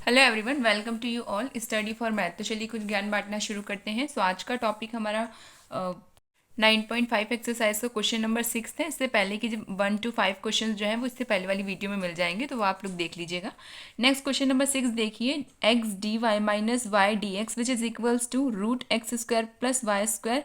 Hello everyone, welcome to you all study for math. तो चलिए कुछ ज्ञान बांटना शुरू करते हैं। सो आज का टॉपिक हमारा 9.5 एक्सरसाइज का क्वेश्चन नंबर 6 है। इससे पहले की जो 1 to 5 क्वेश्चन जो है वो इससे पहले वाली वीडियो में मिल जाएंगे, तो वो आप लोग देख लीजिएगा। नेक्स्ट क्वेश्चन नंबर 6 देखिए, x d y minus Y D x which is equals to root x square plus Y square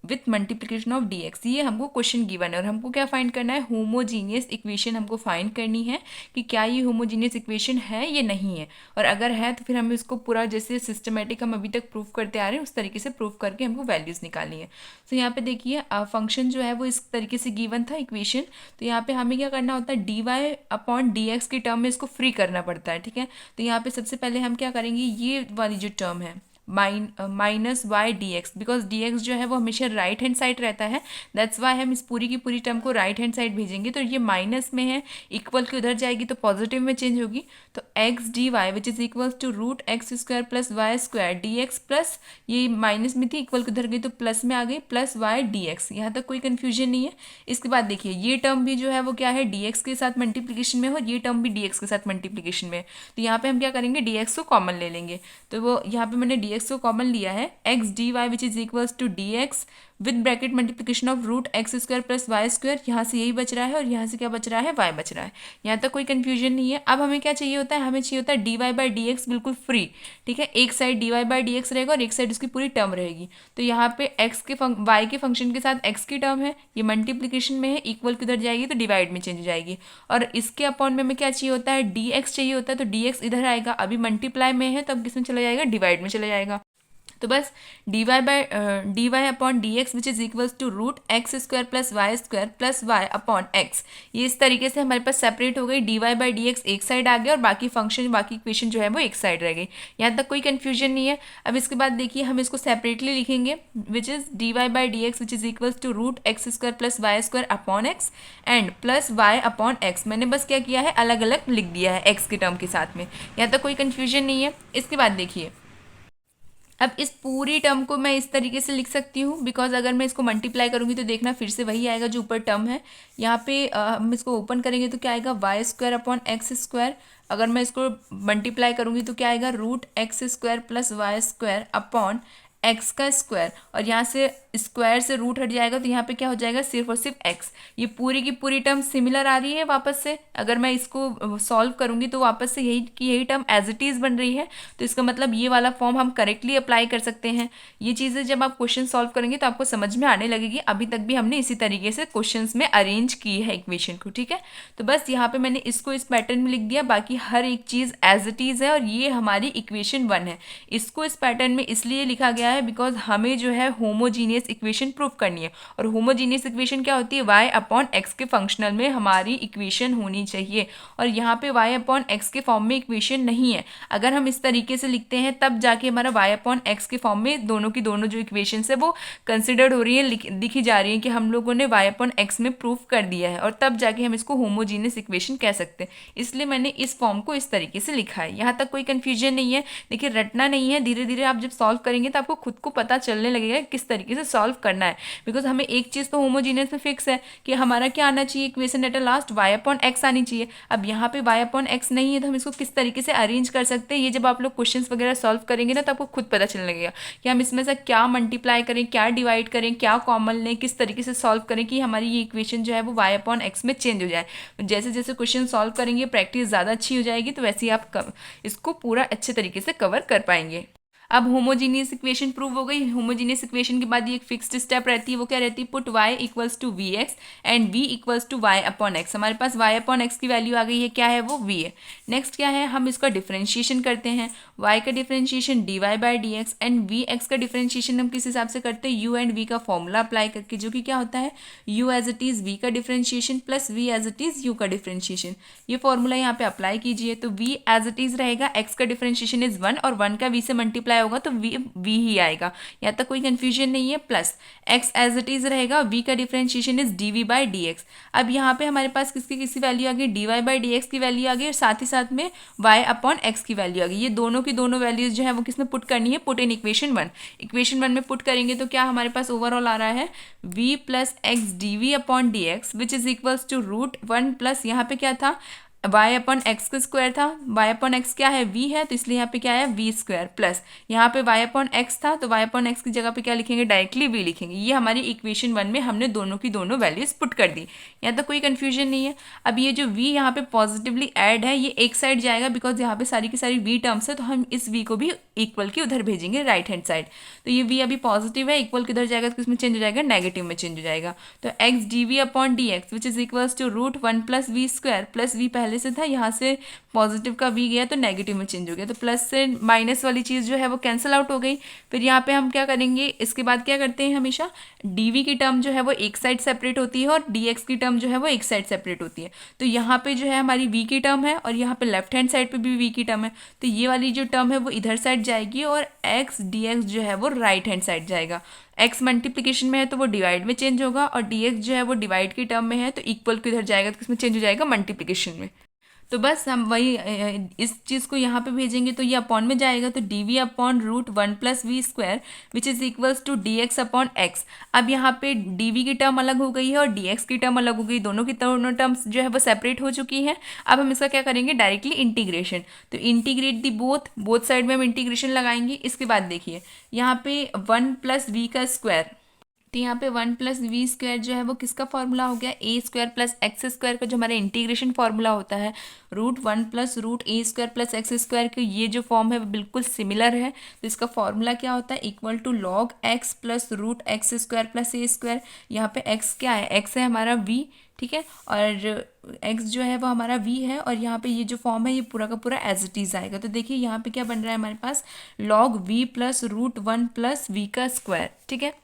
with multiplication of d x. ये हमको क्वेश्चन गिवन है और हमको क्या फाइंड करना है, होमोजीनियस इक्वेशन हमको फाइंड करनी है कि क्या ये होमोजीनियस इक्वेशन है या नहीं है। और अगर है तो फिर हमें उसको पूरा जैसे सिस्टमेटिक हम अभी तक प्रूव करते आ रहे हैं उस तरीके से प्रूव करके हमको वैल्यूज निकालनी है। तो यहाँ पे देखिए फंक्शन जो है वो इस तरीके से गिवन था इक्वेशन। तो यहाँ पे हमें क्या करना होता है, D Y upon D x की टर्म में इसको फ्री करना पड़ता है। ठीक है, तो यहाँ पे सबसे पहले हम क्या करेंगे, ये वाली जो टर्म है minus Y D x, because d x जो है वो हमेशा राइट हैंड साइड रहता है, दैट्स वाई हम इस पूरी की पूरी टर्म को राइट हैंड साइड भेजेंगे। तो ये माइनस में है, इक्वल की उधर जाएगी तो पॉजिटिव में चेंज होगी। तो x d Y which is equal to root x square plus Y square D x plus, ये माइनस में थी इक्वल की उधर गई तो प्लस में आ गई, प्लस वाई डी एक्स। यहाँ तक कोई कन्फ्यूजन नहीं है। इसके बाद देखिए ये टर्म भी जो है वो क्या है, डी एक्स के साथ मल्टीप्लीकेशन में हो, ये टर्म भी डी एक्स के साथ मल्टीप्लीकेशन में। तो यहाँ पे हम क्या करेंगे, डी एक्स को कॉमन ले लेंगे। तो वो यहाँ पे मैंने डी एक्स को कॉमन लिया है, x d Y which is equals to d x with bracket multiplication of root x square plus Y square. यहाँ से यही बच रहा है और यहाँ से क्या बच रहा है, वाई बच रहा है। यहाँ तक कोई कंफ्यूजन नहीं है। अब हमें क्या चाहिए होता है, हमें चाहिए होता है D Y by D x बिल्कुल फ्री। ठीक है, एक side d Y by D x रहेगा और एक साइड उसकी पूरी टर्म रहेगी। तो यहाँ पे एक्स के वाई के फंक्शन के साथ एक्स की टर्म है, ये मल्टीप्लिकेशन में है, इक्वल किधर जाएगी तो डिवाइड में चेंज हो जाएगी। और इसके अपॉन में हमें क्या चाहिए होता है, डी एक्स चाहिए होता है। तो डी एक्स इधर आएगा, अभी मल्टीप्लाई में है तो अब किसमें चला जाएगा, डिवाइड में चला जाएगा। तो बस d Y upon D x which is equals to root x square plus y upon x, ये इस तरीके से हमारे पास सेपरेट हो गई। D Y by D x एक साइड आ गया और बाकी फंक्शन बाकी इक्वेशन जो है वो एक साइड रह गई। यहाँ तक कोई कन्फ्यूजन नहीं है। अब इसके बाद देखिए हम इसको सेपरेटली लिखेंगे, which is d Y by D x which is equals to root x square plus Y square upon x and plus y upon x. मैंने बस क्या किया है, अलग अलग लिख दिया है एक्स के टर्म के साथ में। यहाँ तक कोई कन्फ्यूजन नहीं है। इसके बाद देखिए अब इस पूरी टर्म को मैं इस तरीके से लिख सकती हूँ, बिकॉज अगर मैं इसको मल्टीप्लाई करूँगी तो देखना फिर से वही आएगा जो ऊपर टर्म है। यहाँ पे हम इसको ओपन करेंगे तो क्या आएगा, y square upon x square. अगर मैं इसको मल्टीप्लाई करूँगी तो क्या आएगा, root x square plus Y square upon x का स्क्वायर। और यहाँ से स्क्वायर से रूट हट जाएगा तो यहाँ पे क्या हो जाएगा, सिर्फ और सिर्फ एक्स। ये पूरी की पूरी टर्म सिमिलर आ रही है वापस से। अगर मैं इसको सॉल्व करूँगी तो वापस से यही की यही टर्म एज इट इज़ बन रही है। तो इसका मतलब ये वाला फॉर्म हम करेक्टली अप्लाई कर सकते हैं। ये चीज़ें जब आप क्वेश्चन सॉल्व करेंगे तो आपको समझ में आने लगेगी। अभी तक भी हमने इसी तरीके से क्वेश्चन में अरेंज की है इक्वेशन को। ठीक है, तो बस यहाँ पे मैंने इसको इस पैटर्न में लिख दिया, बाकी हर एक चीज़ एज इट इज़ है। और ये हमारी इक्वेशन 1 है। इसको इस पैटर्न में इसलिए लिखा गया है बिकॉज हमें जो है होमोजीनियस इक्वेशन प्रूव करनी है। और होमोजीनियस इक्वेशन क्या होती है, वाई अपॉन एक्स के फंक्शनल में हमारी इक्वेशन होनी चाहिए। और यहाँ पे वाई अपॉन एक्स के फॉर्म में इक्वेशन नहीं है। अगर हम इस तरीके से लिखते हैं तब जाके हमारा वाई अपॉन एक्स के फॉर्म में दोनों की दोनों जो इक्वेशन है वो कंसिडर्ड हो रही है, दिखी जा रही है कि हम लोगों ने वाई अपॉन एक्स में प्रूव कर दिया है, और तब जाके हम इसको होमोजीनियस इक्वेशन कह सकते हैं। इसलिए मैंने इस फॉर्म को इस तरीके से लिखा है। यहाँ तक कोई कंफ्यूजन नहीं है। देखिए रटना नहीं है, धीरे धीरे आप जब सॉल्व करेंगे तो आपको खुद को पता चलने लगेगा किस तरीके से सॉल्व करना है। बिकॉज हमें एक चीज़ तो होमोजीनियस में फिक्स है कि हमारा क्या आना चाहिए, equation at last y upon x आनी चाहिए। अब यहाँ पे वाई अपॉन एक्स नहीं है तो हम इसको किस तरीके से अरेंज कर सकते हैं, ये जब आप लोग क्वेश्चंस वगैरह सॉल्व करेंगे ना तो आपको खुद पता चलने लगेगा कि हम इसमें से क्या मल्टीप्लाई करें, क्या डिवाइड करें, क्या कॉमन लें, किस तरीके से सॉल्व करें कि हमारी ये इक्वेशन जो है वो वाई अपॉन एक्स में चेंज हो जाए। जैसे जैसे क्वेश्चन सॉल्व करेंगे, प्रैक्टिस ज़्यादा अच्छी हो जाएगी, तो वैसे ही आप इसको पूरा अच्छे तरीके से कवर कर पाएंगे। अब होमोजीनियस इक्वेशन प्रूव हो गई। होमोजीनियस इक्वेशन के बाद ये एक फिक्स्ड स्टेप रहती है, वो क्या रहती है, put y equals to v x and v equals to y upon x. हमारे पास y अपॉन एक्स की वैल्यू आ गई है, क्या है वो v है। नेक्स्ट क्या है, हम इसका डिफरेंशिएशन करते हैं। y का differentiation d Y by D x and v x का डिफरेंशिएशन हम किस हिसाब से करते हैं, u एंड v का फॉर्मूला अप्लाई करके, जो कि क्या होता है u as it is v का differentiation plus v as it is u का डिफरेंशिएशन। ये फॉर्मूला यहाँ पे अप्लाई कीजिए तो v एज इट इज़ रहेगा, x का डिफरेंशिएशन इज 1 और 1 का v से मल्टीप्लाई होगा तो v ही आएगा। यहाँ तक कोई कंफ्यूजन नहीं है। Plus x as it is रहेगा, v का differentiation is dv by dx। अब यहाँ पे हमारे पास किसकी किसकी वैल्यू आ गई, dy बाई dx की वैल्यू आ गई और साथ ही साथ में y अपॉन x की वैल्यू आ गई। ये दोनों की दोनों वैल्यूज जो है वो किसमें पुट करनी है, पुट इन इक्वेशन 1। इक्वेशन 1 में पुट करेंगे तो क्या हमारे पास ओवरऑल आ रहा है, v plus x D we upon D x which is equals to root 1 plus यहाँ पे क्या था, y अपॉन एक्स का स्क्वायर था, y अपॉन एक्स क्या है v है, तो इसलिए यहाँ पे क्या है v स्क्वायर, प्लस यहाँ पे y अपॉन एक्स था तो y अपॉन एक्स की जगह पे क्या लिखेंगे, डायरेक्टली v लिखेंगे। ये हमारी इक्वेशन 1 में हमने दोनों की दोनों वैल्यूज पुट कर दी, यहाँ तक कोई कन्फ्यूजन नहीं है। अब ये जो v यहाँ पे पॉजिटिवली ऐड है ये एक साइड जाएगा, बिकॉज यहाँ पे सारी की सारी v टर्म्स है, तो हम इस v को भी इक्वल के उधर भेजेंगे राइट हैंड साइड। तो ये v अभी पॉजिटिव है, इक्वल किधर जाएगा, तो इसमें चेंज हो जाएगा, नेगेटिव में चेंज हो जाएगा। तो x D we upon D x which is equals to root 1 plus v square, plus v पहले से था, यहाँ से पॉजिटिव का v गया तो नेगेटिव में चेंज हो गया, तो प्लस से माइनस वाली चीज़ जो है वो कैंसिल आउट हो गई। फिर यहाँ पे हम क्या करेंगे, इसके बाद क्या करते हैं, हमेशा dv की टर्म जो है वो एक साइड सेपरेट होती है और dx की टर्म जो है वो एक साइड सेपरेट होती है। तो यहाँ पे जो है हमारी v की टर्म है और यहाँ पे लेफ्ट हैंड साइड पे भी v की टर्म है, तो ये वाली जो टर्म है वो इधर साइड जाएगी और x dx जो है वो राइट हैंड साइड जाएगा। x मल्टीप्लिकेशन में है तो वो डिवाइड में चेंज होगा और dx जो है वो डिवाइड की टर्म में है तो इक्वल को इधर जाएगा, तो इसमें चेंज हो जाएगा मल्टीप्लिकेशन में। तो बस हम वही इस चीज़ को यहाँ पे भेजेंगे तो ये अपॉन में जाएगा, तो d we upon root 1 plus v square which is equals to d x upon x. अब यहाँ पे डी वी की टर्म अलग हो गई है और डी एक्स की टर्म अलग हो गई, दोनों की दोनों टर्म्स जो है वो सेपरेट हो चुकी हैं। अब हम इसका क्या करेंगे, डायरेक्टली इंटीग्रेशन, तो इंटीग्रेट दी बोथ साइड में हम इंटीग्रेशन लगाएंगे। इसके बाद देखिए यहाँ पे 1 प्लस वी का स्क्वायर, तो यहाँ पे 1 प्लस वी स्क्वायर जो है वो किसका फॉर्मूला हो गया, ए स्क्वायर प्लस एक्स स्क्वायर का जो हमारा इंटीग्रेशन फॉर्मूला होता है, root 1 plus root A square plus x square का ये जो फॉर्म है वो बिल्कुल सिमिलर है। तो इसका फॉर्मूला क्या होता है, equal to log x plus root x square plus a square. यहाँ पे एक्स क्या है, एक्स है हमारा वी, ठीक है, और x जो है वो हमारा v है और यहाँ पे ये जो फॉर्म है ये पूरा का पूरा एज इट इज़ आएगा। तो देखिए यहाँ पे क्या बन रहा है हमारे पास, log v plus root 1 plus v का स्क्वायर, ठीक है।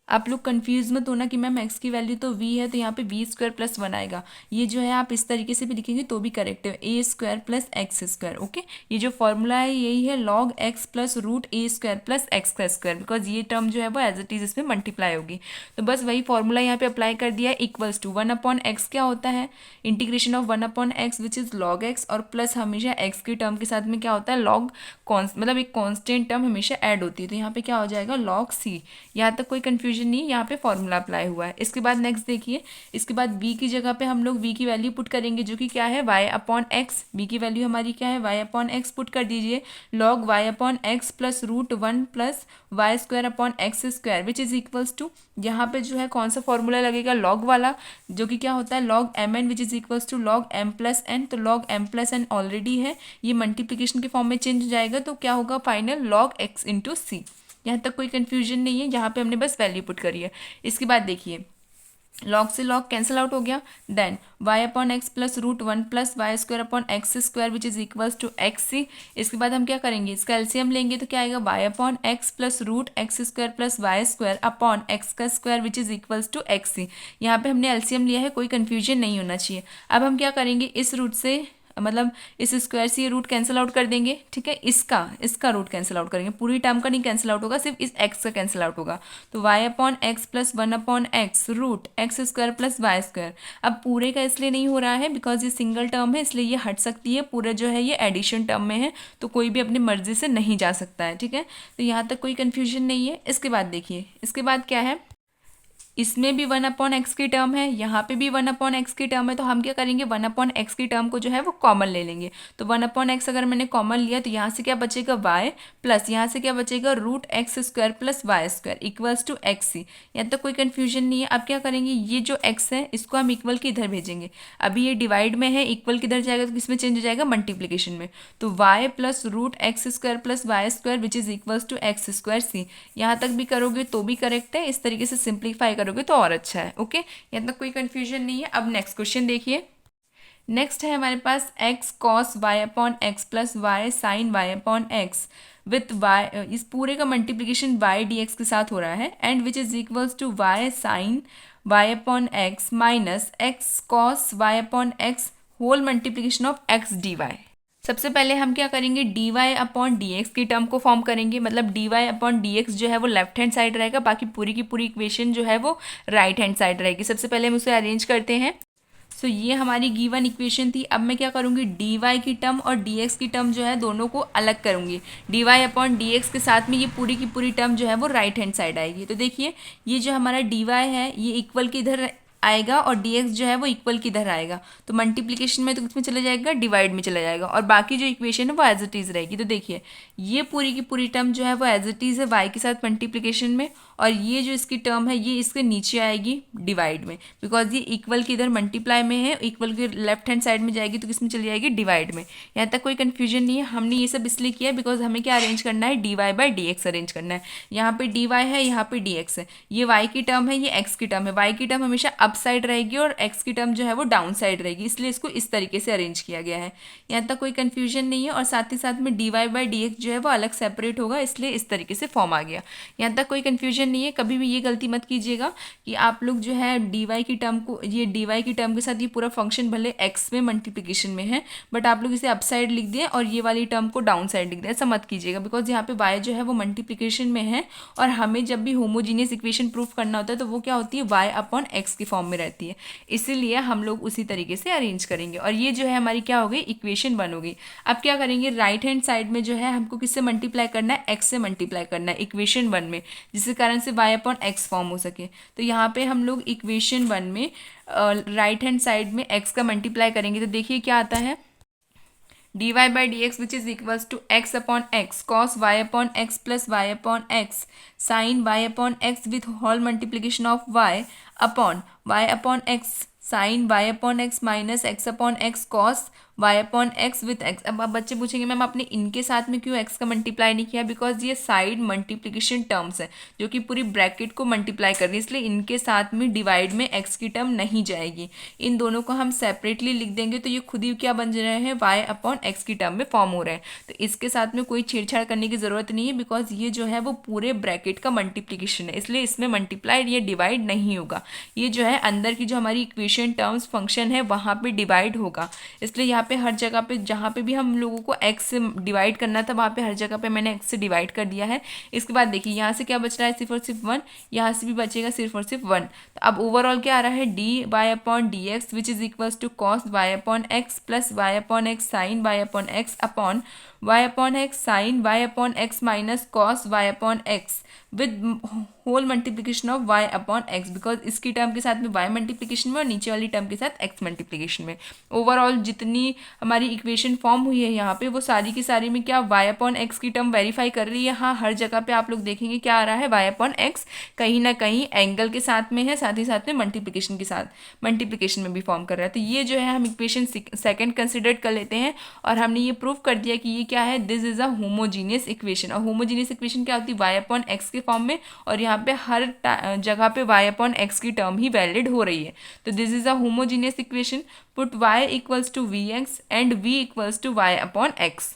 आप लोग कंफ्यूज मत होना कि मैम एक्स की वैल्यू तो v है तो यहाँ पे वी स्क्वायर प्लस 1 आएगा, ये जो है आप इस तरीके से भी लिखेंगे तो भी करेक्ट है, A square plus x square, okay. ये जो फॉर्मूला है यही है, log x plus root A square plus X का स्क्वायर, बिकॉज ये टर्म जो है वो एज इट इज इसमें मल्टीप्लाई होगी। तो बस वही फॉर्मूला यहाँ पे अप्लाई कर दिया है, इक्वल्स टू 1 अपॉन एक्स क्या होता है, integration of 1 upon x which is log x, और प्लस हमेशा एक्स की टर्म के साथ में क्या होता है, लॉग मतलब एक कॉन्स्टेंट टर्म हमेशा ऐड होती है, तो यहाँ पे क्या हो जाएगा, लॉग सी। यहाँ तक कोई कन्फ्यूजन नहीं है, यहाँ पे फॉर्मूला अप्लाई हुआ है। इसके बाद नेक्स्ट देखिए, इसके बाद v की जगह पे हम लोग v की वैल्यू पुट करेंगे जो कि क्या है, y अपॉन एक्स। v की वैल्यू हमारी क्या है, y अपॉन एक्स पुट कर दीजिए, log y upon x plus root 1 plus Y square upon x square which is equals to, यहाँ पे जो है कौन सा फॉर्मूला लगेगा, लॉग वाला, जो कि क्या होता है log M N which is equals to log M plus N. तो log M plus N already है, ये मल्टीप्लिकेशन के फॉर्म में चेंज हो जाएगा, तो क्या होगा फाइनल लॉग एक्स इंटू सी। यहाँ तक कोई कन्फ्यूजन नहीं है, यहाँ पे हमने बस वैल्यू पुट करी है। इसके बाद देखिए लॉग से लॉग कैंसिल आउट हो गया, then y upon x plus root 1 plus Y square upon x square which is equals to X C. इसके बाद हम क्या करेंगे, इसका एलसीएम लेंगे तो क्या आएगा, y upon x plus root x square plus Y square upon x का square which is equals to X C. यहाँ पे हमने एलसीएम लिया है, कोई कन्फ्यूजन नहीं होना चाहिए। अब हम क्या करेंगे, इस रूट से मतलब इस स्क्वायर से ये रूट कैंसिल आउट कर देंगे, ठीक है, इसका रूट कैंसिल आउट करेंगे, पूरी टर्म का नहीं कैंसिल आउट होगा, सिर्फ इस एक्स का कैंसिल आउट होगा। तो y upon x plus 1 upon x root x square plus Y square. अब पूरे का इसलिए नहीं हो रहा है बिकॉज ये सिंगल टर्म है, इसलिए ये हट सकती है, पूरा जो है ये एडिशन टर्म में है, तो कोई भी अपनी मर्जी से नहीं जा सकता है, ठीक है। तो यहाँ तक कोई कन्फ्यूजन नहीं है। इसके बाद देखिए, इसके बाद क्या है, इसमें भी 1 अपॉन एक्स की टर्म है, यहाँ पे भी 1 अपॉन एक्स की टर्म है, तो हम क्या करेंगे, 1 अपॉन एक्स की टर्म को जो है वो कॉमन ले लेंगे। तो 1 अपॉन एक्स अगर मैंने कॉमन लिया तो यहाँ से क्या बचेगा, y प्लस यहाँ से क्या बचेगा, root x square plus Y square equals to X C. यहाँ तक कोई कन्फ्यूजन नहीं है। अब क्या करेंगे, ये जो x है इसको हम इक्वल के इधर भेजेंगे, अभी ये डिवाइड में है, इक्वल किधर जाएगा तो किसमें चेंज हो जाएगा, मल्टीप्लीकेशन में। तो y plus root x square plus Y square which is equals to x square C. यहाँ तक भी करोगे तो भी करेक्ट है, इस तरीके से सिंप्लीफाई करोगे तो और अच्छा है, ओके। यहाँ तक कोई कंफ्यूजन नहीं है। अब नेक्स्ट क्वेश्चन देखिए, नेक्स्ट है हमारे पास x cos y upon x plus y sine y upon x with y, इस पूरे का मल्टीप्लीकेशन y dx के साथ हो रहा है, and which is equals to y sine y upon x minus x cos y upon x whole multiplication of x dy। सबसे पहले हम क्या करेंगे, D Y upon D x की टर्म को फॉर्म करेंगे, मतलब d Y upon D x जो है वो लेफ्ट हैंड साइड रहेगा, बाकी पूरी की पूरी इक्वेशन जो है वो राइट हैंड साइड रहेगी। सबसे पहले हम उसे अरेंज करते हैं। सो ये हमारी गिवन इक्वेशन थी। अब मैं क्या करूँगी, डी वाई की टर्म और डी एक्स की टर्म जो है दोनों को अलग करूँगी। D Y upon D x के साथ में ये पूरी की पूरी टर्म जो है वो राइट हैंड साइड आएगी। तो देखिए ये जो हमारा डी वाई है ये इक्वल के इधर आएगा और dx जो है वो इक्वल किधर आएगा, तो मल्टीप्लिकेशन में तो किसमें चला जाएगा, डिवाइड में चला जाएगा, और बाकी जो इक्वेशन है वो एज इट इज़ रहेगी। तो देखिए ये पूरी की पूरी टर्म जो है वो एज इट इज़ है y के साथ मल्टीप्लिकेशन में, और ये जो इसकी टर्म है ये इसके नीचे आएगी डिवाइड में, बिकॉज ये इक्वल की इधर मल्टीप्लाई में है, इक्वल के लेफ्ट हैंड साइड में जाएगी तो किसमें चली जाएगी, डिवाइड में। यहाँ तक कोई कन्फ्यूजन नहीं है। हमने ये सब इसलिए किया बिकॉज हमें क्या अरेंज करना है, dy by D x arrange करना है। यहाँ पे dy है, यहाँ पे dx है, ये y की टर्म है, ये x की टर्म है। y की टर्म हमेशा अप साइड रहेगी और x की टर्म जो है वो डाउन साइड रहेगी, इसलिए इसको इस तरीके से अरेंज किया गया है। यहाँ तक कोई कन्फ्यूजन नहीं है। और साथ ही साथ में dy बाई डी एक्स जो है वो अलग सेपरेट होगा, इसलिए इस तरीके से फॉर्म आ गया। यहाँ तक कोई कन्फ्यूजन नहीं है। कभी भी ये गलती मत कीजिएगा कि आप लोग जो है dy की टर्म को, ये dy की टर्म के साथ ये पूरा फंक्शन भले x में मल्टीप्लिकेशन में है बट आप लोग इसे अप साइड लिख दिए और ये वाली टर्म को डाउन साइड लिख दिया, ऐसा मत कीजिएगा, बिकॉज यहाँ पे y जो है वो मल्टीप्लिकेशन में है और हमें जब भी होमोजीनियस इक्वेशन प्रूफ करना होता है तो वो क्या होती है, y अपॉन x की फॉर्म में रहती है, इसीलिए हम लोग उसी तरीके से अरेंज करेंगे। और ये जो है हमारी क्या हो गई, इक्वेशन 1 हो गई। अब क्या करेंगे, राइट हैंड साइड में जो है हमको किससे मल्टीप्लाई करना है, x से मल्टीप्लाई करना है इक्वेशन 1 में, जिसके कारण से y अपॉन x फॉर्म हो सके। तो यहाँ पे हम लोग इक्वेशन 1 में राइट हैंड साइड में x का मल्टीप्लाई करेंगे तो देखिए क्या आता है, dy by dx which is equals to x upon x cos y upon x plus y upon x sin y upon x with whole multiplication of y upon x sin y upon x minus x upon x cos y upon x with x। अब बच्चे पूछेंगे ma'am आपने इनके साथ में क्यों x का multiply नहीं किया, बिकॉज ये साइड मल्टीप्लिकेशन टर्म्स है जो कि पूरी ब्रैकेट को मल्टीप्लाई कर रही है, इसलिए इनके साथ में डिवाइड में x की टर्म नहीं जाएगी। इन दोनों को हम सेपरेटली लिख देंगे तो ये खुद ही क्या बन रहे हैं, y अपॉन x की टर्म में फॉर्म हो रहे हैं। तो इसके साथ में कोई छेड़छाड़ करने की ज़रूरत नहीं है, बिकॉज ये जो है वो पूरे ब्रैकेट का मल्टीप्लिकेशन है, इसलिए इसमें मल्टीप्लाइड या डिवाइड नहीं होगा। ये जो है अंदर की जो हमारी इक्वेशन टर्म्स फंक्शन है वहाँ पे डिवाइड होगा, इसलिए यहाँ पे हर जगह पे जहाँ पे भी हम लोगों को x से डिवाइड करना था वहाँ पे हर जगह पे मैंने x से डिवाइड कर दिया है। इसके बाद देखिए यहाँ से क्या बच रहा है, सिर्फ और सिर्फ 1, यहाँ से भी बचेगा सिर्फ और सिर्फ 1। तो अब ओवरऑल क्या आ रहा है, dy upon D x which is equals to cos y upon x plus y upon x sine y upon x upon y upon x sine y upon x minus cos y upon x with whole multiplication of y upon x, because इसकी term के साथ में y multiplication में और नीचे वाली term के साथ x मल्टीप्लिकेशन में। ओवरऑल जितनी हमारी इक्वेशन फॉर्म हुई है यहाँ पे वो सारी की सारी में क्या y अपॉन एक्स की टर्म वेरीफाई कर रही है। हाँ, हर जगह पे आप लोग देखेंगे क्या आ रहा है, y अपॉन एक्स कहीं ना कहीं एंगल के साथ में है, साथ ही साथ में मल्टीप्लिकेशन के साथ मल्टीप्लिकेशन में भी फॉर्म कर रहा है। तो ये जो है हम इक्वेशन सेकेंड कंसिडर कर लेते हैं और हमने ये प्रूव कर दिया कि ये क्या है, this is a homogeneous equation. और होमोजीनियस इक्वेशन क्या होती है, y अपॉन एक्स के फॉर्म में, और यहाँ पे हर जगह पे y अपॉन एक्स की टर्म ही वैलिड हो रही है। तो this is a homogeneous equation. Put y equals to v x and v equals to y upon x.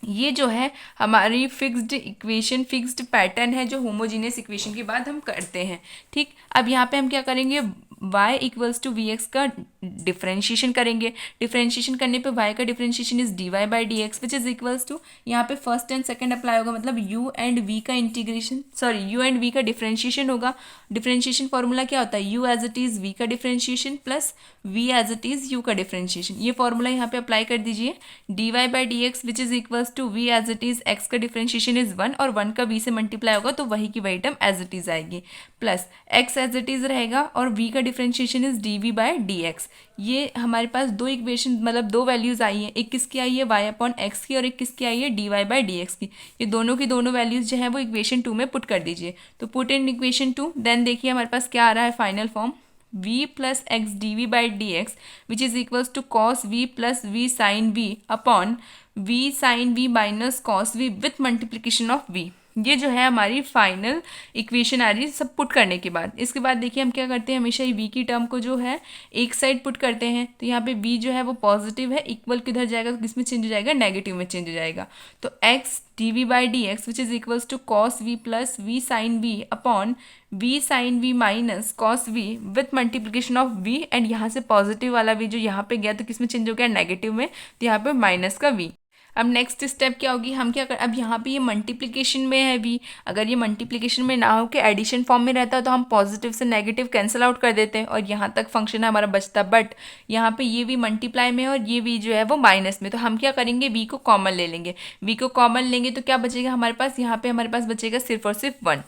ये जो है हमारी फिक्स्ड इक्वेशन, फिक्स्ड पैटर्न है जो होमोजीनियस इक्वेशन के बाद हम करते हैं। ठीक, अब यहाँ पे हम क्या करेंगे, y equals to v x का डिफ्रेंशिएशन करेंगे। डिफ्रेंशिएशन करने पे y का differentiation is dy by D x which is equals to, यहाँ पे फर्स्ट एंड सेकंड अप्लाई होगा, मतलब u एंड v का इंटीग्रेशन, u एंड v का डिफ्रेंशिएशन होगा। डिफ्रेंशिएशन फॉर्मूला क्या होता है, u as it is v का differentiation plus v as it is u का डिफ्रेंशिएशन। ये फॉर्मूला यहाँ पे अप्लाई कर दीजिए। dy by D x which is equals to v as it is x का डिफ्रेंशिएशन इज 1 और 1 का v से मल्टीप्लाई होगा तो वही की वही टर्म एज इट इज़ आएगी, plus x as it is रहेगा और v का differentiation is dv by D x. ये हमारे पास दो इक्वेशन, मतलब दो वैल्यूज़ आई हैं, एक किसकी आई है y अपॉन एक्स की और एक किसकी आई है dy बाई डी एक्स की। ये दोनों की दोनों वैल्यूज़ जो है वो इक्वेशन 2 में पुट कर दीजिए। तो पुट इन इक्वेशन 2, देन देखिए हमारे पास क्या आ रहा है final form, v plus x D we by D x which is equals to cos v plus v sine v upon v sine v minus cos v with multiplication of v। ये जो है हमारी final equation आ रही है सब put करने के बाद। इसके बाद देखिए हम क्या करते हैं, हमेशा ही v की टर्म को जो है एक साइड पुट करते हैं। तो यहाँ पे v जो है वो पॉजिटिव है, इक्वल किधर जाएगा, तो किसमें चेंज हो जाएगा, नेगेटिव में चेंज हो जाएगा। तो x dv by D x which is equals to cos v plus v sine v upon v sine v minus cos v with multiplication of v, and यहाँ से पॉजिटिव वाला v जो यहाँ पे गया तो किसमें चेंज हो गया, नेगेटिव में, तो यहाँ पे माइनस का v। अब नेक्स्ट स्टेप क्या होगी, हम क्या कर, अब यहाँ पे ये मल्टीप्लिकेशन में है v, अगर ये मल्टीप्लिकेशन में ना हो के एडिशन फॉर्म में रहता तो हम पॉजिटिव से नेगेटिव कैंसिल आउट कर देते हैं और यहाँ तक फंक्शन हमारा बचता। बट यहाँ पे ये v मल्टीप्लाई में है और ये v जो है वो माइनस में, तो हम क्या करेंगे, v को कॉमन ले लेंगे। v को कॉमन लेंगे तो क्या बचेगा हमारे पास, यहाँ पे हमारे पास बचेगा सिर्फ और सिर्फ 1।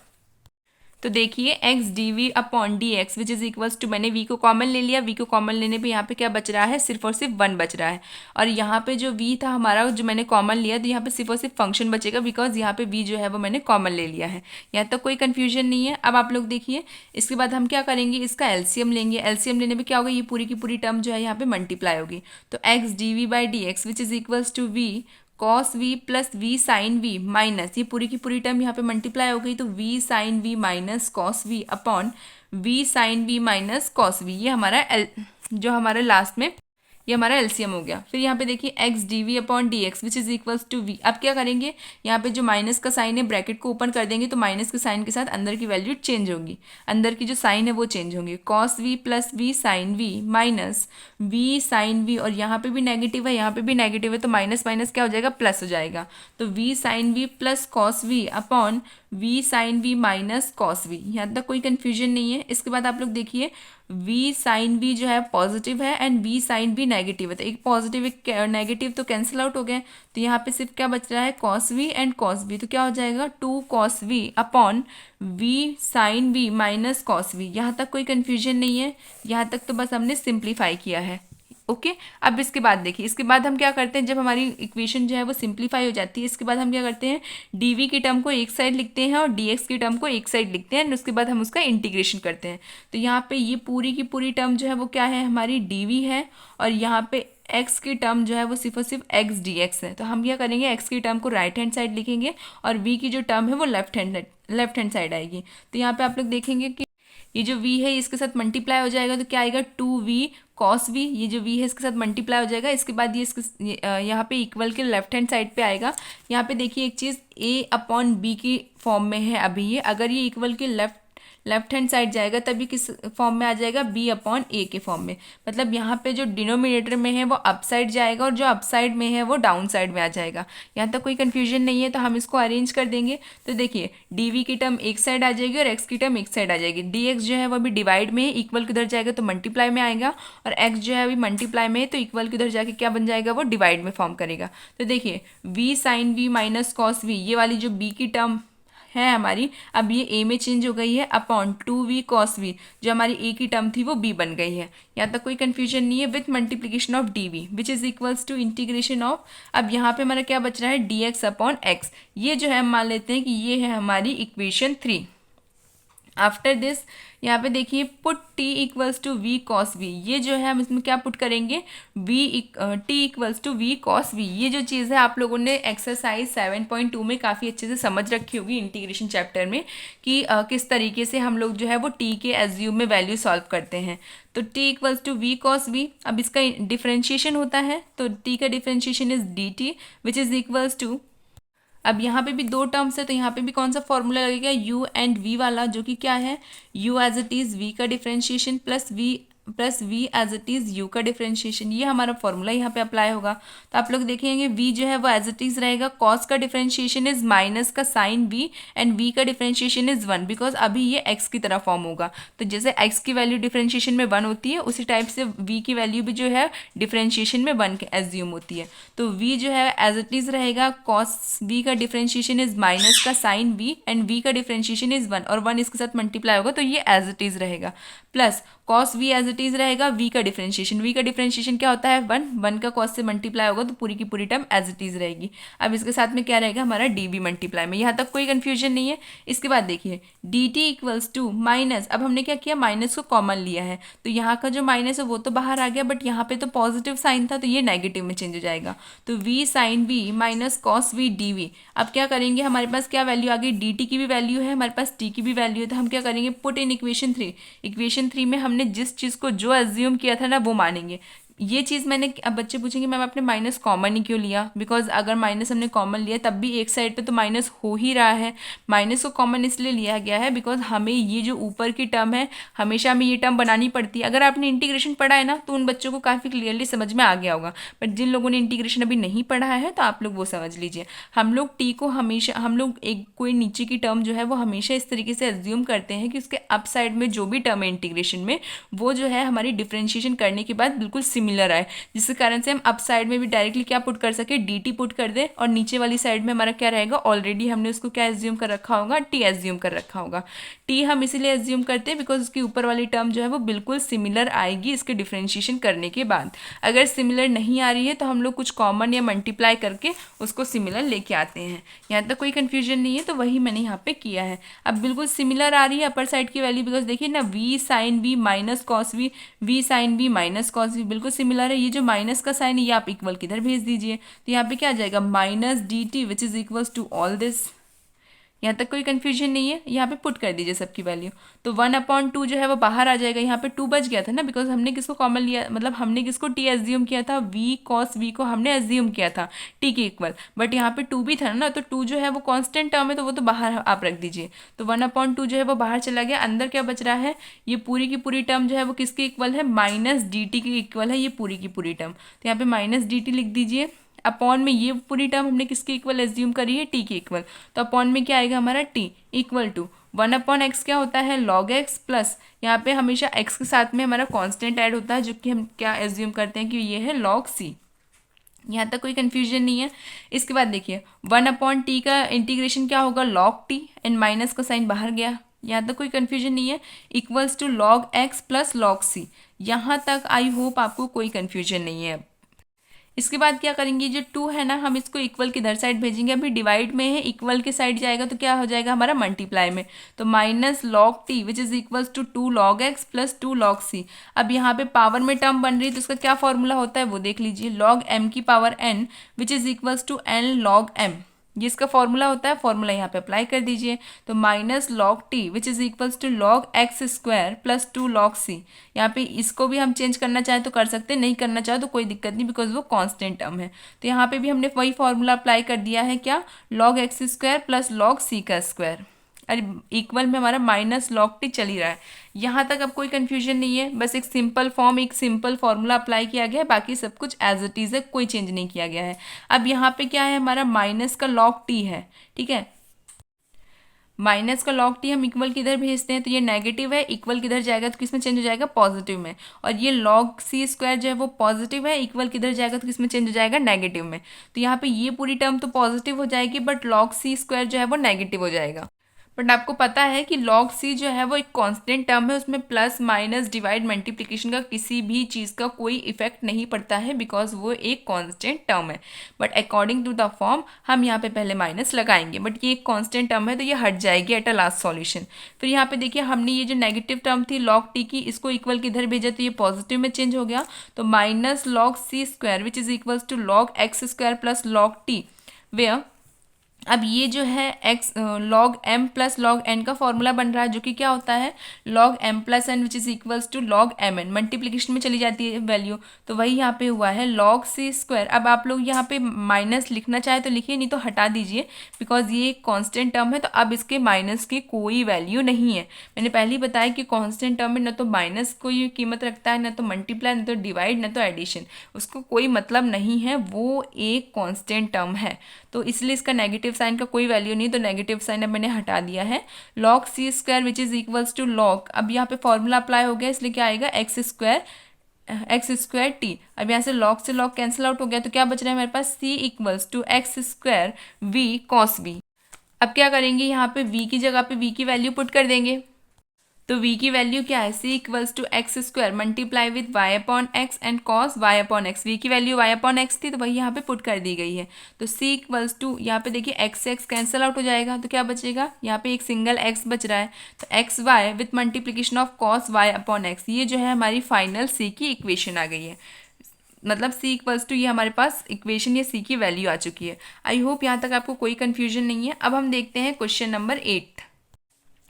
तो देखिए x D we upon D x which is equals to, मैंने वी को कॉमन ले लिया, वी को कॉमन लेने पे यहाँ पे क्या बच रहा है, सिर्फ और सिर्फ वन बच रहा है। और यहाँ पे जो वी था हमारा, जो मैंने कॉमन लिया, तो यहाँ पे सिर्फ और सिर्फ फंक्शन बचेगा, बिकॉज यहाँ पे वी जो है वो मैंने कॉमन ले लिया है। यहाँ तक कोई कन्फ्यूजन नहीं है। अब आप लोग देखिए, इसके बाद हम क्या करेंगे, इसका एलसीएम लेंगे। एलसीएम लेने पे क्या होगा, ये पूरी की पूरी टर्म जो है यहाँ पे मल्टीप्लाई होगी। तो x D we by D x which is equals to v cos v plus v sine v minus, ये पूरी की पूरी टर्म यहाँ पे मल्टीप्लाई हो गई, तो v sine v minus cos v upon v sine v minus cos v, ये हमारा जो हमारा लास्ट में ये हमारा एलसीएम हो गया। फिर यहाँ पे देखिए x D we upon D x which is equals to v. अब क्या करेंगे, यहाँ पे जो माइनस का साइन है ब्रैकेट को ओपन कर देंगे, तो माइनस के साइन के साथ अंदर की वैल्यू चेंज होगी, अंदर की जो साइन है वो चेंज होंगे। Cos v plus v sine v minus v sine v, और यहाँ पे भी नेगेटिव है, यहाँ पे भी नेगेटिव है, तो माइनस माइनस क्या हो जाएगा, प्लस हो जाएगा। तो v sine v plus cos v upon v sine v minus cos v. यहाँ तक कोई कन्फ्यूजन नहीं है। इसके बाद आप लोग देखिए, वी साइन वी जो है पॉजिटिव है and v sine v negative है, तो एक पॉजिटिव एक नेगेटिव तो कैंसिल आउट हो गए, तो यहाँ पे सिर्फ क्या बच रहा है, cos v and cos v, तो क्या हो जाएगा, two cos v upon v sine v minus cos v. यहाँ तक कोई कन्फ्यूजन नहीं है, यहाँ तक तो बस हमने सिंप्लीफाई किया है। ओके अब इसके बाद देखिए, इसके बाद हम क्या करते हैं, जब हमारी इक्वेशन जो है वो सिंप्लीफाई हो जाती है, इसके बाद हम क्या करते हैं, डी की टर्म को एक साइड लिखते हैं और डी की टर्म को एक साइड लिखते हैं, एंड उसके बाद हम उसका इंटीग्रेशन करते हैं। तो यहाँ पे ये पूरी की पूरी टर्म जो है वो क्या है, हमारी डी है, और यहाँ पे एक्स की टर्म जो है वो सिर्फ और सिर्फ एक्स डी एक्स है। तो हम क्या करेंगे, एक्स की टर्म को राइट हैंड साइड लिखेंगे और वी की जो टर्म है वो लेफ्ट हैंड साइड आएगी। तो यहाँ पे आप लोग देखेंगे कि ये जो v है इसके साथ मल्टीप्लाई हो जाएगा, तो क्या आएगा, टू वी कॉस वी, ये जो v है इसके साथ मल्टीप्लाई हो जाएगा। इसके बाद ये इसके यहाँ पे इक्वल के लेफ्ट हैंड साइड पे आएगा। यहाँ पे देखिए एक चीज़, a अपॉन b की फॉर्म में है अभी ये, अगर ये इक्वल के लेफ्ट हैंड साइड जाएगा तभी किस फॉर्म में आ जाएगा, b अपॉन ए के फॉर्म में। मतलब यहाँ पे जो डिनोमिनेटर में है वो अप साइड जाएगा और जो अप साइड में है वो डाउन साइड में आ जाएगा। यहाँ तक कोई कन्फ्यूजन नहीं है, तो हम इसको अरेंज कर देंगे। तो देखिए डी की टर्म एक साइड आ जाएगी और एक्स की टर्म एक साइड आ जाएगी। डी एक्स जो है वो अभी डिवाइड में है, इक्वल किधर जाएगा तो मल्टीप्लाई में आएगा, और एक्स जो है अभी मल्टीप्लाई में है तो इक्वल किधर जाके क्या बन जाएगा, वो डिवाइड में फॉर्म करेगा। तो देखिए v sine v minus cos v, ये वाली जो बी की टर्म है हमारी, अब ये ए में चेंज हो गई है, upon two v cos v, जो हमारी ए की टर्म थी वो बी बन गई है। यहाँ तक कोई कंफ्यूजन नहीं है, with multiplication of d v which is equals to integration of, अब यहाँ पे हमारा क्या बच रहा है, डी एक्स अपॉन एक्स। ये जो है हम मान लेते हैं कि ये है हमारी इक्वेशन 3। आफ्टर दिस यहाँ पे देखिए, put t equals to v cos v, ये जो है हम इसमें क्या पुट करेंगे, t equals to v cos v. ये जो चीज़ है आप लोगों ने एक्सरसाइज 7.2 में काफ़ी अच्छे से समझ रखी होगी इंटीग्रेशन चैप्टर में, कि किस तरीके से हम लोग जो है वो t के एज्यूम में वैल्यू सॉल्व करते हैं। तो t equals to v cos v, अब इसका डिफ्रेंशिएशन होता है, तो t का differentiation is d t which is equals to, अब यहाँ पे भी दो टर्म्स है तो यहाँ पे भी कौन सा फॉर्मूला लगेगा, u एंड v वाला, जो कि क्या है, u as it is v का differentiation plus v as it is u का डिफ्रेंशिएशन, ये हमारा फॉर्मूला यहाँ पे अप्लाई होगा। तो आप लोग देखेंगे v जो है वो एज इट इज़ रहेगा, cos का डिफ्रेंशिएशन इज माइनस का साइन v, एंड v का डिफ्रेंशिएशन इज 1, बिकॉज अभी ये x की तरह फॉर्म होगा। तो जैसे x की वैल्यू डिफ्रेंशिएशन में 1 होती है, उसी टाइप से v की वैल्यू भी जो है डिफ्रेंशिएशन में 1 के एज्यूम होती है। तो v जो है एज इट इज़ रहेगा, cos v का डिफ्रेंशिएशन इज माइनस का साइन v, एंड v का डिफ्रेंशिएशन इज 1, और 1 इसके साथ मल्टीप्लाई होगा तो ये एज इट इज़ रहेगा, plus cos v as it is रहेगा, v का डिफ्रेंशिएशन क्या होता है, 1 का cos से मल्टीप्लाई होगा तो पूरी की पूरी टर्म एज इट इज़ रहेगी। अब इसके साथ में क्या रहेगा, हमारा dv मल्टीप्लाई में, यहाँ तक कोई कन्फ्यूजन नहीं है। इसके बाद देखिए dt इक्वल्स टू माइनस, अब हमने क्या किया, माइनस को कॉमन लिया है, तो यहाँ का जो माइनस है वो तो बाहर आ गया, बट यहाँ पे तो पॉजिटिव साइन था तो ये नेगेटिव में चेंज हो जाएगा। तो v sine v minus cos v dv। अब क्या करेंगे, हमारे पास क्या वैल्यू आ गई, dt की भी वैल्यू है, हमारे पास t की भी वैल्यू है, तो हम क्या करेंगे, पुट इन इक्वेशन 3। इक्वेशन 3 में हमने जिस चीज़ को जो एज्यूम किया था ना वो मानेंगे। ये चीज़ मैंने, अब बच्चे पूछेंगे मैम आपने माइनस कॉमन ही क्यों लिया, बिकॉज अगर माइनस हमने कॉमन लिया तब भी एक साइड पे तो माइनस हो ही रहा है। माइनस को कॉमन इसलिए लिया गया है बिकॉज हमें ये जो ऊपर की टर्म है हमेशा हमें ये टर्म बनानी पड़ती है। अगर आपने इंटीग्रेशन पढ़ा है ना तो उन बच्चों को काफ़ी क्लियरली समझ में आ गया होगा, बट जिन लोगों ने इंटीग्रेशन अभी नहीं पढ़ा है तो आप लोग वो समझ लीजिए। हम लोग टी को हमेशा, हम लोग एक कोई नीचे की टर्म जो है वो हमेशा इस तरीके से एज्यूम करते हैं कि उसके अप साइड में जो भी टर्म है इंटीग्रेशन में वो जो है हमारी डिफ्रेंशिएशन करने के बाद बिल्कुल सिमिलर आए, जिसके कारण से हम अप साइड में भी डायरेक्टली क्या पुट कर सके, dt पुट कर दे, और नीचे वाली साइड में हमारा क्या रहेगा, ऑलरेडी हमने उसको क्या एज्यूम कर रखा होगा, t एज्यूम कर रखा होगा। t हम इसीलिए एज्यूम करते हैं बिकॉज उसकी ऊपर वाली टर्म जो है वो बिल्कुल सिमिलर आएगी इसके डिफ्रेंशिएशन करने के बाद। अगर सिमिलर नहीं आ रही है तो हम लोग कुछ कॉमन या मल्टीप्लाई करके उसको सिमिलर लेके आते हैं। यहाँ तक कोई कंफ्यूजन नहीं है, तो वही मैंने यहाँ पे किया है। अब बिल्कुल सिमिलर आ रही है अपर साइड की वैल्यू, बिकॉज देखिए ना v sine v minus cos v, v sine v minus cos v बिल्कुल सिमिलर है। ये जो माइनस का साइन है ये आप इक्वल किधर भेज दीजिए, तो यहाँ पे क्या आ जाएगा, minus dt which is equals to all this. यहाँ तक कोई कंफ्यूजन नहीं है, यहाँ पे पुट कर दीजिए सबकी वैल्यू। तो 1/2 जो है वो बाहर आ जाएगा, यहाँ पे 2 बच गया था ना, बिकॉज हमने किसको कॉमन लिया, मतलब हमने किसको t एज्यूम किया था, v cos v को हमने एज्यूम किया था t के इक्वल, बट यहाँ पे 2 भी था ना, तो 2 जो है वो कांस्टेंट टर्म है, तो वो तो बाहर आप रख दीजिए। तो 1/2 जो है वो बाहर चला गया, अंदर क्या बच रहा है, ये पूरी की पूरी टर्म जो है वो किसके इक्वल है, माइनस dt के इक्वल है ये पूरी की पूरी टर्म। तो यहाँ पे माइनस dt लिख दीजिए, अपॉन में ये पूरी टर्म हमने किसके इक्वल एज्यूम करी है, टी के इक्वल, तो अपॉन में क्या आएगा हमारा टी इक्वल टू 1/x क्या होता है, log x प्लस यहाँ पे हमेशा x के साथ में हमारा कांस्टेंट ऐड होता है, जो कि हम क्या एज्यूम करते हैं कि ये है log c। यहाँ तक कोई कन्फ्यूजन नहीं है। इसके बाद देखिए 1/t का इंटीग्रेशन क्या होगा, log t, एंड माइनस का साइन बाहर गया, यहाँ तक कोई कन्फ्यूजन नहीं है, equals to log x plus log c। यहाँ तक आई होप आपको कोई कन्फ्यूजन नहीं है। इसके बाद क्या करेंगे, जो 2 है ना, हम इसको इक्वल किधर साइड भेजेंगे, अभी डिवाइड में है, इक्वल के साइड जाएगा तो क्या हो जाएगा हमारा मल्टीप्लाई में, तो minus log t which is equals to 2 log x plus 2 log c। अब यहाँ पे पावर में टर्म बन रही है तो उसका क्या फॉर्मूला होता है वो देख लीजिए, log m की power n which is equals to n log m, ये इसका फॉर्मूला होता है, फॉर्मूला यहाँ पे अप्लाई कर दीजिए। तो minus log t which is equals to log x square plus 2 log c। यहाँ पे इसको भी हम चेंज करना चाहें तो कर सकते हैं, नहीं करना चाहे तो कोई दिक्कत नहीं, बिकॉज वो कांस्टेंट टर्म है। तो यहाँ पे भी हमने वही फॉर्मूला अप्लाई कर दिया है, क्या, log x square plus log c का स्क्वायर, अरे इक्वल में हमारा माइनस log t चल ही रहा है। यहाँ तक अब कोई कंफ्यूजन नहीं है, बस एक सिंपल फॉर्म, एक सिंपल फॉर्मूला अप्लाई किया गया है, बाकी सब कुछ एज इट इज़ है, कोई चेंज नहीं किया गया है। अब यहाँ पे क्या है, हमारा माइनस का log t है, ठीक है, माइनस का log t हम इक्वल किधर भेजते हैं, तो ये नेगेटिव है, इक्वल किधर जाएगा तो किसमें चेंज हो जाएगा, पॉजिटिव में, और ये log c स्क्वायर जो है वो पॉजिटिव है, इक्वल किधर जाएगा तो किसमें चेंज हो जाएगा, नेगेटिव में। तो यहाँ पे ये पूरी टर्म तो पॉजिटिव हो जाएगी, बट log c स्क्वायर जो है वो नेगेटिव हो जाएगा। बट आपको पता है कि log c जो है वो एक कांस्टेंट टर्म है, उसमें प्लस माइनस डिवाइड मल्टीप्लिकेशन का किसी भी चीज़ का कोई इफेक्ट नहीं पड़ता है, बिकॉज वो एक कांस्टेंट टर्म है। But according to the form हम यहाँ पे पहले माइनस लगाएंगे, बट ये एक कांस्टेंट टर्म है तो ये हट जाएगी एट अ लास्ट सॉल्यूशन। फिर यहाँ पे देखिए हमने ये जो नेगेटिव टर्म थी log t की, इसको इक्वल किधर भेजा तो ये पॉजिटिव में चेंज हो गया, तो minus log c square which is equals to log x square plus log t, where अब ये जो है x log m plus log n का फॉर्मूला बन रहा है, जो कि क्या होता है, log m plus n which is equals to log m n, multiplication में चली जाती है वैल्यू, तो वही यहाँ पे हुआ है log c स्क्वायर। अब आप लोग यहाँ पे माइनस लिखना चाहे तो लिखिए, नहीं तो हटा दीजिए, बिकॉज ये एक कॉन्स्टेंट टर्म है, तो अब इसके माइनस की कोई वैल्यू नहीं है। मैंने पहले ही बताया कि कॉन्स्टेंट टर्म में न तो माइनस कोई कीमत रखता है, न तो मल्टीप्लाई, न तो डिवाइड, न तो एडिशन, उसको कोई मतलब नहीं है, वो एक कॉन्स्टेंट टर्म है, तो इसलिए इसका नेगेटिव साइन का कोई वैल्यू नहीं, तो नेगेटिव साइन अब मैंने हटा दिया है। log c square which is equals to log, अब यहाँ पे फॉर्मूला अप्लाई हो गया, इसलिए क्या आएगा, एक्स स्क्वायर टी। अब यहाँ से log से log कैंसिल आउट हो गया, तो क्या बच रहा है हमारे पास, c equals to x square v cos v। अब क्या करेंगे, यहाँ पे v की जगह पे v की वैल्यू पुट कर देंगे, तो v की वैल्यू क्या है, c equals to x square multiply with y upon x and cos y upon x. v की वैल्यू y अपॉन एक्स थी तो वही यहाँ पे पुट कर दी गई है, तो c इक्वल्स टू, यहाँ पे देखिए x से x कैंसिल आउट हो जाएगा, तो क्या बचेगा, यहाँ पे एक सिंगल x बच रहा है, तो x Y with multiplication of cos y upon x, ये जो है हमारी फाइनल c की इक्वेशन आ गई है, मतलब c इक्वल्स टू, ये हमारे पास इक्वेशन या c की वैल्यू आ चुकी है। आई होप यहाँ तक आपको कोई कन्फ्यूजन नहीं है। अब हम देखते हैं क्वेश्चन नंबर 8।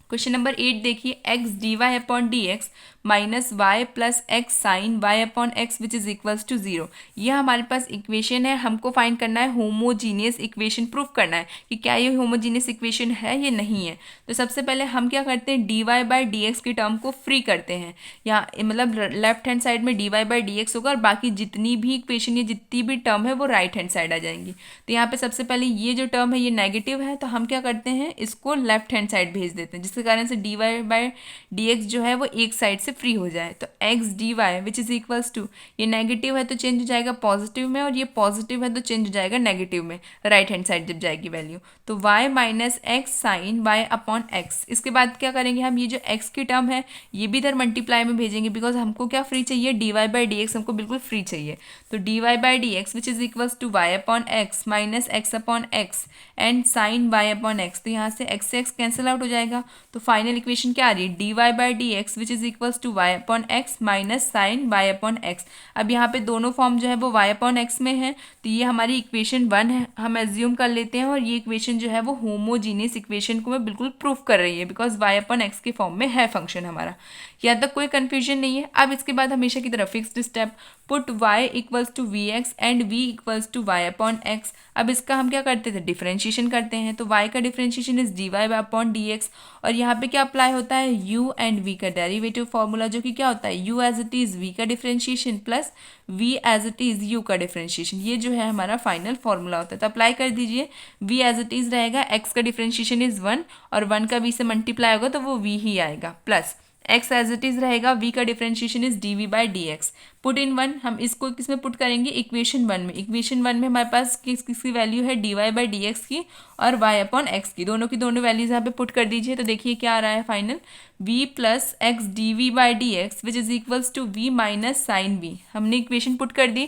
क्वेश्चन नंबर 8 देखिए, x d Y upon D x minus y plus x sine y upon x which is equals to 0। यह हमारे पास इक्वेशन है, हमको फाइंड करना है होमोजीनियस इक्वेशन, प्रूफ करना है कि क्या ये होमोजीनियस इक्वेशन है या नहीं है। तो सबसे पहले हम क्या करते हैं, D Y by D x की टर्म को फ्री करते हैं, यहाँ मतलब लेफ्ट हैंड साइड में d Y by D x होगा और बाकी जितनी भी इक्वेशन या जितनी भी टर्म है वो राइट हैंड साइड आ जाएंगी। तो यहाँ पे सबसे पहले ये जो टर्म है ये नेगेटिव है, तो हम क्या करते हैं, इसको लेफ्ट हैंड साइड भेज देते हैं, जिसके कारण से dy बाय dx जो है वो एक साइड से फ्री हो जाए। तो x dy which is equals to, ये नेगेटिव है तो चेंज हो जाएगा पॉजिटिव में, और ये पॉजिटिव है तो चेंज हो जाएगा नेगेटिव में राइट हैंड साइड जब जाएगी वैल्यू। तो y minus x sine y upon x। इसके बाद क्या करेंगे हम, ये जो x की टर्म है ये भी इधर मल्टीप्लाई में भेजेंगे, बिकॉज हमको क्या फ्री चाहिए, dy बाई dx हमको बिल्कुल फ्री चाहिए। तो dy by dx which is equals to y upon x minus x upon x and sine y upon x। तो यहाँ से x कैंसिल आउट हो जाएगा। तो फाइनल इक्वेशन क्या आ रही है, dy by dx which is equals to y upon x minus sine y upon x। अब यहाँ पे दोनों फॉर्म जो है वो y अपॉन x में है, तो ये हमारी इक्वेशन 1 है, हम एज्यूम कर लेते हैं। और ये इक्वेशन जो है वो होमोजीनियस इक्वेशन को मैं बिल्कुल प्रूफ कर रही है, बिकॉज y अपॉन एक्स के फॉर्म में है फंक्शन हमारा। यहाँ तक कोई कंफ्यूजन नहीं है। अब इसके बाद हमेशा की तरह fixed step, put y equals to v x and v equals to y upon x. अब इसका हम क्या करते थे, डिफरेंशिएशन करते हैं। तो y का differentiation is dy upon D x, और यहाँ पे क्या अप्लाई होता है, u एंड v का डेरिवेटिव फॉर्मूला, जो कि क्या होता है u as it is v का differentiation plus v as it is u का डिफरेंशिएशन। ये जो है हमारा फाइनल फॉर्मूला होता है। तो अप्लाई कर दीजिए, v एज इट इज रहेगा, x का डिफरेंशिएशन इज 1 और 1 का v से मल्टीप्लाई होगा तो वो v ही आएगा, plus x as it is रहेगा, v का differentiation is dv by dx। Put in 1, हम इसको किसमें पुट करेंगे, इक्वेशन 1 में। इक्वेशन 1 में हमारे पास किसकी वैल्यू है, dy बाई dx की और y अपॉन x की दोनों वैल्यूज यहाँ पे पुट कर दीजिए। तो देखिए क्या आ रहा है final, v plus x D we by D x which is equals to v minus sine v। हमने इक्वेशन पुट कर दी,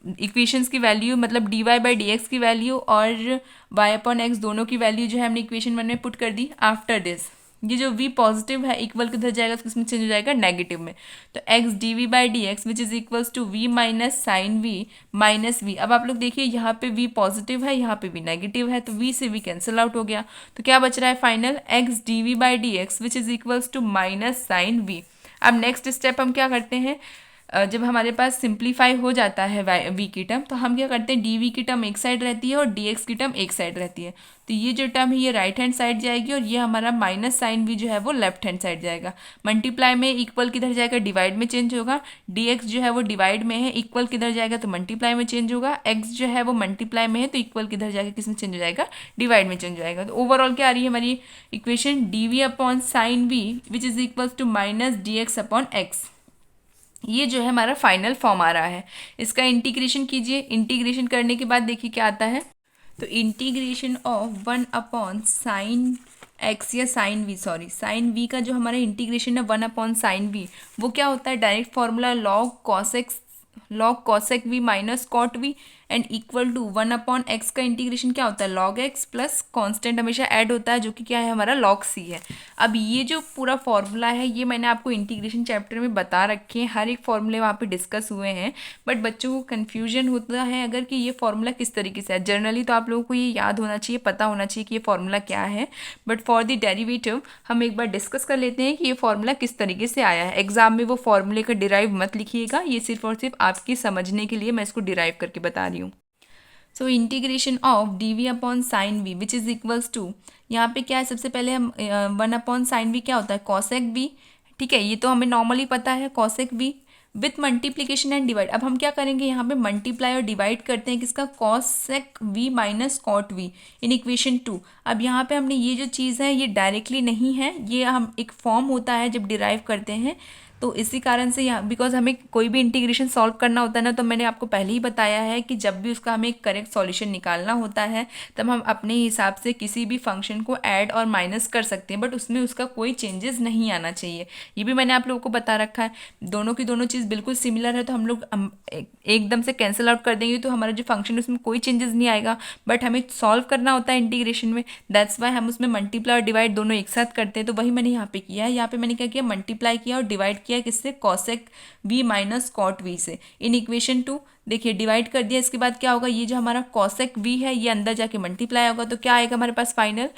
इक्वेशंस की वैल्यू मतलब dy बाई dx की वैल्यू और y अपॉन एक्स दोनों की वैल्यू जो है हमने इक्वेशन 1 में पुट कर दी। आफ्टर दिस ये जो v पॉजिटिव है इक्वल किधर जाएगा, तो किसमें चेंज हो जाएगा, नेगेटिव में। तो x d by D x which is equals to v minus sine v minus v। अब आप लोग देखिए यहाँ पे v पॉजिटिव है, यहाँ पे v नेगेटिव है, तो v से v कैंसिल आउट हो गया। तो क्या बच रहा है final, x d we by D x which is equals to minus sine v। अब नेक्स्ट स्टेप हम क्या करते हैं, जब हमारे पास सिंप्लीफाई हो जाता है v की टर्म, तो हम क्या करते हैं, dv की टर्म एक साइड रहती है और dx की टर्म एक साइड रहती है। तो ये जो टर्म है ये राइट हैंड साइड जाएगी और ये हमारा माइनस साइन v जो है वो लेफ्ट हैंड साइड जाएगा। मल्टीप्लाई में इक्वल किधर जाएगा, डिवाइड में चेंज होगा। dx जो है वो डिवाइड में है, इक्वल किधर जाएगा, तो मल्टीप्लाई में चेंज होगा। x जो है वो मल्टीप्लाई में है, तो इक्वल किधर जाएगा, किस में चेंज हो जाएगा, डिवाइड में चेंज हो जाएगा। तो ओवरऑल क्या आ रही है हमारी equation, dv upon sine v which is equals to minus dx upon x। ये जो है हमारा फाइनल फॉर्म आ रहा है। इसका इंटीग्रेशन कीजिए, इंटीग्रेशन करने के बाद देखिए क्या आता है। तो integration of 1 upon sine X या sine V, sorry sine V का जो हमारा इंटीग्रेशन है 1 अपॉन साइन वी, वो क्या होता है, direct formula log cosec we minus cot v and equal to 1 upon x का इंटीग्रेशन क्या होता है, लॉग एक्स प्लस कांस्टेंट हमेशा ऐड होता है जो कि क्या है हमारा लॉग सी है। अब ये जो पूरा फॉर्मूला है ये मैंने आपको इंटीग्रेशन चैप्टर में बता रखे हैं, हर एक फॉर्मूले वहाँ पे डिस्कस हुए हैं, बट बच्चों को कन्फ्यूजन होता है अगर कि ये फॉर्मूला किस तरीके से है। जनरली तो आप लोगों को ये याद होना चाहिए, पता होना चाहिए कि ये फॉर्मूला क्या है, बट फॉर द डेरिवेटिव हम एक बार डिस्कस कर लेते हैं कि ये फॉर्मूला किस तरीके से आया है। एग्जाम में वो फॉर्मूले का डिराइव मत लिखिएगा, ये सिर्फ और सिर्फ आपकी समझने के लिए मैं इसको डिराइव करके बता रही हूँ। So integration of d we upon sine v which is equals to, यहाँ पे क्या है, सबसे पहले हम 1 अपॉन साइन वी क्या होता है, कॉसेक वी, ठीक है, ये तो हमें नॉर्मली पता है, cosec v with multiplication and divide. अब हम क्या करेंगे, यहाँ पे मल्टीप्लाई और डिवाइड करते हैं किसका, cosec we minus cot v in equation 2। अब यहाँ पे हमने ये जो चीज़ है ये डायरेक्टली नहीं है, ये हम एक फॉर्म होता है जब डिराइव करते हैं, तो इसी कारण से यहाँ बिकॉज हमें कोई भी इंटीग्रेशन सॉल्व करना होता है ना, तो मैंने आपको पहले ही बताया है कि जब भी उसका हमें एक करेक्ट सॉल्यूशन निकालना होता है तब हम अपने हिसाब से किसी भी फंक्शन को ऐड और माइनस कर सकते हैं, बट उसमें उसका कोई चेंजेस नहीं आना चाहिए। ये भी मैंने आप लोगों को बता रखा है। दोनों की दोनों चीज़ बिल्कुल सिमिलर है तो हम लोग एकदम से कैंसिल आउट कर देंगे तो हमारा जो फंक्शन है उसमें कोई चेंजेस नहीं आएगा, बट हमें सॉल्व करना होता है इंटीग्रेशन में, दैट्स वाई हम उसमें मल्टीप्लाई और डिवाइड दोनों एक साथ करते हैं। तो वही मैंने यहाँ पे किया है, यहाँ पे मैंने क्या किया, मल्टीप्लाई किया और डिवाइड किया किससे, cosec we minus cot v से इन इक्वेशन 2। देखिए डिवाइड कर दिया, इसके बाद क्या होगा, ये जो हमारा कॉसेक वी है ये अंदर जाके मल्टीप्लाई होगा, तो क्या आएगा हमारे पास final,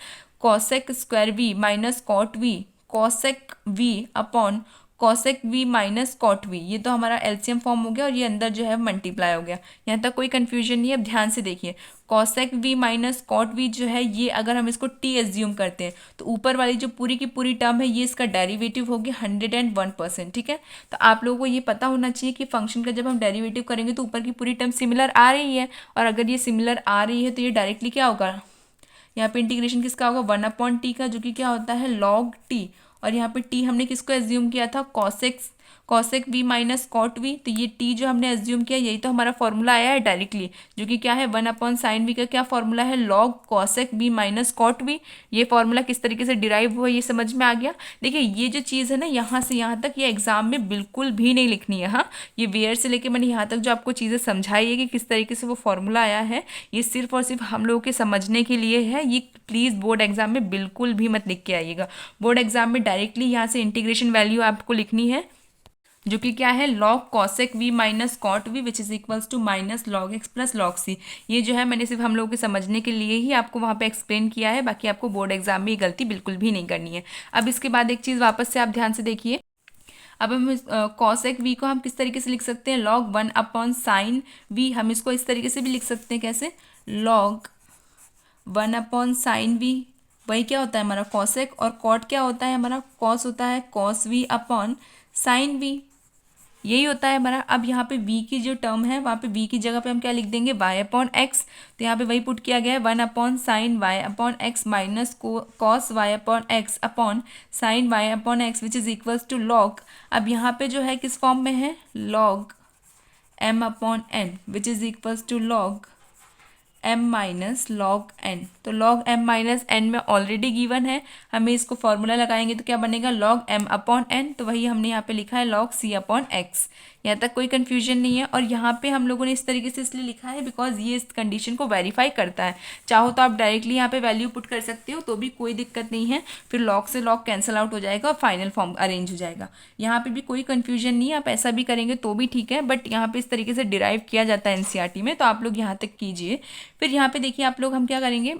cosec square V minus cot V, cosec V upon cosec we minus cot V, ये तो हमारा एलसीएम फॉर्म हो गया और ये अंदर जो है मल्टीप्लाई हो गया। यहाँ तक कोई कंफ्यूजन नहीं है। अब ध्यान से देखिए, cosec we minus cot v जो है ये अगर हम इसको टी एज्यूम करते हैं तो ऊपर वाली जो पूरी की पूरी टर्म है ये इसका डेरिवेटिव होगी 101%, ठीक है। तो आप लोगों को ये पता होना चाहिए कि फंक्शन का जब हम डेरिवेटिव करेंगे तो ऊपर की पूरी टर्म सिमिलर आ रही है, और अगर ये सिमिलर आ रही है तो ये डायरेक्टली क्या होगा, यहाँ पे इंटीग्रेशन किसका होगा 1/t का, जो कि क्या होता है log t। और यहाँ पे t हमने किसको एज्यूम किया था cosec v minus cot v। तो ये t जो हमने एज्यूम किया यही तो हमारा फॉर्मूला आया है डायरेक्टली, जो कि क्या है 1/sin v का क्या फॉर्मूला है log cosec v minus cot v। ये फॉर्मूला किस तरीके से डिराइव हुआ ये समझ में आ गया। देखिए ये जो चीज़ है ना यहाँ से यहाँ तक ये एग्जाम में बिल्कुल भी नहीं लिखनी है। हाँ, ये वेयर से लेके मैंने यहाँ तक जो आपको चीज़ें समझाई है कि किस तरीके से वो फॉर्मूला आया है, ये सिर्फ और सिर्फ हम लोगों के समझने के लिए है। ये प्लीज़ बोर्ड एग्जाम में बिल्कुल भी मत लिख के आइएगा। बोर्ड एग्जाम में डायरेक्टली यहाँ से इंटीग्रेशन वैल्यू आपको लिखनी है, जो कि क्या है log cosec v minus cot v which is equals to minus log x plus log c। ये जो है मैंने सिर्फ हम लोगों के समझने के लिए ही आपको वहाँ पे एक्सप्लेन किया है, बाकी आपको बोर्ड एग्जाम में ये गलती बिल्कुल भी नहीं करनी है। अब इसके बाद एक चीज़ वापस से आप ध्यान से देखिए, अब हम कॉसेक v को हम किस तरीके से लिख सकते हैं log 1/sin v। हम इसको इस तरीके से भी लिख सकते हैं, कैसे log 1/sin v। वही क्या होता है हमारा कॉसेक, और कॉट क्या होता है हमारा कॉस होता है cos v upon sine v, यही होता है हमारा। अब यहाँ पे v की जो टर्म है वहाँ पे v की जगह पे हम क्या लिख देंगे y/x। तो यहाँ पे वही पुट किया गया है 1/sin y/x minus cos y/x upon sine y/x which is equals to log. अब यहाँ पे जो है किस फॉर्म में है log m/n which is equals to log m minus log n। तो log m माइनस n में ऑलरेडी गिवन है, हमें इसको फॉर्मूला लगाएंगे तो क्या बनेगा log m/n। तो वही हमने यहाँ पे लिखा है log c/x। यहाँ तक कोई कन्फ्यूजन नहीं है। और यहाँ पे हम लोगों ने इस तरीके से इसलिए लिखा है बिकॉज ये इस कंडीशन को वेरीफाई करता है। चाहो तो आप डायरेक्टली यहाँ पे वैल्यू पुट कर सकते हो तो भी कोई दिक्कत नहीं है, फिर log से log कैंसिल आउट हो जाएगा और फाइनल फॉर्म अरेंज हो जाएगा। यहाँ पे भी कोई कन्फ्यूजन नहीं है, आप ऐसा भी करेंगे तो भी ठीक है, बट यहाँ पे इस तरीके से डिराइव किया जाता है एनसीईआरटी में, तो आप लोग यहाँ तक कीजिए। फिर यहाँ पे देखिए आप लोग हम क्या करेंगे,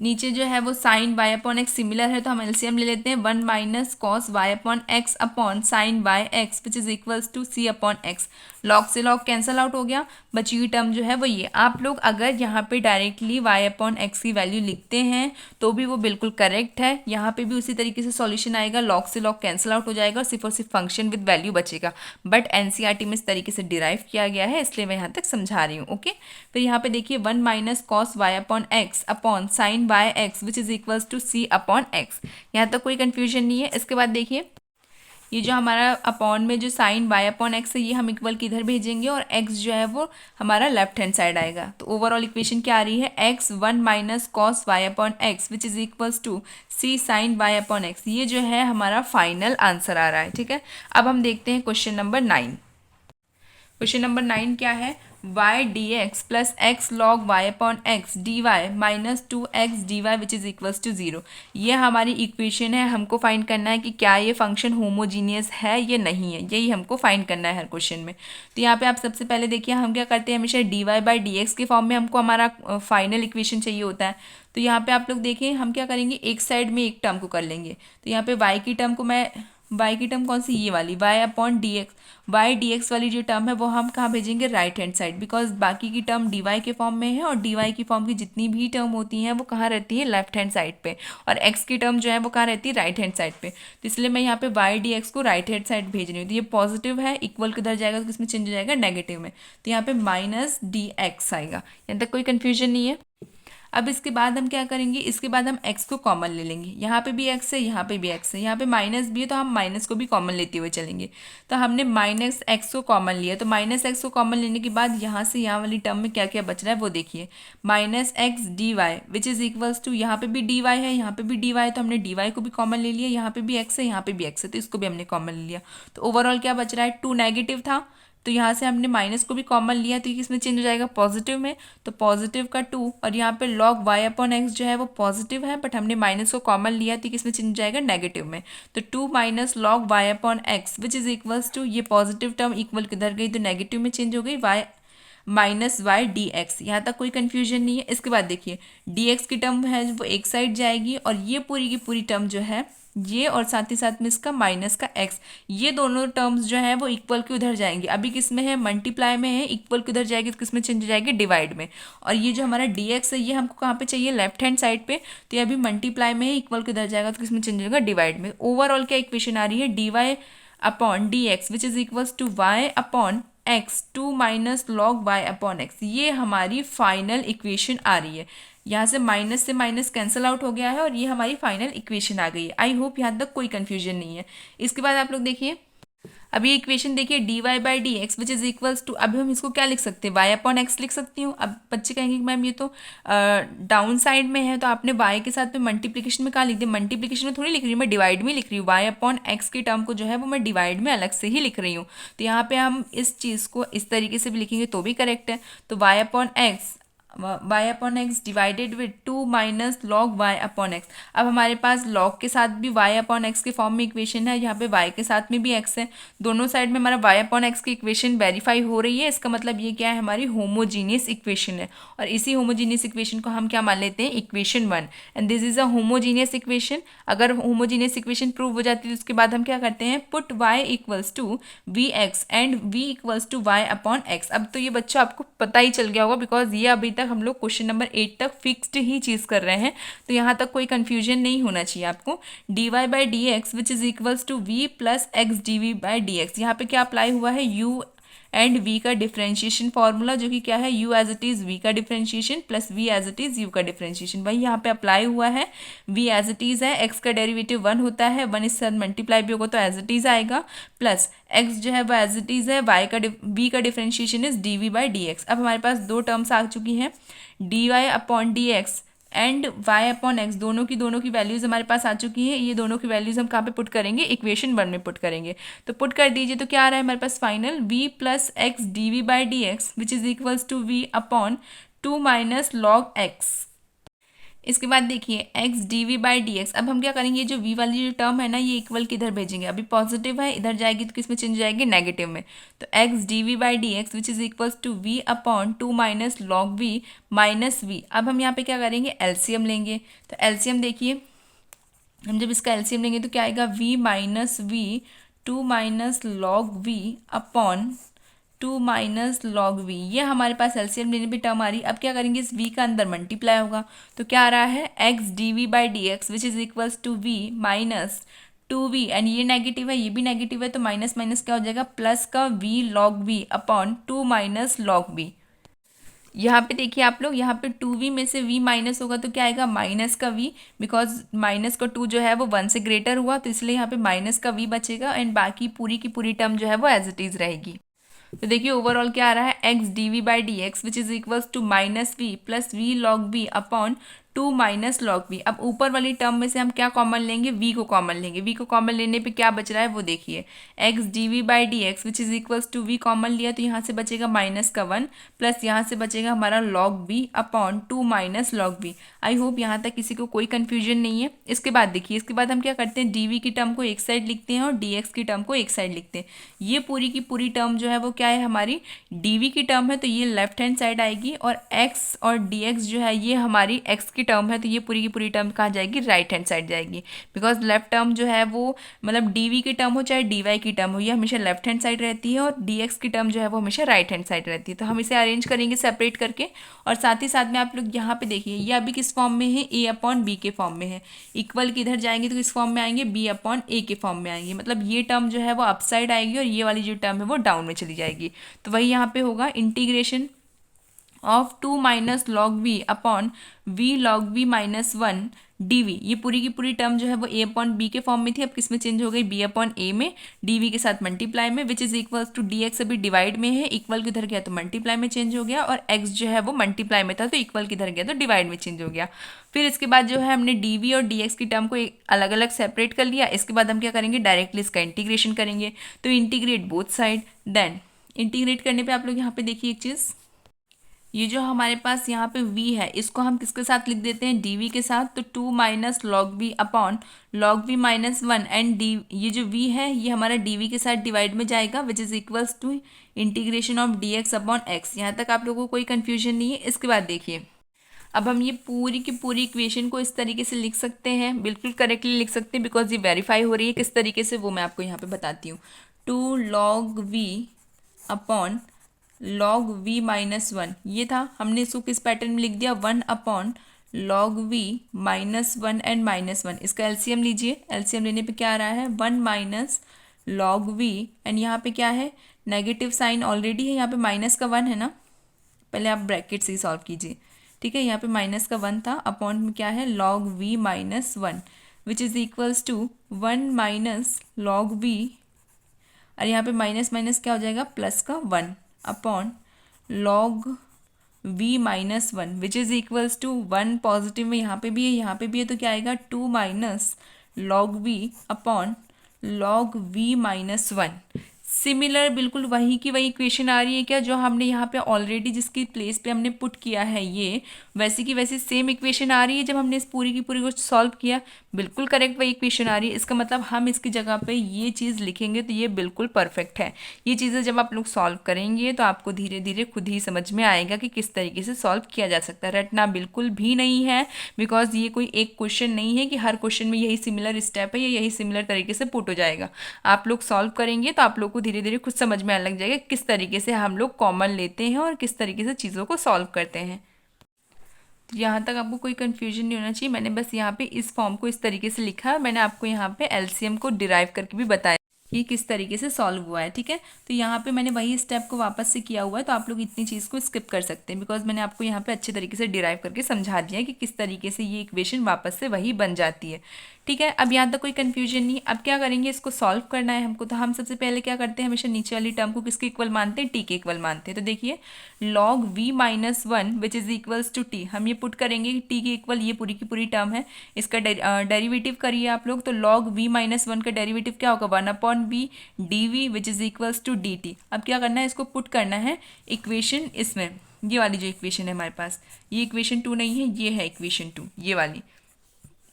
नीचे जो है वो साइन y/x सिमिलर है तो हम एलसीएम ले लेते हैं 1 minus cos y/x upon sine y/x which is equals to c/x। Log से लॉग कैंसल आउट हो गया, बची हुई टर्म जो है वो ये। आप लोग अगर यहाँ पे डायरेक्टली y/x की वैल्यू लिखते हैं तो भी वो बिल्कुल करेक्ट है। यहाँ पे भी उसी तरीके से सॉल्यूशन आएगा, लॉग से लॉग कैंसल आउट हो जाएगा और सिर्फ फंक्शन विद वैल्यू बचेगा। बट एनसीईआरटी में इस तरीके से डिराइव किया गया है इसलिए मैं यहाँ तक समझा रही हूँ। ओके, फिर यहाँ पे देखिए 1 minus cos y/x upon sine y/x which is equals to c/x। यहाँ तक कोई कंफ्यूजन नहीं है। इसके बाद देखिए ये जो हमारा अपॉन में जो साइन y/x है ये हम इक्वल किधर भेजेंगे, और x जो है वो हमारा लेफ्ट हैंड साइड आएगा। तो ओवरऑल इक्वेशन क्या आ रही है x 1 minus cos y/x which is equals to c sine y/x। ये जो है हमारा फाइनल आंसर आ रहा है। ठीक है, अब हम देखते हैं क्वेश्चन नंबर 9। क्वेश्चन नंबर 9 क्या है, y dx plus x log y/x dy minus 2x dy which is equals to 0। ये हमारी इक्वेशन है, हमको फाइंड करना है कि क्या ये फंक्शन होमोजीनियस है या नहीं है, यही हमको फाइंड करना है हर क्वेश्चन में। तो यहाँ पे आप सबसे पहले देखिए हम क्या करते हैं, हमेशा dy/dx के फॉर्म में हमको हमारा फाइनल इक्वेशन चाहिए होता है। तो यहाँ पे आप लोग देखें हम क्या करेंगे, एक साइड में एक टर्म को कर लेंगे। तो यहाँ पे y की टर्म को y की टर्म कौन सी, ये वाली y/dx, y dx वाली जो टर्म है वो हम कहाँ भेजेंगे, राइट हैंड साइड, बिकॉज बाकी की टर्म dy के फॉर्म में है और dy की फॉर्म की जितनी भी टर्म होती हैं वो कहाँ रहती है, लेफ्ट हैंड साइड पे, और x की टर्म जो है वो कहाँ रहती है, राइट हैंड साइड पे। तो इसलिए मैं यहाँ पे y dx को राइट हैंड साइड भेज रही हूँ। तो ये पॉजिटिव है, इक्वल किधर जाएगा तो किसमें चेंज हो जाएगा, नेगेटिव में। तो यहाँ पे माइनस dx आएगा। यहाँ तक कोई कन्फ्यूजन नहीं है। अब इसके बाद हम क्या करेंगे, इसके बाद हम x को कॉमन ले लेंगे। यहाँ पे भी x है, यहाँ पे भी x है, यहाँ पे माइनस भी है तो हम माइनस को भी कॉमन लेते हुए चलेंगे। तो हमने माइनस x को कॉमन लिया, तो माइनस x को कॉमन लेने के बाद यहाँ से यहाँ वाली टर्म में क्या क्या बच रहा है वो देखिए, minus x dy which is equals to, यहाँ पे भी dy है, यहाँ पे भी dy है, तो हमने dy को भी कॉमन ले लिया। यहाँ पे भी x है, यहाँ पे भी x है, तो इसको भी हमने कॉमन ले लिया। तो ओवरऑल क्या बच रहा है, 2 नेगेटिव था तो यहाँ से हमने माइनस को भी कॉमन लिया तो ये किसमें चेंज हो जाएगा, पॉजिटिव में। तो पॉजिटिव का 2, और यहाँ पे log y/x जो है वो पॉजिटिव है बट हमने माइनस को कॉमन लिया तो किसमें चेंज हो जाएगा, नेगेटिव में। तो 2 minus log y/x which is equals to, ये पॉजिटिव टर्म इक्वल किधर गई तो नेगेटिव में चेंज हो गई, y minus Y D x. यहाँ तक कोई कन्फ्यूजन नहीं है। इसके बाद देखिए dx की टर्म है वो एक साइड जाएगी और ये पूरी की पूरी टर्म जो है ये, और साथ ही साथ में इसका माइनस का x, ये दोनों टर्म्स जो है वो इक्वल के उधर जाएंगे। अभी किस में है, मल्टीप्लाई में है, इक्वल के उधर जाएगी तो किस में चेंज हो जाएगी, डिवाइड में। और ये जो हमारा dx है ये हमको कहाँ पे चाहिए, लेफ्ट हैंड साइड पे, तो ये अभी मल्टीप्लाई में है, इक्वल के उधर जाएगा तो किस में चेंज होगा, डिवाइड में। ओवरऑल क्या इक्वेशन आ रही है, dy/dx which is equals to y/x 2 minus log y/x। ये हमारी फाइनल इक्वेशन आ रही है। यहाँ से माइनस कैंसिल आउट हो गया है और ये हमारी फाइनल इक्वेशन आ गई है। आई होप यहाँ तक कोई कन्फ्यूजन नहीं है। इसके बाद आप लोग देखिए, अब ये इक्वेशन देखिए dy by D x which is equals to, अभी हम इसको क्या लिख सकते हैं, y अपॉन एक्स लिख सकती हूँ। अब बच्चे कहेंगे कि मैम ये तो डाउन साइड में है, तो आपने y के साथ में मल्टीप्लिकेशन में कहाँ लिख दिया, मल्टीप्लिकेशन में थोड़ी लिख रही हूँ मैं, डिवाइड में लिख रही हूँ। y अपॉन एक्स की टर्म को जो है वो मैं डिवाइड में अलग से ही लिख रही हूँ। तो यहाँ पे हम इस चीज़ को इस तरीके से भी लिखेंगे तो भी करेक्ट है। तो y upon x divided with 2 minus log y upon x. अब हमारे पास लॉग के साथ भी y अपॉन एक्स के फॉर्म में इक्वेशन है, यहाँ पे y के साथ में भी x है, दोनों साइड में हमारा y अपॉन एक्स की इक्वेशन वेरीफाई हो रही है। इसका मतलब ये क्या है, हमारी होमोजीनियस इक्वेशन है। और इसी होमोजीनियस इक्वेशन को हम क्या मान लेते हैं, equation 1, and this is a homogeneous equation. अगर होमोजीनियस इक्वेशन प्रूव हो जाती है तो उसके बाद हम क्या करते हैं, put y equals to v x and v equals to y upon x. अब तो ये बच्चा आपको पता ही चल गया होगा, बिकॉज ये अभी तक हम लोग क्वेश्चन नंबर 8 तक फिक्स्ड ही चीज़ कर रहे हैं, तो यहाँ तक कोई कंफ्यूजन नहीं होना चाहिए आपको। dy by D x which is equals to v plus x D we by D x. यहाँ पे क्या अप्लाई हुआ है, u एंड v का डिफरेंशिएशन फॉर्मूला, जो कि क्या है, u as it is v का differentiation plus v as it is u का डिफरेंशिएशन, वही यहाँ पे अप्लाई हुआ है। v एज इट इज है, x का डेरिवेटिव 1 होता है, 1 इससे मल्टीप्लाई भी होगा तो एज इट इज आएगा, प्लस x जो है वो एज इट इज है, v का differentiation is dv by D x. अब हमारे पास दो टर्म्स आ चुकी हैं, dy upon D x and y upon x, दोनों की वैल्यूज़ हमारे पास आ चुकी हैं। ये दोनों की वैल्यूज़ हम कहाँ पे पुट करेंगे, इक्वेशन 1 में पुट करेंगे। तो पुट कर दीजिए, तो क्या आ रहा है हमारे पास final, v plus x D we by D x which is equals to v upon 2 minus log X. इसके बाद देखिए x D we by D x. अब हम क्या करेंगे, जो v वाली जो टर्म है ना, ये इक्वल किधर भेजेंगे, अभी पॉजिटिव है, इधर जाएगी तो किस में चेंज हो जाएगी, नेगेटिव में। तो x D we by D x which is equals to v upon 2 minus log v minus v। अब हम यहाँ पे क्या करेंगे, एलसीएम लेंगे। तो एलसीएम देखिए, हम जब इसका एलसीएम लेंगे तो क्या आएगा, v minus v 2 minus log v upon 2 minus log v। ये हमारे पास एलसीएम लेने पे टर्म आ रही है। अब क्या करेंगे, इस v का अंदर मल्टीप्लाई होगा, तो क्या आ रहा है, x D we by D x which is equals to v minus 2v, and ये नेगेटिव है, ये भी नेगेटिव है, तो माइनस माइनस क्या हो जाएगा, प्लस का v log v upon 2 minus log v। यहाँ पे देखिए आप लोग, यहाँ पे 2v में से v माइनस होगा तो क्या आएगा, माइनस का v, बिकॉज माइनस का 2 जो है वो 1 से ग्रेटर हुआ, तो इसलिए यहाँ पे माइनस का v बचेगा, एंड बाकी पूरी की पूरी टर्म जो है वो एज इट इज रहेगी। तो देखिए ओवरऑल क्या आ रहा है, x D we by D x which is equals to minus v plus v log v upon 2 minus log v. अब ऊपर वाली टर्म में से हम क्या कॉमन लेंगे, v को कॉमन लेंगे। v को कॉमन लेने पे क्या बच रहा है वो देखिए, x D we by D x which is equals to v common लिया तो यहाँ से बचेगा माइनस का 1 प्लस यहाँ से बचेगा हमारा log v upon 2 minus log v। आई होप यहाँ तक किसी को कोई कन्फ्यूजन नहीं है। इसके बाद देखिए, इसके बाद हम क्या करते हैं, डी वी की टर्म को एक साइड लिखते हैं और डी एक्स की टर्म को एक साइड लिखते हैं। ये पूरी की पूरी टर्म जो है वो क्या है, हमारी डी वी की टर्म है, तो ये लेफ्ट हैंड साइड आएगी, और x और dx जो है ये हमारी x की टर्म है, तो ये पूरी की पूरी टर्म कहाँ जाएगी, राइट हैंड साइड जाएगी। बिकॉज लेफ्ट टर्म जो है वो मतलब डी की टर्म हो चाहे dy की टर्म हो, ये हमेशा लेफ्ट हैंड साइड रहती है, और dx की टर्म जो है वो हमेशा राइट हैंड साइड रहती है। तो हम इसे अरेंज करेंगे सेपरेट करके, और साथ ही साथ में आप लोग यहाँ पे देखिए, ये अभी किस फॉर्म में है, a अपॉन बी के फॉर्म में है। इक्वल किधर जाएंगे तो किस फॉर्म में आएंगे, b अपॉन a के फॉर्म में आएंगे। मतलब ये टर्म जो है वो अप साइड आएगी और ये वाली जो टर्म है वो डाउन में चली जाएगी। तो वही यहाँ पे होगा, integration of 2 minus log v upon v log v minus 1 dv। ये पूरी की पूरी टर्म जो है वो a अपॉन बी के फॉर्म में थी, अब किस में चेंज हो गई, b अपॉन a में, dv के साथ मल्टीप्लाई में, which is equals to dx अभी डिवाइड में है, इक्वल किधर गया तो मल्टीप्लाई में चेंज हो गया, और x जो है वो मल्टीप्लाई में था तो इक्वल किधर गया तो डिवाइड में चेंज हो गया। फिर इसके बाद जो है हमने dv और dx की टर्म को अलग अलग सेपरेट कर लिया। इसके बाद हम क्या करेंगे, डायरेक्टली इसका इंटीग्रेशन करेंगे। तो integrate both side, then integrate करने पे आप लोग यहाँ पे देखिए एक चीज़, ये जो हमारे पास यहाँ पे v है इसको हम किसके साथ लिख देते हैं, dv के साथ। तो 2 minus log v upon log v minus 1 and D, ये जो v है ये हमारा dv के साथ डिवाइड में जाएगा, which is equals to integration of dx upon x। यहाँ तक आप लोगों को कोई कन्फ्यूजन नहीं है। इसके बाद देखिए, अब हम ये पूरी की पूरी इक्वेशन को इस तरीके से लिख सकते हैं, बिल्कुल करेक्टली लिख सकते हैं, बिकॉज ये वेरीफाई हो रही है। किस तरीके से वो मैं आपको यहाँ पे बताती हूँ। 2 log v upon log v minus 1, ये था, हमने इसको किस पैटर्न में लिख दिया, 1 upon log v minus 1 and minus 1। इसका एलसीएम लीजिए, एलसीएम लेने पे क्या आ रहा है, 1 माइनस लॉग v, एंड यहाँ पे क्या है, नेगेटिव साइन ऑलरेडी है, यहाँ पे माइनस का 1 है ना, पहले आप ब्रैकेट से ही सॉल्व कीजिए। ठीक है, यहाँ पे माइनस का 1 था, अपॉन में क्या है log v minus 1 which is equals to 1 minus log v, और यहाँ पे माइनस माइनस क्या हो जाएगा प्लस का 1 upon log v minus 1 which is equals to 1 positive में यहाँ पे भी है, यहाँ पे भी है, तो क्या आएगा 2 minus log v upon log v minus 1। Similar बिल्कुल वही की वही इक्वेशन आ रही है क्या, जो हमने यहाँ पे ऑलरेडी जिसकी प्लेस पे हमने पुट किया है, ये वैसी की वैसी सेम इक्वेशन आ रही है जब हमने इस पूरी की पूरी को सॉल्व किया। बिल्कुल करेक्ट वही इक्वेशन आ रही है। इसका मतलब हम इसकी जगह पे ये चीज़ लिखेंगे तो ये बिल्कुल परफेक्ट है। ये चीज़ें जब आप लोग सॉल्व करेंगे तो आपको धीरे धीरे खुद ही समझ में आएगा कि किस तरीके से सॉल्व किया जा सकता है। रटना बिल्कुल भी नहीं है, बिकॉज ये कोई एक क्वेश्चन नहीं है कि हर क्वेश्चन में यही सिमिलर स्टेप है या यही सिमिलर तरीके से पुट हो जाएगा। आप लोग सॉल्व करेंगे तो आप लोग को धीरे धीरे खुद समझ में आने लग जाएगा किस तरीके से हम लोग कॉमन लेते हैं और किस तरीके से चीज़ों को सॉल्व करते हैं। तो यहाँ तक आपको कोई कन्फ्यूजन नहीं होना चाहिए। मैंने बस यहाँ पे इस फॉर्म को इस तरीके से लिखा है, मैंने आपको यहाँ पे एलसीएम को डिराइव करके भी बताया कि किस तरीके से सॉल्व हुआ है। ठीक है, तो यहाँ पे मैंने वही स्टेप को वापस से किया हुआ है, तो आप लोग इतनी चीज़ को स्किप कर सकते हैं, बिकॉज मैंने आपको यहाँ पे अच्छे तरीके से डिराइव करके समझा दिया है कि किस तरीके से ये इक्वेशन वापस से वही बन जाती है। ठीक है, अब यहाँ तक कोई कन्फ्यूजन नहीं। अब क्या करेंगे, इसको सॉल्व करना है हमको, तो हम सबसे पहले क्या करते हैं, हमेशा नीचे वाली टर्म को किसके इक्वल मानते हैं, टी के इक्वल मानते हैं। तो देखिए log v minus 1 which is equals to t, हम ये पुट करेंगे कि टी के इक्वल ये पूरी की पूरी टर्म है, इसका डेरिवेटिव करिए आप लोग। तो लॉग वी माइनस 1 का डेरिवेटिव क्या होगा, 1 upon v d v which is equals to d t. अब क्या करना है, इसको पुट करना है इक्वेशन इसमें, ये वाली जो इक्वेशन है हमारे पास, ये इक्वेशन 2 नहीं है, ये है इक्वेशन 2, ये वाली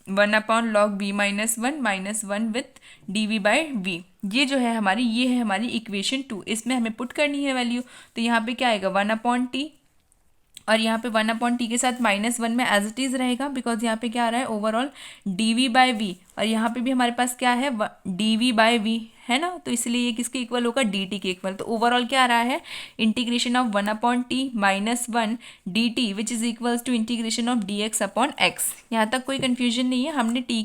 1 upon log v minus 1 with d we by v, ये जो है हमारी, ये है हमारी इक्वेशन 2। इसमें हमें पुट करनी है वैल्यू, तो यहाँ पे क्या आएगा 1 अपॉन टी, और यहाँ पे 1 अपॉन टी के साथ -1 में एज इट इज़ रहेगा, बिकॉज यहाँ पे क्या आ रहा है overall d we by v, और यहाँ पे भी हमारे पास क्या है डी वी बाई वी है ना, तो इसलिए ये किसके इक्वल होगा, डी टी के इक्वल। तो ओवरऑल क्या आ रहा है, integration of 1 upon t minus 1 d t which is equals to integration of d x upon x. यहाँ तक कोई कन्फ्यूजन नहीं है। हमने टी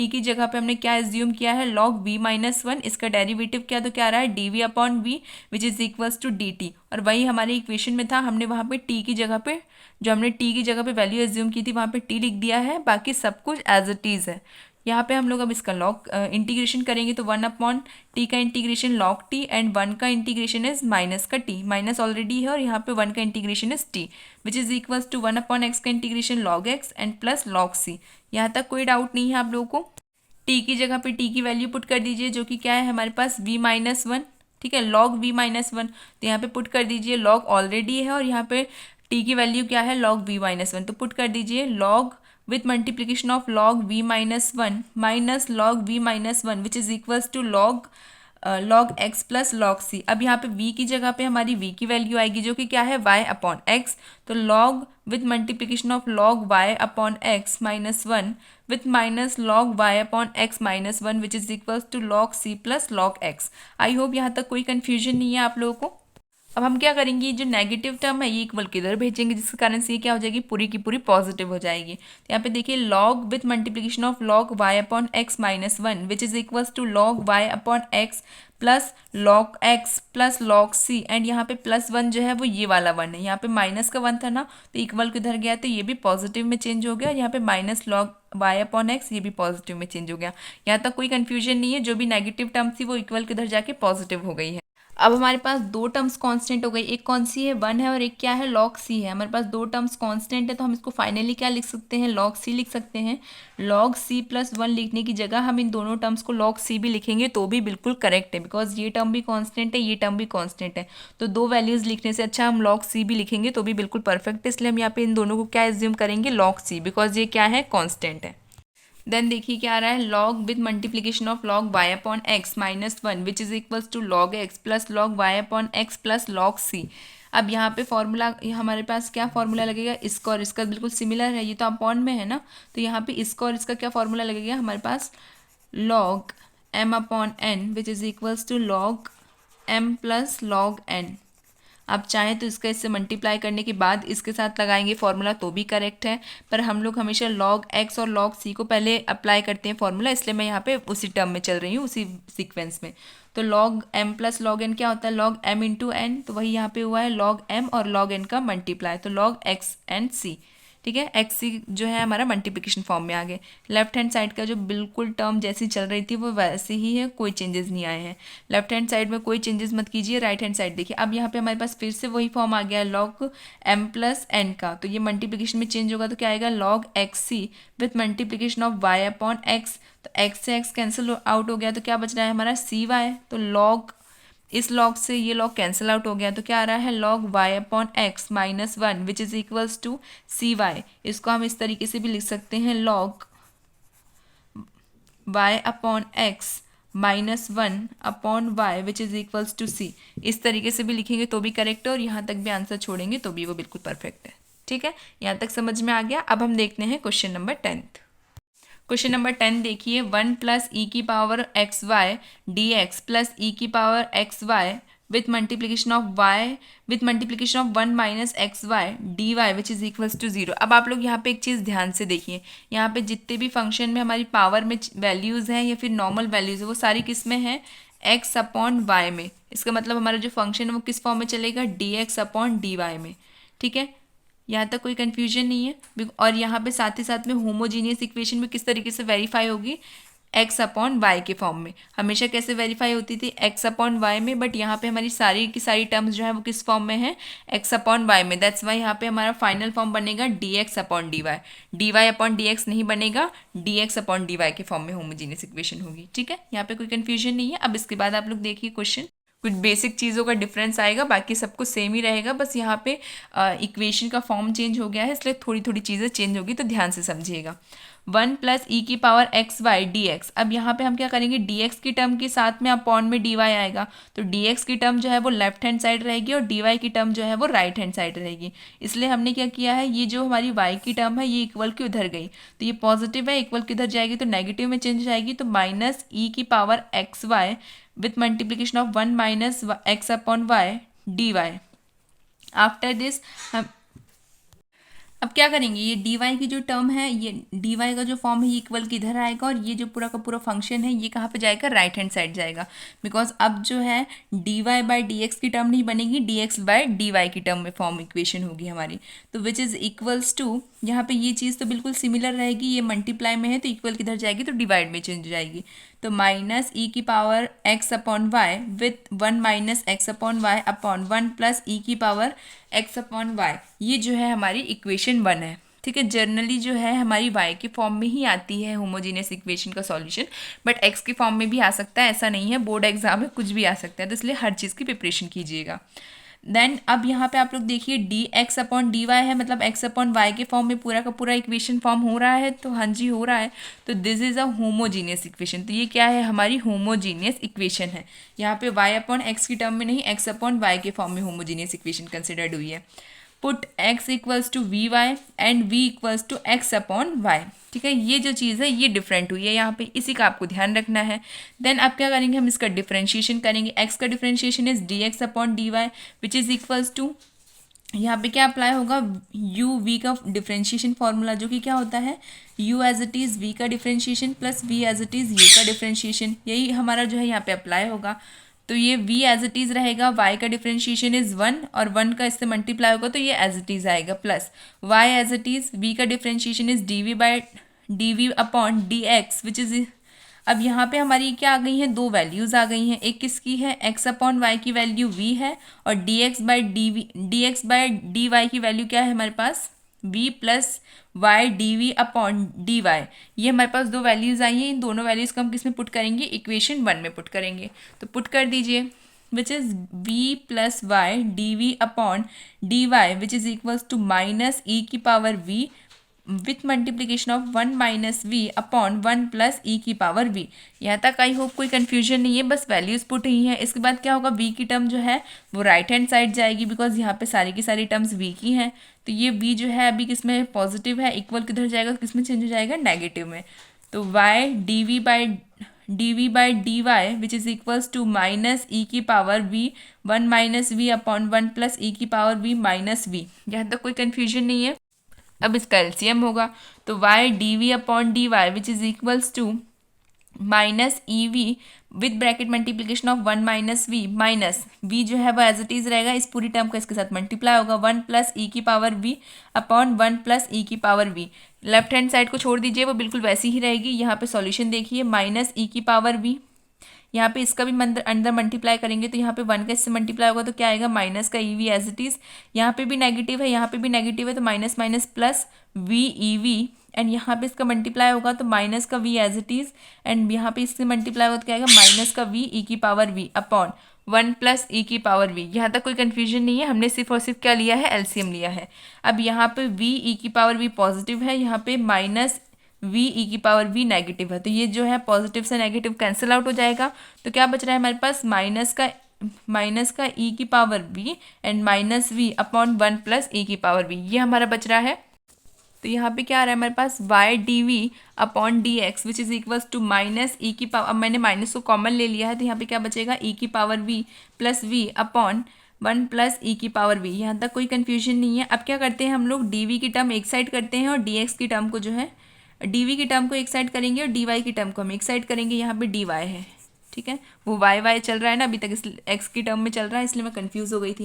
की जगह पे हमने क्या एज्यूम किया है, लॉग वी माइनस 1, इसका डेरिवेटिव क्या, तो क्या आ रहा है d we upon v which is equals to d t, और वही हमारे इक्वेशन में था, हमने वहाँ पे टी की जगह पे, जो हमने टी की जगह पे वैल्यू एज्यूम की थी वहाँ पे टी लिख दिया है, बाकी सब कुछ एज इट इज़ है। यहाँ पे हम लोग अब इसका लॉग इंटीग्रेशन करेंगे, तो 1 अपॉन टी का इंटीग्रेशन लॉग टी एंड 1 का इंटीग्रेशन इज माइनस का टी, माइनस ऑलरेडी है, और यहाँ पे 1 का integration is T which is equals to 1 upon x का integration log X and plus log C. यहाँ तक कोई डाउट नहीं है आप लोगों को। टी की जगह पे टी की वैल्यू पुट कर दीजिए, जो कि क्या है हमारे पास v माइनस 1, ठीक है, लॉग v माइनस 1, तो यहाँ पे पुट कर दीजिए, लॉग ऑलरेडी है और यहाँ पे टी की वैल्यू क्या है लॉग v माइनस 1, तो पुट कर दीजिए log with multiplication of log v minus 1 minus log v minus 1 which is equals to log x plus log c। अब यहाँ पे v की जगह पे हमारी v की वैल्यू आएगी, जो कि क्या है y अपॉन x, तो log with multiplication of log y upon x minus 1 with minus log y upon x minus 1 which is equals to log c plus log x। I hope यहाँ तक कोई confusion नहीं है आप लोगों को। अब हम क्या करेंगे, जो नेगेटिव टर्म है ये इक्वल किधर भेजेंगे, जिसके कारण से ये क्या हो जाएगी, पूरी की पूरी पॉजिटिव हो जाएगी। तो यहाँ पे देखिए log with multiplication of log y upon x minus 1 which is equals to log y upon x plus log x plus log c, and यहाँ पे +1 जो है वो ये वाला 1 है, यहाँ पे माइनस का 1 था ना, तो इक्वल किधर गया, तो ये भी पॉजिटिव में चेंज हो गया, और यहाँ पे minus log y upon x ये भी पॉजिटिव में चेंज हो गया। यहाँ तक कोई कन्फ्यूजन नहीं है, जो भी नेगेटिव टर्म थी वो इक्वल किधर जाके पॉजिटिव हो गई है। अब हमारे पास दो टर्म्स कांस्टेंट हो गई, एक कौन सी है 1 है और एक क्या है log c है। हमारे पास दो टर्म्स कांस्टेंट है, तो हम इसको फाइनली क्या लिख सकते हैं, log c लिख सकते हैं। log c प्लस 1 लिखने की जगह हम इन दोनों टर्म्स को log c भी लिखेंगे तो भी बिल्कुल करेक्ट है, बिकॉज ये टर्म भी कांस्टेंट है, ये टर्म भी कांस्टेंट है, तो दो वैल्यूज़ लिखने से अच्छा हम log c भी लिखेंगे तो भी बिल्कुल परफेक्ट है। इसलिए हम यहाँ पे इन दोनों को क्या एज्यूम करेंगे, log c, बिकॉज ये क्या है, कॉन्स्टेंट है। देन देखिए क्या आ रहा है, log with multiplication of log y upon x minus 1 which is equals to log x plus log y upon x plus log c। अब यहाँ पे फॉर्मूला, हमारे पास क्या फॉर्मूला लगेगा, इसका और इसका बिल्कुल सिमिलर है, ये तो अपॉन में है ना, तो यहाँ पे इसका और इसका क्या फॉर्मूला लगेगा हमारे पास, log m upon n which is equals to log m plus log n आप चाहें तो इसका इससे मल्टीप्लाई करने के बाद इसके साथ लगाएंगे फॉर्मूला तो भी करेक्ट है, पर हम लोग हमेशा log x और log c को पहले अप्लाई करते हैं फॉर्मूला, इसलिए मैं यहाँ पे उसी टर्म में चल रही हूँ, उसी सीक्वेंस में। तो log m plus log n क्या होता है, log m इंटू n, तो वही यहाँ पे हुआ है log m और log n का मल्टीप्लाई, तो log x एंड c। ठीक है, एक्स सी जो है हमारा मल्टीप्लिकेशन फॉर्म में आ गए। लेफ्ट हैंड साइड का जो बिल्कुल टर्म जैसी चल रही थी वो वैसे ही है, कोई चेंजेस नहीं आए हैं। लेफ्ट हैंड साइड में कोई चेंजेस मत कीजिए, राइट हैंड साइड देखिए। अब यहाँ पे हमारे पास फिर से वही फॉर्म आ गया है log m प्लस n का, तो ये मल्टीप्लिकेशन में चेंज होगा तो क्या आएगा log x c with multiplication of y upon x. तो x से x कैंसिल आउट हो गया तो क्या बच रहा है हमारा cy, तो log इस log से ये log कैंसिल आउट हो गया तो क्या आ रहा है log y upon x minus one which is equals to c y. इसको हम इस तरीके से भी लिख सकते हैं log y upon x minus one upon Y which is equals to C. इस तरीके से भी लिखेंगे तो भी करेक्ट है, और यहाँ तक भी आंसर छोड़ेंगे तो भी वो बिल्कुल परफेक्ट है। ठीक है, यहाँ तक समझ में आ गया। अब हम देखते हैं क्वेश्चन नंबर 10। क्वेश्चन नंबर 10 देखिए, 1 प्लस ई की power x Y D x plus ई की power x Y with multiplication of Y with multiplication of 1 minus x Y D Y which is equals to 0। अब आप लोग यहाँ पे एक चीज़ ध्यान से देखिए, यहाँ पे जितने भी फंक्शन में हमारी पावर में वैल्यूज़ हैं या फिर नॉर्मल वैल्यूज़ है वो सारी किस में है, एक्स अपॉन वाई में। इसका मतलब हमारा जो फंक्शन है वो किस फॉर्म में चलेगा, d x upon D y में। ठीक है, यहाँ तक कोई कन्फ्यूजन नहीं है। और यहाँ पे साथ ही साथ में होमोजीनियस इक्वेशन में किस तरीके से वेरीफाई होगी, एक्स अपॉन वाई के फॉर्म में। हमेशा कैसे वेरीफाई होती थी, एक्स अपॉन वाई में, बट यहाँ पे हमारी सारी की सारी टर्म्स जो है वो किस फॉर्म में है, एक्स अपॉन वाई में। दैट्स वाई यहाँ पे हमारा फाइनल फॉर्म बनेगा d x upon D Y upon D x नहीं बनेगा, d x upon D y के फॉर्म में होमोजीनियस इक्वेशन होगी। ठीक है, यहाँ पे कोई कन्फ्यूजन नहीं है। अब इसके बाद आप लोग देखिए क्वेश्चन, कुछ बेसिक चीज़ों का डिफरेंस आएगा, बाकी सब कुछ सेम ही रहेगा, बस यहाँ पे इक्वेशन का फॉर्म चेंज हो गया है, इसलिए थोड़ी थोड़ी चीज़ें चेंज होगी, तो ध्यान से समझिएगा। 1 प्लस ई की power x Y D x. अब यहाँ पे हम क्या करेंगे, डी एक्स की टर्म के साथ में अपॉन में डी वाई आएगा, तो डी एक्स की टर्म जो है वो लेफ्ट हैंड साइड रहेगी और डी वाई की टर्म जो है वो राइट हैंड साइड रहेगी। इसलिए हमने क्या किया है, ये जो हमारी वाई की टर्म है ये इक्वल की उधर गई, तो ये पॉजिटिव है, इक्वल की उधर जाएगी तो नेगेटिव में चेंज हो जाएगी, तो माइनस ई की power x y with multiplication of 1 minus x upon y dy। After this हम अब क्या करेंगे, ये डी वाई की जो टर्म है, ये डी वाई का जो फॉर्म है ये इक्वल की इधर आएगा, और ये जो पूरा का पूरा फंक्शन है ये कहाँ पे जाएगा, राइट हैंड साइड जाएगा। बिकॉज अब जो है D Y by D x की टर्म नहीं बनेगी, d x by D Y की टर्म में फॉर्म इक्वेशन होगी हमारी, तो विच इज़ इक्वल्स टू, यहाँ पे ये चीज़ तो बिल्कुल सिमिलर रहेगी, ये मल्टीप्लाई में है तो इक्वल किधर जाएगी, तो डिवाइड में चेंज हो जाएगी, तो माइनस ई की power x upon Y with 1 minus x upon Y upon 1 plus ई की पावर एक्स अपॉन वाई। ये जो है हमारी इक्वेशन 1 है। ठीक है, जनरली जो है हमारी y के फॉर्म में ही आती है होमोजीनियस इक्वेशन का सॉल्यूशन, बट x के फॉर्म में भी आ सकता है, ऐसा नहीं है, बोर्ड एग्जाम में कुछ भी आ सकता है, तो इसलिए हर चीज़ की प्रिपरेशन कीजिएगा। देन अब यहाँ पे आप लोग देखिए d x upon D y है, मतलब एक्स अपॉन वाई के फॉर्म में पूरा का पूरा इक्वेशन फॉर्म हो रहा है, तो हाँ जी हो रहा है, तो this is a homogeneous equation. तो ये क्या है, हमारी होमोजीनियस इक्वेशन है। यहाँ पे वाई अपॉन एक्स की टर्म में नहीं, एक्स अपॉन वाई के फॉर्म में होमोजीनियस इक्वेशन कंसिडर्ड हुई है। Put x equals to v y and v equals to x upon y. ठीक है, ये जो चीज़ है ये डिफरेंट हुई है यहाँ पे, इसी का आपको ध्यान रखना है। देन आप क्या करेंगे, हम इसका डिफरेंशिएशन करेंगे। x का differentiation is d x upon D Y which is equals to, यहाँ पे क्या अप्लाई होगा, u v का डिफरेंशिएशन फॉर्मूला, जो कि क्या होता है, u as it is v का differentiation plus v as it is u का डिफरेंशिएशन, यही हमारा जो है यहाँ पे अप्लाई होगा। तो ये v एज इट इज़ रहेगा, y का डिफरेंशिएशन इज़ 1 और 1 का इससे मल्टीप्लाई होगा तो ये एज इट इज़ आएगा, plus y as it is, v का differentiation is d we by D we upon D x which is. अब यहाँ पे हमारी क्या आ गई हैं, दो वैल्यूज़ आ गई हैं, एक किसकी है, x अपॉन वाई की वैल्यू v है, और d x by D Y की वैल्यू क्या है हमारे पास, v plus Y D we upon D y. ये हमारे पास दो वैल्यूज़ आई हैं, इन दोनों वैल्यूज़ को हम किस में पुट करेंगे, इक्वेशन 1 में पुट करेंगे। तो पुट कर दीजिए, which is v plus Y D we upon D Y which is equals to minus ई की power v with multiplication of 1 minus we upon 1 plus ई की पावर v। यहाँ तक आई होप कोई कन्फ्यूजन नहीं है, बस वैल्यूज़ पुट ही है। इसके बाद क्या होगा, v की टर्म जो है वो राइट हैंड साइड जाएगी, बिकॉज यहाँ पे सारी की सारी टर्म्स v की हैं, तो ये v जो है अभी किस में पॉजिटिव है, इक्वल किधर जाएगा, किस में चेंज हो जाएगा, नेगेटिव में। तो y D we by D we by D Y which is equals to minus ई की power V, one minus we upon one plus ई की पावर वी माइनस वी। यहाँ तक कोई कन्फ्यूजन नहीं है। अब इसका एलसीएम होगा तो y D we upon D Y which is equals to minus e v with bracket multiplication of one minus v, minus v जो है वो एज इट इज रहेगा, इस पूरी टर्म का इसके साथ मल्टीप्लाई होगा, वन प्लस ई की power we upon one plus ई की power V. Left hand side को छोड़ दीजिए, वो बिल्कुल वैसी ही रहेगी। यहाँ पे सॉल्यूशन देखिए, माइनस ई की पावर वी, यहाँ पे इसका भी अंदर मल्टीप्लाई करेंगे तो यहाँ पे वन का इससे मल्टीप्लाई होगा तो क्या आएगा, माइनस का e v as it is. यहाँ पे भी नेगेटिव है, यहाँ पे भी नेगेटिव है तो minus minus plus v e v, and यहाँ पे इसका मल्टीप्लाई होगा तो माइनस का v as it is, and यहाँ पे इससे मल्टीप्लाई होगा तो क्या आएगा, माइनस का वी ई की power we upon one plus ई की पावर वी। यहाँ तक कोई कन्फ्यूजन नहीं है, हमने सिर्फ और सिर्फ क्या लिया है, एलसीएम लिया है। अब यहाँ पे वी ई की पावर वी पॉजिटिव है, यहाँ पे माइनस वी ई की पावर वी नेगेटिव है, तो ये जो है पॉजिटिव से नेगेटिव कैंसिल आउट हो जाएगा। तो क्या बच रहा है हमारे पास, माइनस का ई की power V and minus we upon one plus ई की पावर वी, ये हमारा बच रहा है। तो यहाँ पे क्या आ रहा है हमारे पास, Y D we upon D x which is equals to minus ई की पावर, अब मैंने माइनस को कॉमन ले लिया है तो यहाँ पे क्या बचेगा, ई की power we plus we upon one plus ई की पावर वी। यहाँ तक कोई कन्फ्यूजन नहीं है। अब क्या करते हैं हम लोग, डी वी की टर्म एक साइड करते हैं और डी एक्स की टर्म को जो है, डी वी की टर्म को एक साइड करेंगे और डी वाई की टर्म को हम एक साइड करेंगे। यहाँ पे डी वाई है, ठीक है, वो वाई वाई चल रहा है ना अभी तक, इस एक्स की टर्म में चल रहा है, इसलिए मैं कंफ्यूज हो गई थी।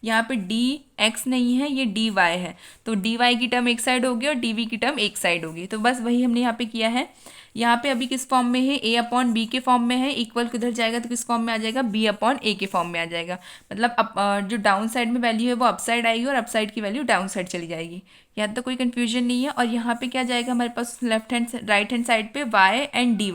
यहाँ पे डी एक्स नहीं है, ये डी वाई है, तो डी वाई की टर्म एक साइड होगी और डी वी की टर्म एक साइड होगी। तो बस वही हमने यहाँ पे किया है। यहाँ पे अभी किस फॉर्म में है, ए अपॉन बी के फॉर्म में है, इक्वल किधर जाएगा तो किस फॉर्म में आ जाएगा, बी अपॉन ए के फॉर्म में आ जाएगा। मतलब जो डाउन साइड में वैल्यू है वो अप साइड आएगी और अप साइड की वैल्यू डाउन साइड चली जाएगी। यहाँ तो कोई कन्फ्यूजन नहीं है। और यहाँ पे क्या जाएगा हमारे पास, राइट हैंड साइड पे वाई एंड डी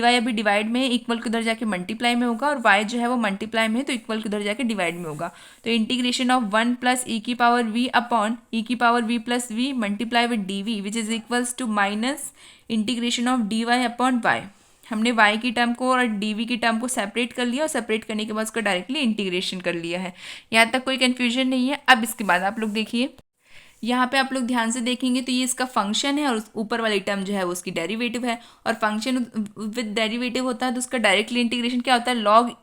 वाई अभी डिवाइड में है, इक्वल किधर जाके मल्टीप्लाई में होगा, और वाई जो है वो मल्टीप्लाई में है तो इक्वल किधर जाके डिवाइड में होगा। तो इंटीग्रेशन ऑफ वन प्लस ई की पावर वी अपॉन ई की power we plus v multiply with d v which is equals to minus integration of d Y upon y. हमने y की टर्म को और dv की टर्म को separate कर लिया और सेपरेट करने के बाद उसका डायरेक्टली इंटीग्रेशन कर लिया है। यहाँ तक कोई कन्फ्यूजन नहीं है। अब इसके बाद आप लोग देखिए, यहाँ पे आप लोग ध्यान से देखेंगे तो ये इसका फंक्शन है और उस ऊपर वाली टर्म जो है वो उसकी डेरिवेटिव है, और फंक्शन विद डेरिवेटिव होता है तो उसका डायरेक्टली इंटीग्रेशन क्या होता है, log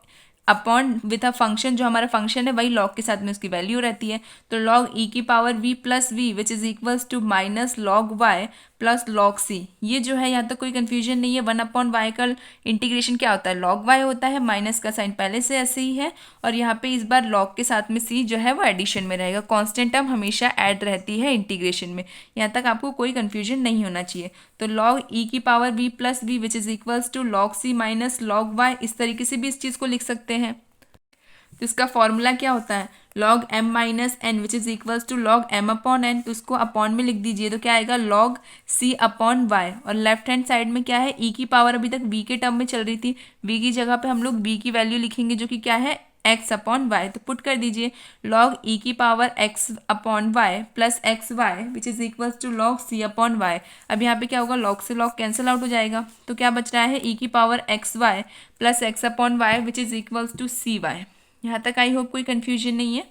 upon with a function, जो हमारा फंक्शन है वही लॉग के साथ में उसकी वैल्यू रहती है। तो लॉग ई की power we plus we which is equals to minus log Y plus log C. ये जो है यहाँ तक कोई कन्फ्यूजन नहीं है। वन अपॉन वाई का इंटीग्रेशन क्या होता है, लॉग वाई होता है, माइनस का साइन पहले से ऐसे ही है, और यहाँ पे इस बार लॉग के साथ में सी जो है वो एडिशन में रहेगा। कांस्टेंट टर्म हमेशा ऐड रहती है इंटीग्रेशन में, यहाँ तक आपको कोई कन्फ्यूजन नहीं होना चाहिए। तो लॉग ई की power we plus we which is equals to log c minus log y, इस तरीके से भी इस चीज़ को लिख सकते हैं। तो इसका फॉर्मूला क्या होता है, log m minus n which is equals to log m upon n, तो उसको अपॉन में लिख दीजिए तो क्या आएगा, लॉग सी अपॉन वाई। और लेफ्ट हैंड साइड में क्या है, ई की पावर अभी तक वी के टर्म में चल रही थी, वी की जगह पे हम लोग बी की वैल्यू लिखेंगे जो कि क्या है, एक्स अपॉन वाई। तो पुट कर दीजिए लॉग ई की power x upon y plus x y which is equals to log c upon y. अब यहाँ पे क्या होगा, लॉग से लॉग कैंसिल आउट हो जाएगा, तो क्या बच रहा है, ई की power x Y plus x upon Y which is equals to c y. यहाँ तक आई होप कोई कन्फ्यूजन नहीं है।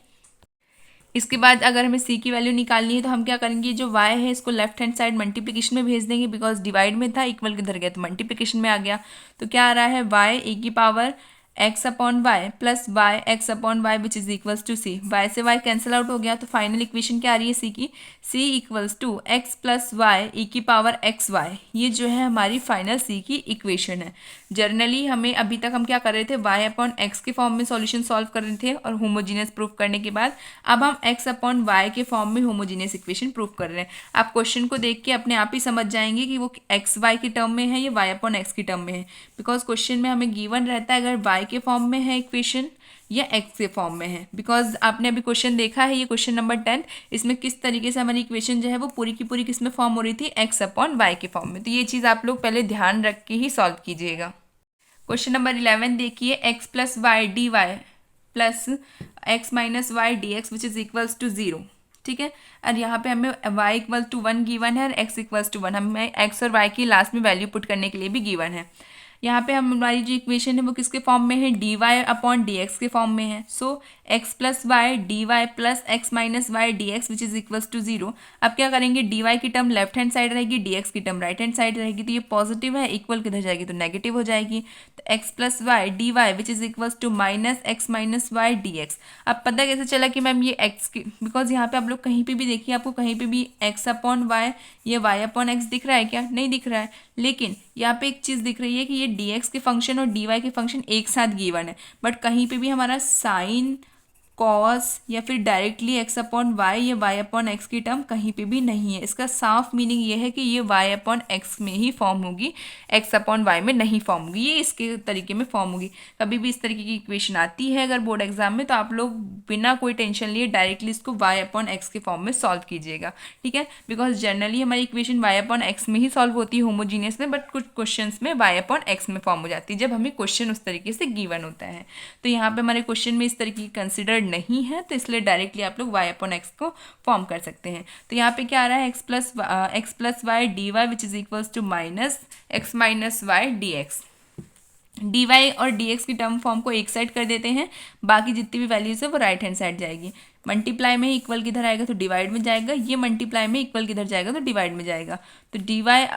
इसके बाद अगर हमें c की वैल्यू निकालनी है तो हम क्या करेंगे, जो y है इसको लेफ्ट हैंड साइड मल्टीप्लिकेशन में भेज देंगे, बिकॉज डिवाइड में था, इक्वल किधर गया तो मल्टीप्लिकेशन में आ गया। तो क्या आ रहा है, y e की power x upon y plus y x upon Y which is equals to c. Y से वाई कैंसिल आउट हो गया, तो फाइनल इक्वेशन क्या आ रही है सी की, C equals to X plus Y E की पावर एक्स वाई। ये जो है हमारी फाइनल सी की इक्वेशन है। जर्नली हमें अभी तक हम क्या कर रहे थे, वाई अपॉन एक्स के फॉर्म में सॉल्यूशन सॉल्व कर रहे थे, और होमोजीनियस प्रूफ करने के बाद अब हम एक्स अपॉन वाई के फॉर्म में होमोजीनियस इक्वेशन प्रूफ कर रहे हैं। आप क्वेश्चन को देख के अपने आप ही समझ जाएंगे कि वो एक्स वाई की टर्म में है या वाई अपॉन एक्स की टर्म में है, बिकॉज क्वेश्चन में हमें गिवन रहता है अगर वाई के फॉर्म में है इक्वेशन या एक्स के फॉर्म में है। बिकॉज आपने अभी क्वेश्चन देखा है, ये क्वेश्चन नंबर 10, इसमें किस तरीके से हमारी इक्वेशन जो है वो पूरी की पूरी किस में फॉर्म हो रही थी, एक्स अपॉन वाई के फॉर्म में। तो ये चीज़ आप लोग पहले ध्यान रख के ही सॉल्व कीजिएगा। क्वेश्चन नंबर 11 देखिए, x plus Y D Y plus x minus Y D x which is equals to 0, ठीक है। और यहाँ पे हमें y इक्वल टू 1 गिवन है और x इक्वल्स टू 1, हमें x और y की लास्ट में वैल्यू पुट करने के लिए भी गिवन है। यहाँ पे हमारी जो इक्वेशन है वो किसके फॉर्म में है, D Y upon D x के फॉर्म में है। So X plus Y D Y plus x minus Y D x which is equals to 0। अब क्या करेंगे, डी वाई की टर्म लेफ्ट हैंड साइड रहेगी, डी एक्स की टर्म राइट हैंड साइड रहेगी, तो ये पॉजिटिव है, इक्वल किधर जाएगी तो नेगेटिव हो जाएगी। तो x plus Y D Y which is equals to minus x minus Y D x. अब पता कैसे चला कि मैम ये एक्स की, बिकॉज यहाँ पे आप लोग कहीं पे भी देखिए, आपको कहीं पे भी एक्स अपॉन वाई या वाई अपॉन एक्स दिख रहा है क्या, नहीं दिख रहा है। लेकिन यहाँ पे एक चीज़ दिख रही है कि ये डी एक्स के फंक्शन और डी वाई के फंक्शन एक साथ गिवन है, बट कहीं पे भी हमारा साइन कॉस या फिर डायरेक्टली एक्स अपॉन वाई या वाई अपॉन एक्स की टर्म कहीं पे भी नहीं है। इसका साफ मीनिंग ये है कि ये वाई अपॉन एक्स में ही फॉर्म होगी, एक्स अपॉन वाई में नहीं फॉर्म होगी, ये इसके तरीके में फॉर्म होगी। कभी भी इस तरीके की इक्वेशन आती है अगर बोर्ड एग्जाम में, तो आप लोग बिना कोई टेंशन लिए डायरेक्टली इसको वाई अपॉन एक्स के फॉर्म में सॉल्व कीजिएगा, ठीक है। बिकॉज जनरली हमारी इक्वेशन वाई अपॉन एक्स में ही सॉल्व होती है होमोजीनियस में, बट कुछ क्वेश्चन में वाई अपॉन एक्स में फॉर्म हो जाती है जब हमें क्वेश्चन उस तरीके से गिवन होता है। तो यहाँ पे हमारे क्वेश्चन में इस तरीके की कंसिडर्ड नहीं है, तो इसलिए डायरेक्टली आप लोग वाई अपॉन एक्स को फॉर्म कर सकते हैं। तो यहाँ पे क्या आ रहा है, x plus Y D Y which is equals to minus x minus Y D x. D y और डी एक्स की टर्म फॉर्म को एक साइड कर देते हैं, बाकी जितनी भी वैल्यूज है वो राइट हैंड साइड जाएगी। मल्टीप्लाई में इक्वल किधर आएगा तो डिवाइड में जाएगा, ये मल्टीप्लाई में इक्वल किधर जाएगा तो डिवाइड में जाएगा। तो d Y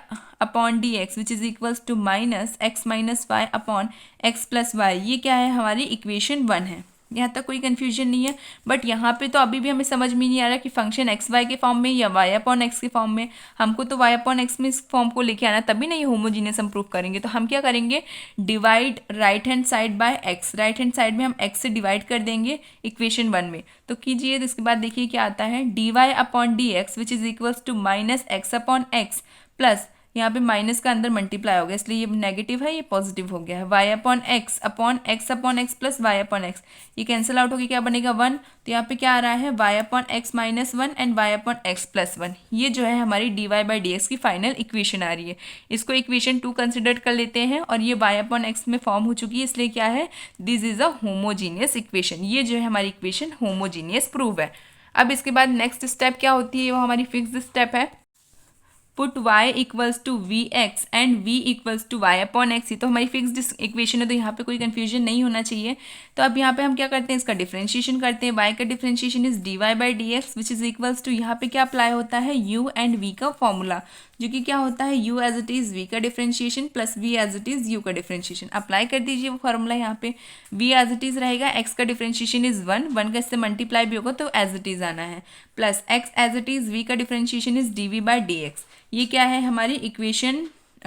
upon D x which is equals to minus x minus y upon x plus y, ये क्या है, हमारी इक्वेशन 1 है। यहाँ तक कोई कन्फ्यूजन नहीं है। बट यहाँ पे तो अभी भी हमें समझ में नहीं आ रहा कि फंक्शन एक्स वाई के फॉर्म में या वाई अपॉन एक्स के फॉर्म में। हमको तो वाई अपॉन एक्स में इस फॉर्म को लेके आना, तभी नहीं होमोजीनियस हम प्रूव करेंगे। तो हम क्या करेंगे, divide right hand side by x, right hand side में हम एक्स से डिवाइड कर देंगे इक्वेशन 1 में। तो कीजिए, तो इसके बाद देखिए क्या आता है, D Y upon D x which is equals to minus x upon x plus, यहाँ पे माइनस का अंदर मल्टीप्लाई हो गया इसलिए ये नेगेटिव है, ये पॉजिटिव हो गया है, y upon x upon x plus y upon x, ये कैंसिल आउट होकर क्या बनेगा 1। तो यहाँ पे क्या आ रहा है, y upon x minus 1 and y upon x plus 1। ये जो है हमारी d Y by D x की फाइनल इक्वेशन आ रही है। इसको इक्वेशन 2 कंसिडर कर लेते हैं, और ये वाई अपॉन एक्स में फॉर्म हो चुकी है, इसलिए क्या है, this is a homogeneous equation. ये जो है हमारी इक्वेशन होमोजीनियस प्रूव है। अब इसके बाद नेक्स्ट स्टेप क्या होती है, वो हमारी फिक्स्ड स्टेप है, put y equals to v x and v equals to y upon x. ये तो हमारी फिक्स्ड इक्वेशन है, तो यहाँ पे कोई कंफ्यूजन नहीं होना चाहिए। तो अब यहाँ पे हम क्या करते हैं, इसका डिफरेंशिएशन करते हैं। y का differentiation is d Y by D x which is equals to, यहाँ पे क्या अप्लाई होता है, u एंड v का फॉर्मूला, जो कि क्या होता है, u as it is v का differentiation plus v as it is u का डिफरेंशिएशन। अप्लाई कर दीजिए वो फॉर्मूला यहाँ पे, v एज इट इज रहेगा, x का डिफरेंशिएशन इज 1 का इससे मल्टीप्लाई भी होगा तो एज इट इज आना है, plus x as it is, v का differentiation is d we by D x. ये क्या है, हमारी इक्वेशन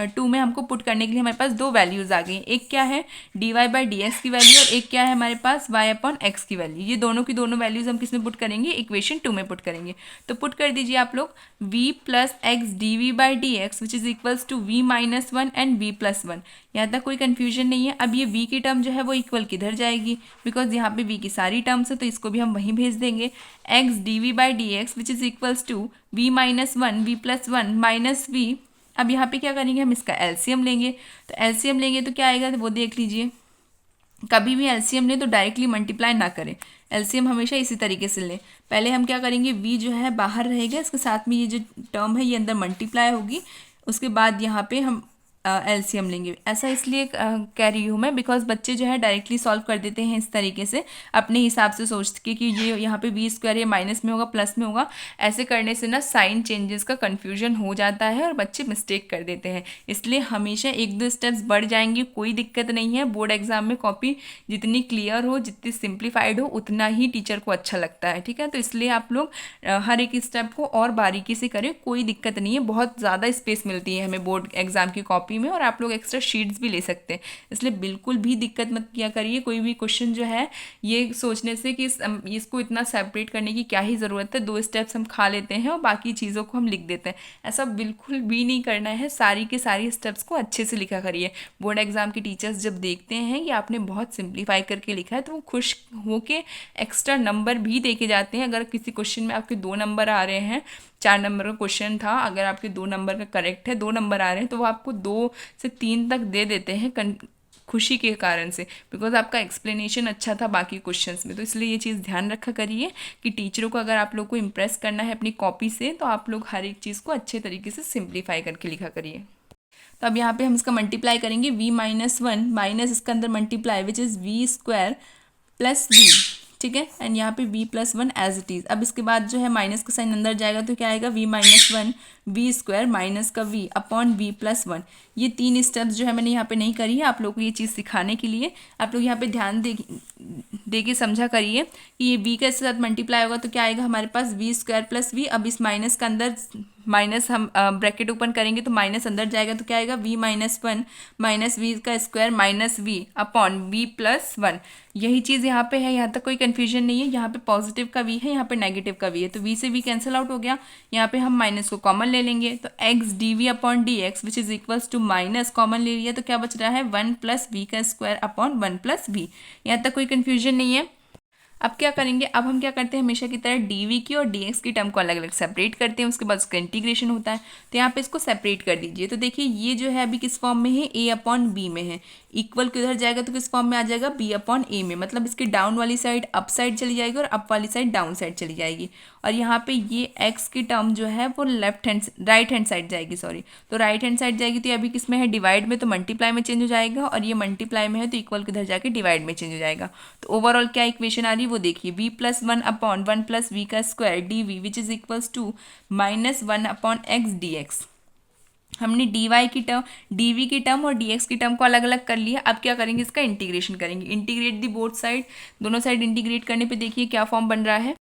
2 में हमको पुट करने के लिए हमारे पास दो वैल्यूज आ गई, एक क्या है D Y by D x की वैल्यू, और एक क्या है हमारे पास वाई अपॉन एक्स की वैल्यू। ये दोनों की दोनों वैल्यूज हम किस में पुट करेंगे, इक्वेशन 2 में पुट करेंगे। तो पुट कर दीजिए आप लोग, v plus x D we by D x which is equals to v minus 1 and v plus 1। यहाँ तक कोई कन्फ्यूजन नहीं है। अब ये v की टर्म जो है वो इक्वल किधर जाएगी, बिकॉज यहाँ पे v की सारी टर्म्स है, तो इसको भी हम वहीं भेज देंगे। X D we by D x which is equals to v minus 1 v plus 1 minus v। अब यहाँ पे क्या करेंगे, हम इसका एलसीएम लेंगे। तो एलसीएम लेंगे तो क्या आएगा, तो वो देख लीजिए। कभी भी एलसीएम लें तो डायरेक्टली मल्टीप्लाई ना करें, एलसीएम हमेशा इसी तरीके से लें। पहले हम क्या करेंगे, v जो है बाहर रहेगा, इसके साथ में ये जो टर्म है ये अंदर मल्टीप्लाई होगी, उसके बाद यहाँ पे हम एलसीएम लेंगे। ऐसा इसलिए कह रही हूँ मैं, बिकॉज बच्चे जो है डायरेक्टली सॉल्व कर देते हैं इस तरीके से, अपने हिसाब से सोच के कि ये यहाँ पे v स्क्वायर ये माइनस में होगा प्लस में होगा। ऐसे करने से ना साइन चेंजेस का कन्फ्यूजन हो जाता है और बच्चे मिस्टेक कर देते हैं। इसलिए हमेशा 1-2 स्टेप्स बढ़ जाएंगे, कोई दिक्कत नहीं है। बोर्ड एग्जाम में कॉपी जितनी क्लियर हो, जितनी सिंप्लीफाइड हो, उतना ही टीचर को अच्छा लगता है, ठीक है। तो इसलिए आप लोग हर एक स्टेप को और बारीकी से करें, कोई दिक्कत नहीं है। बहुत ज़्यादा स्पेस मिलती है हमें बोर्ड एग्जाम की कॉपी में, और आप लोग एक्स्ट्रा शीट्स भी ले सकते हैं, इसलिए बिल्कुल भी दिक्कत मत किया करिए। कोई भी क्वेश्चन जो है ये सोचने से कि इसको इतना सेपरेट करने की क्या ही ज़रूरत है, 2 स्टेप्स हम खा लेते हैं और बाकी चीज़ों को हम लिख देते हैं, ऐसा बिल्कुल भी नहीं करना है। सारी के सारी स्टेप्स को अच्छे से लिखा करिए। बोर्ड एग्जाम के टीचर्स जब देखते हैं कि आपने बहुत सिंप्लीफाई करके लिखा है, तो वो खुश होके एक्स्ट्रा नंबर भी दे के जाते हैं। अगर किसी क्वेश्चन में आपके 2 नंबर आ रहे हैं, 4 नंबर का क्वेश्चन था, अगर आपके 2 नंबर का करेक्ट है, 2 नंबर आ रहे हैं, तो वो आपको 2 से 3 तक दे देते हैं खुशी के कारण से, बिकॉज आपका एक्सप्लेनेशन अच्छा था बाकी क्वेश्चंस में। तो इसलिए ये चीज़ ध्यान रखा करिए कि टीचरों को अगर आप लोग को इम्प्रेस करना है अपनी कॉपी से, तो आप लोग हर एक चीज़ को अच्छे तरीके से सिंप्लीफाई करके लिखा करिए। तो अब यहाँ पे हम इसका मल्टीप्लाई करेंगे, v माइनस 1 माइनस इसका अंदर multiply which is v square plus v, ठीक है, एंड यहाँ पे v+1 एज इट इज़। अब इसके बाद जो है माइनस का साइन अंदर जाएगा तो क्या आएगा v-1 v² माइनस का v अपॉन v+1। ये 3 स्टेप्स जो है मैंने यहाँ पे नहीं करी है, आप लोगों को ये चीज़ सिखाने के लिए। आप लोग यहाँ पे ध्यान दे के समझा करिए कि ये v के साथ मल्टीप्लाई होगा तो क्या आएगा हमारे पास v² प्लस v। अब इस माइनस का अंदर माइनस हम ब्रैकेट ओपन करेंगे तो माइनस अंदर जाएगा तो क्या आएगा v-1 माइनस v का square minus v upon v+1। यही चीज़ यहाँ पे है, यहाँ तक कोई कन्फ्यूजन नहीं है। यहाँ पे पॉजिटिव का v है, यहाँ पे नेगेटिव का v है, तो v से v कैंसिल आउट हो गया। यहाँ पे हम माइनस को कॉमन ले लेंगे तो x dv upon dx which is equals to minus, common ले लिया तो क्या बच रहा है 1 प्लस v का स्क्वायर अपॉन 1 प्लस v। यहाँ तक कोई कन्फ्यूजन नहीं है। अब क्या करेंगे, अब हम क्या करते हैं हमेशा की तरह dv की और dx की टर्म को अलग अलग सेपरेट करते हैं, उसके बाद उसका इंटीग्रेशन होता है। तो यहाँ पे इसको सेपरेट कर दीजिए। तो देखिए ये जो है अभी किस फॉर्म में है, a अपॉन b में है। इक्वल किधर जाएगा तो किस फॉर्म में आ जाएगा, b अपॉन a में। मतलब इसकी डाउन वाली साइड अप साइड चली जाएगी और अप वाली साइड डाउन साइड चली जाएगी। और यहाँ पे ये x की टर्म जो है वो राइट हैंड साइड जाएगी, सॉरी, तो राइट हैंड साइड जाएगी। तो अभी किस में है, डिवाइड में, तो मल्टीप्लाई में चेंज हो जाएगा। और ये मल्टीप्लाई में है तो इक्वल किधर जाके डिवाइड में चेंज हो जाएगा। तो ओवरऑल क्या इक्वेशन आ रही है वो देखिए, v+1 अपॉन 1 प्लस v का square dv which is equals to -1 upon x dx। हमने dy की टर्म, dv की टर्म और dx की टर्म को अलग अलग कर लिया। अब क्या करेंगे, इसका इंटीग्रेशन करेंगे। इंटीग्रेट दी बोथ साइड, दोनों साइड इंटीग्रेट करने पे देखिए क्या फॉर्म बन रहा है।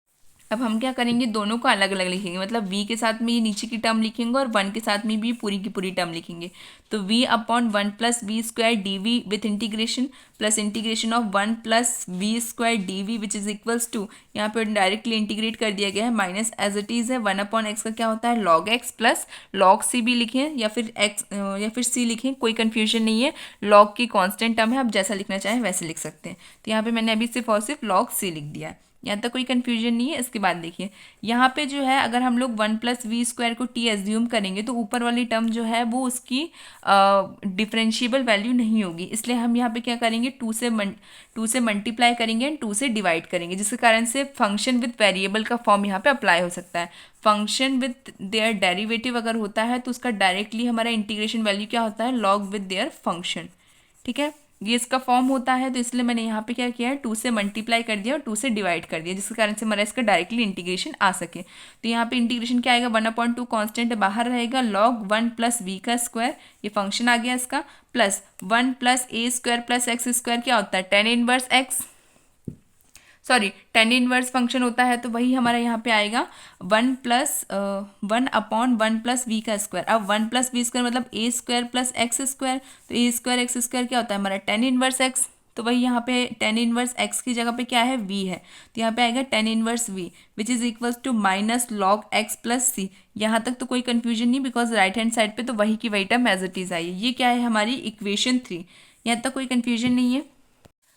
अब हम क्या करेंगे, दोनों को अलग अलग लिखेंगे। मतलब v के साथ में ये नीचे की टर्म लिखेंगे और 1 के साथ में भी पूरी की पूरी टर्म लिखेंगे। तो v upon 1 plus v square d v with integration plus integration of 1 plus v square d v which is equals to, यहाँ पे डायरेक्टली इंटीग्रेट कर दिया गया है, माइनस एज इट इज़ है 1 अपॉन एक्स का क्या होता है लॉग एक्स प्लस लॉग सी भी लिखें या फिर एक्स या फिर सी लिखें, कोई कन्फ्यूजन नहीं है। लॉग की कॉन्स्टेंट टर्म है, आप जैसा लिखना चाहें वैसे लिख सकते हैं। तो यहाँ पे मैंने अभी सिर्फ और सिर्फ लॉग सी लिख दिया है, यहाँ तक कोई कन्फ्यूजन नहीं है। इसके बाद देखिए यहाँ पे जो है अगर हम लोग 1 प्लस वी स्क्वायर को टी एज्यूम करेंगे तो ऊपर वाली टर्म जो है वो उसकी डिफरेंशिएबल वैल्यू नहीं होगी। इसलिए हम यहाँ पे क्या करेंगे, 2 से मल्टीप्लाई करेंगे एंड 2 से डिवाइड करेंगे, जिसके कारण से फंक्शन विद वेरिएबल का फॉर्म यहाँ पे अप्लाई हो सकता है। फंक्शन विद देयर डेरिवेटिव अगर होता है तो उसका डायरेक्टली हमारा इंटीग्रेशन वैल्यू क्या होता है, लॉग विद देयर फंक्शन। ठीक है, ये इसका फॉर्म होता है। तो इसलिए मैंने यहाँ पे क्या किया है, 2 से मल्टीप्लाई कर दिया और 2 से डिवाइड कर दिया, जिसके कारण से हमारा इसका डायरेक्टली इंटीग्रेशन आ सके। तो यहाँ पे इंटीग्रेशन क्या आएगा, 1/2 कांस्टेंट बाहर रहेगा, log 1 प्लस वी का स्क्वायर, ये फंक्शन आ गया इसका, plus 1 plus a square plus x square क्या होता है, tan inverse x, sorry tan inverse function होता है। तो वही हमारा यहाँ पे आएगा 1 अपॉन 1 प्लस वी का स्क्वायर। अब 1 प्लस वी स्क्वायर मतलब ए स्क्वायर प्लस एक्स स्क्वायर, तो ए स्क्वायर एक्स स्क्वायर क्या होता है हमारा tan इनवर्स एक्स। तो वही यहाँ पे tan इनवर्स एक्स की जगह पे क्या है, v है, तो यहाँ पे आएगा tan inverse v which is equals to minus log x plus सी। यहाँ तक तो कोई कंफ्यूजन नहीं, बिकॉज राइट हैंड साइड पे तो वही की वही टर्म एज इट इज आई है। ये क्या है हमारी इक्वेशन 3, यहाँ तक कोई कन्फ्यूजन नहीं है।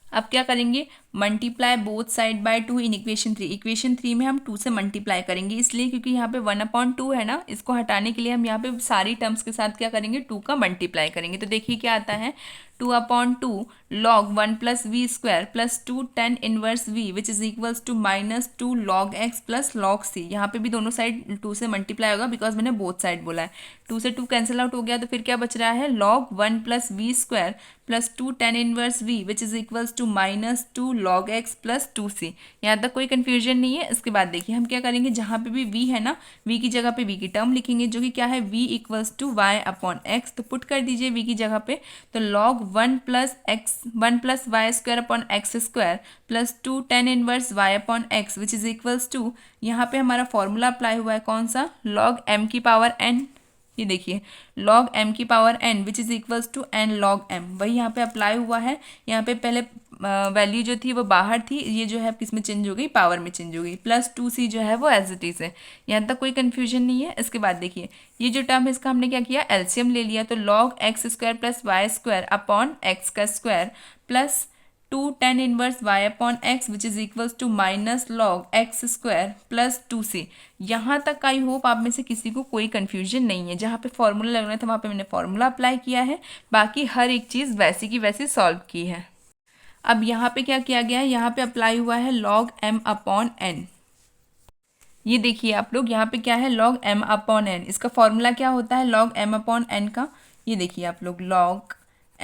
अब क्या करेंगे, multiply both side by 2 in equation 3। Equation 3 में हम 2 से मल्टीप्लाई करेंगे, इसलिए क्योंकि यहाँ पे 1/2 है ना, इसको हटाने के लिए हम यहाँ पे सारी टर्म्स के साथ क्या करेंगे, 2 का मल्टीप्लाई करेंगे। तो देखिए क्या आता है, 2/2 log 1 plus v square plus 2 tan inverse v which is equals to -2 log x plus log c। यहाँ पे भी दोनों साइड 2 से मल्टीप्लाई होगा, बिकॉज मैंने बोथ साइड बोला है। 2 से 2 कैंसिल आउट हो गया, तो फिर क्या बच रहा है, log 1 plus v square plus 2 tan inverse v which is equals to -2 log x plus 2c। यहाँ तक कोई कन्फ्यूजन नहीं है। इसके बाद देखिए हम क्या करेंगे, जहाँ पे भी v है ना, v की जगह पे v की टर्म लिखेंगे, जो कि क्या है, v equals to y upon x। तो पुट कर दीजिए v की जगह पे, तो log 1 plus Y square upon x square plus 2 tan inverse y upon x which is equals to, यहाँ पे हमारा फॉर्मूला अप्लाई हुआ है कौन सा, log m की पावर n। ये देखिए log m की power n which is equals to n log m, वही यहाँ पे अप्लाई हुआ है। यहाँ पे पहले वैल्यू जो थी वो बाहर थी, ये जो है किस में चेंज हो गई, पावर में चेंज हो गई, प्लस 2c जो है वो एज इट इज है। यहाँ तक कोई कन्फ्यूजन नहीं है। इसके बाद देखिए ये जो टर्म है इसका हमने क्या किया, एलसीएम ले लिया, तो log x square plus Y square upon x का square plus 2 tan inverse y upon x which is equals to minus log X square plus 2c। यहाँ तक आई होप आप में से किसी को कोई कन्फ्यूजन नहीं है। जहाँ पे फॉर्मूला लगना था वहाँ पे मैंने फॉर्मूला अप्लाई किया है, बाकी हर एक चीज़ वैसी की वैसी सॉल्व की है। अब यहाँ पे क्या किया गया है, यहाँ पे अप्लाई हुआ है log m अपॉन n। ये देखिए आप लोग, यहाँ पे क्या है, log m अपॉन n। इसका फॉर्मूला क्या होता है log m अपॉन n का, ये देखिए आप लोग log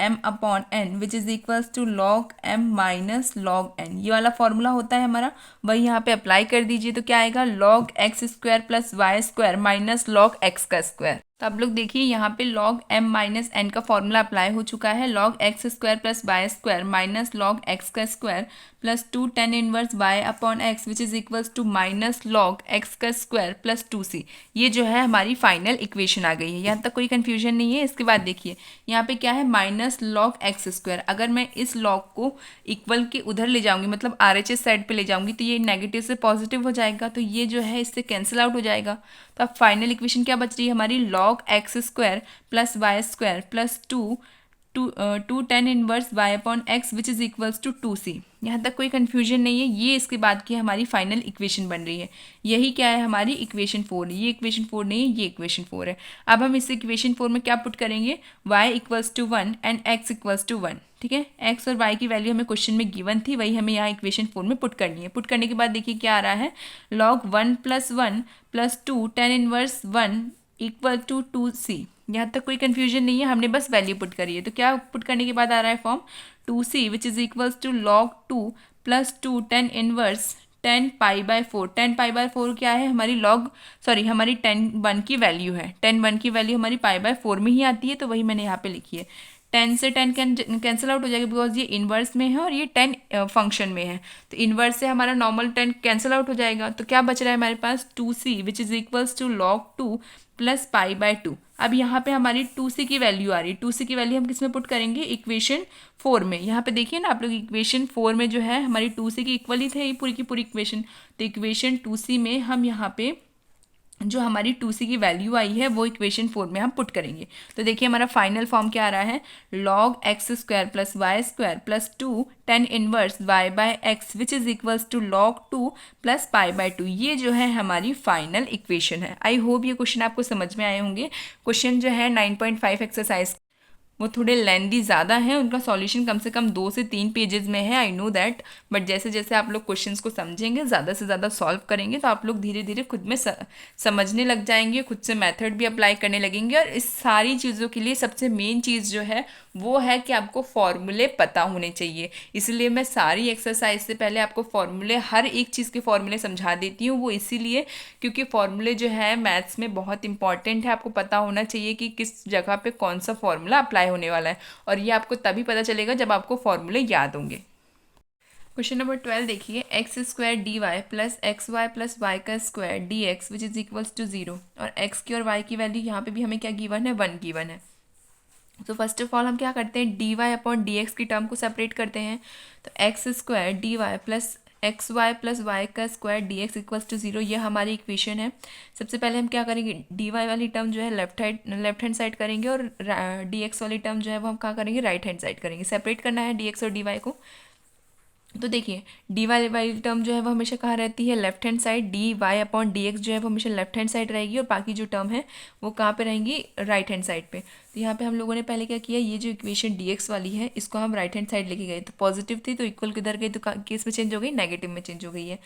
m upon n which is equals to log m minus log n, ये वाला फॉर्मूला होता है हमारा, वही यहाँ पे अप्लाई कर दीजिए। तो क्या आएगा, log x square plus Y square minus log x का स्क्वायर। तो आप लोग देखिए यहाँ पे log m माइनस n का फॉर्मूला अप्लाई हो चुका है, log x square plus Y square minus log x का square plus 2 tan inverse y upon x which is equals to minus log x का स्क्वायर प्लस 2c। ये जो है हमारी फाइनल इक्वेशन आ गई है, यहाँ तक कोई कन्फ्यूजन नहीं है। इसके बाद देखिए यहाँ पे क्या है, माइनस log x स्क्वायर, अगर मैं इस log को इक्वल के उधर ले जाऊंगी, मतलब RHS साइड पे ले जाऊंगी, तो ये नेगेटिव से पॉजिटिव हो जाएगा, तो ये जो है इससे कैंसिल आउट हो जाएगा। तो अब फाइनल इक्वेशन क्या बच रही है हमारी, log x square plus Y square plus two tan inverse y upon x which is equals to 2c। यहाँ तक कोई कन्फ्यूजन नहीं है, ये इसके बाद की हमारी फाइनल इक्वेशन बन रही है। यही क्या है हमारी इक्वेशन 4, ये इक्वेशन 4 नहीं है, ये इक्वेशन 4 है। अब हम इस इक्वेशन 4 में क्या पुट करेंगे, y equals to 1 and x equals to 1। ठीक है, x और y की वैल्यू हमें क्वेश्चन में गिवन थी, वही हमें यहाँ इक्वेशन 4 में पुट करनी है। पुट करने के बाद देखिए क्या आ रहा है, log 1 plus 1 plus 2 tan inverse 1 equal to 2c। यहाँ तक कोई कन्फ्यूजन नहीं है, हमने बस वैल्यू पुट करी है। तो क्या पुट करने के बाद आ रहा है form 2c which is equals to log 2 plus 2 tan inverse 10 pi by 4। 10 pi by 4 क्या है हमारी हमारी 10 की वैल्यू है, 10 की वैल्यू हमारी पाई बाय 4 में ही आती है, तो वही मैंने यहाँ पे लिखी है। 10 से 10 कैंसिल आउट हो जाएगा, बिकॉज ये इन्वर्स में है और ये 10 फंक्शन में है, तो इन्वर्स से हमारा नॉर्मल 10 कैंसिल आउट हो जाएगा। तो क्या बच रहा है हमारे पास, 2c which is equals to log 2 plus pi by 2। अब यहाँ पे हमारी 2c की वैल्यू आ रही है, 2c की वैल्यू हम किस में पुट करेंगे, इक्वेशन 4 में। यहाँ पे देखिए ना आप लोग, इक्वेशन 4 में जो है हमारी 2c की इक्वल ही थे ये पूरी की पूरी इक्वेशन, तो इक्वेशन 2c में हम यहाँ पे जो हमारी 2c की वैल्यू आई है वो इक्वेशन 4 में हम पुट करेंगे। तो देखिए हमारा फाइनल फॉर्म क्या आ रहा है, log x square plus Y square plus 2 tan inverse y by x which is equals to log 2 plus pi by 2। ये जो है हमारी फाइनल इक्वेशन है। आई होप ये क्वेश्चन आपको समझ में आए होंगे। क्वेश्चन जो है 9.5 एक्सरसाइज वो थोड़े लेंदी ज़्यादा हैं, उनका सॉल्यूशन कम से कम 2 से 3 पेजेस में है, आई नो दैट, बट जैसे जैसे आप लोग क्वेश्चंस को समझेंगे, ज़्यादा से ज़्यादा सॉल्व करेंगे, तो आप लोग धीरे धीरे खुद में समझने लग जाएंगे, खुद से मेथड भी अप्लाई करने लगेंगे। और इस सारी चीज़ों के लिए सबसे मेन चीज़ जो है वो है कि आपको फॉर्मूले पता होने चाहिए। इसलिए मैं सारी एक्सरसाइज से पहले आपको फॉर्मूले, हर एक चीज़ के फॉर्मूले समझा देती हूँ। वो इसीलिए क्योंकि फॉर्मूले जो है मैथ्स में बहुत इंपॉर्टेंट है, आपको पता होना चाहिए कि किस जगह पे कौन सा फॉर्मूला अप्लाई होने वाला है, और ये आपको तभी पता चलेगा जब आपको फॉर्मूले याद होंगे। क्वेश्चन नंबर 12 देखिए, X square D Y plus x Y plus Y का square D x which is equals to 0, और एक्स की और वाई की वैल्यू यहाँ पे भी हमें क्या गिवन है, 1 गिवन है। तो फर्स्ट ऑफ ऑल हम क्या करते हैं, D Y upon D x की टर्म को सेपरेट करते हैं। तो x square D Y plus x Y plus Y का square D X equals to 0, ये हमारी इक्वेशन है। सबसे पहले हम क्या करेंगे, डी वाई वाली टर्म जो है लेफ्ट हैंड साइड करेंगे, और डी एक्स वाली टर्म जो है वो हम क्या करेंगे, राइट हैंड साइड करेंगे। सेपरेट करना है डी एक्स और डी वाई को। तो देखिए डी वाई टर्म जो है वो हमेशा कहाँ रहती है, left hand side. D Y upon D x जो है वो हमेशा लेफ्ट हैंड साइड रहेगी, और बाकी जो टर्म है वो कहाँ पे रहेंगी, राइट हैंड साइड पे। तो यहाँ पे हम लोगों ने पहले क्या किया, ये जो इक्वेशन डी एक्स वाली है इसको हम राइट हैंड साइड लेके गए, तो पॉजिटिव थी तो इक्वल किधर गई, तो केस में चेंज हो गई, नेगेटिव में चेंज हो गई है।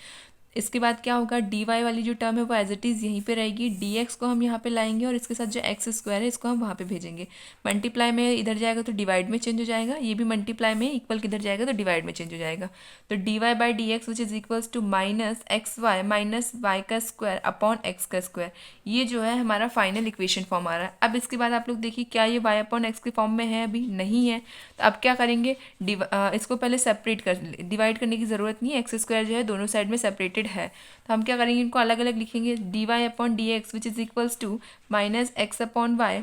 इसके बाद क्या होगा, डी वाई वाली जो टर्म है वो एज इट इज़ यहीं पे रहेगी, डी एक्स को हम यहाँ पे लाएंगे, और इसके साथ जो एक्स स्क्वायर है इसको हम वहाँ पे भेजेंगे। मल्टीप्लाई में इधर जाएगा तो डिवाइड में चेंज हो जाएगा, ये भी मल्टीप्लाई में इक्वल किधर जाएगा तो डिवाइड में चेंज हो जाएगा। तो d Y by D x which is equals to minus x y minus y का स्क्वायर अपॉन एक्स का स्क्वायर, ये जो है हमारा फाइनल इक्वेशन फॉर्म आ रहा है। अब इसके बाद आप लोग देखिए क्या ये वाई अपॉन एक्स के फॉर्म में है, अभी नहीं है। तो अब क्या करेंगे, इसको पहले सेपरेट डिवाइड करने की ज़रूरत नहीं है, एक्स स्क्वायर जो है दोनों साइड में सेपरेटेड है, तो हम क्या करेंगे, इनको अलग अलग लिखेंगे। D Y upon D x which is equals to minus x upon Y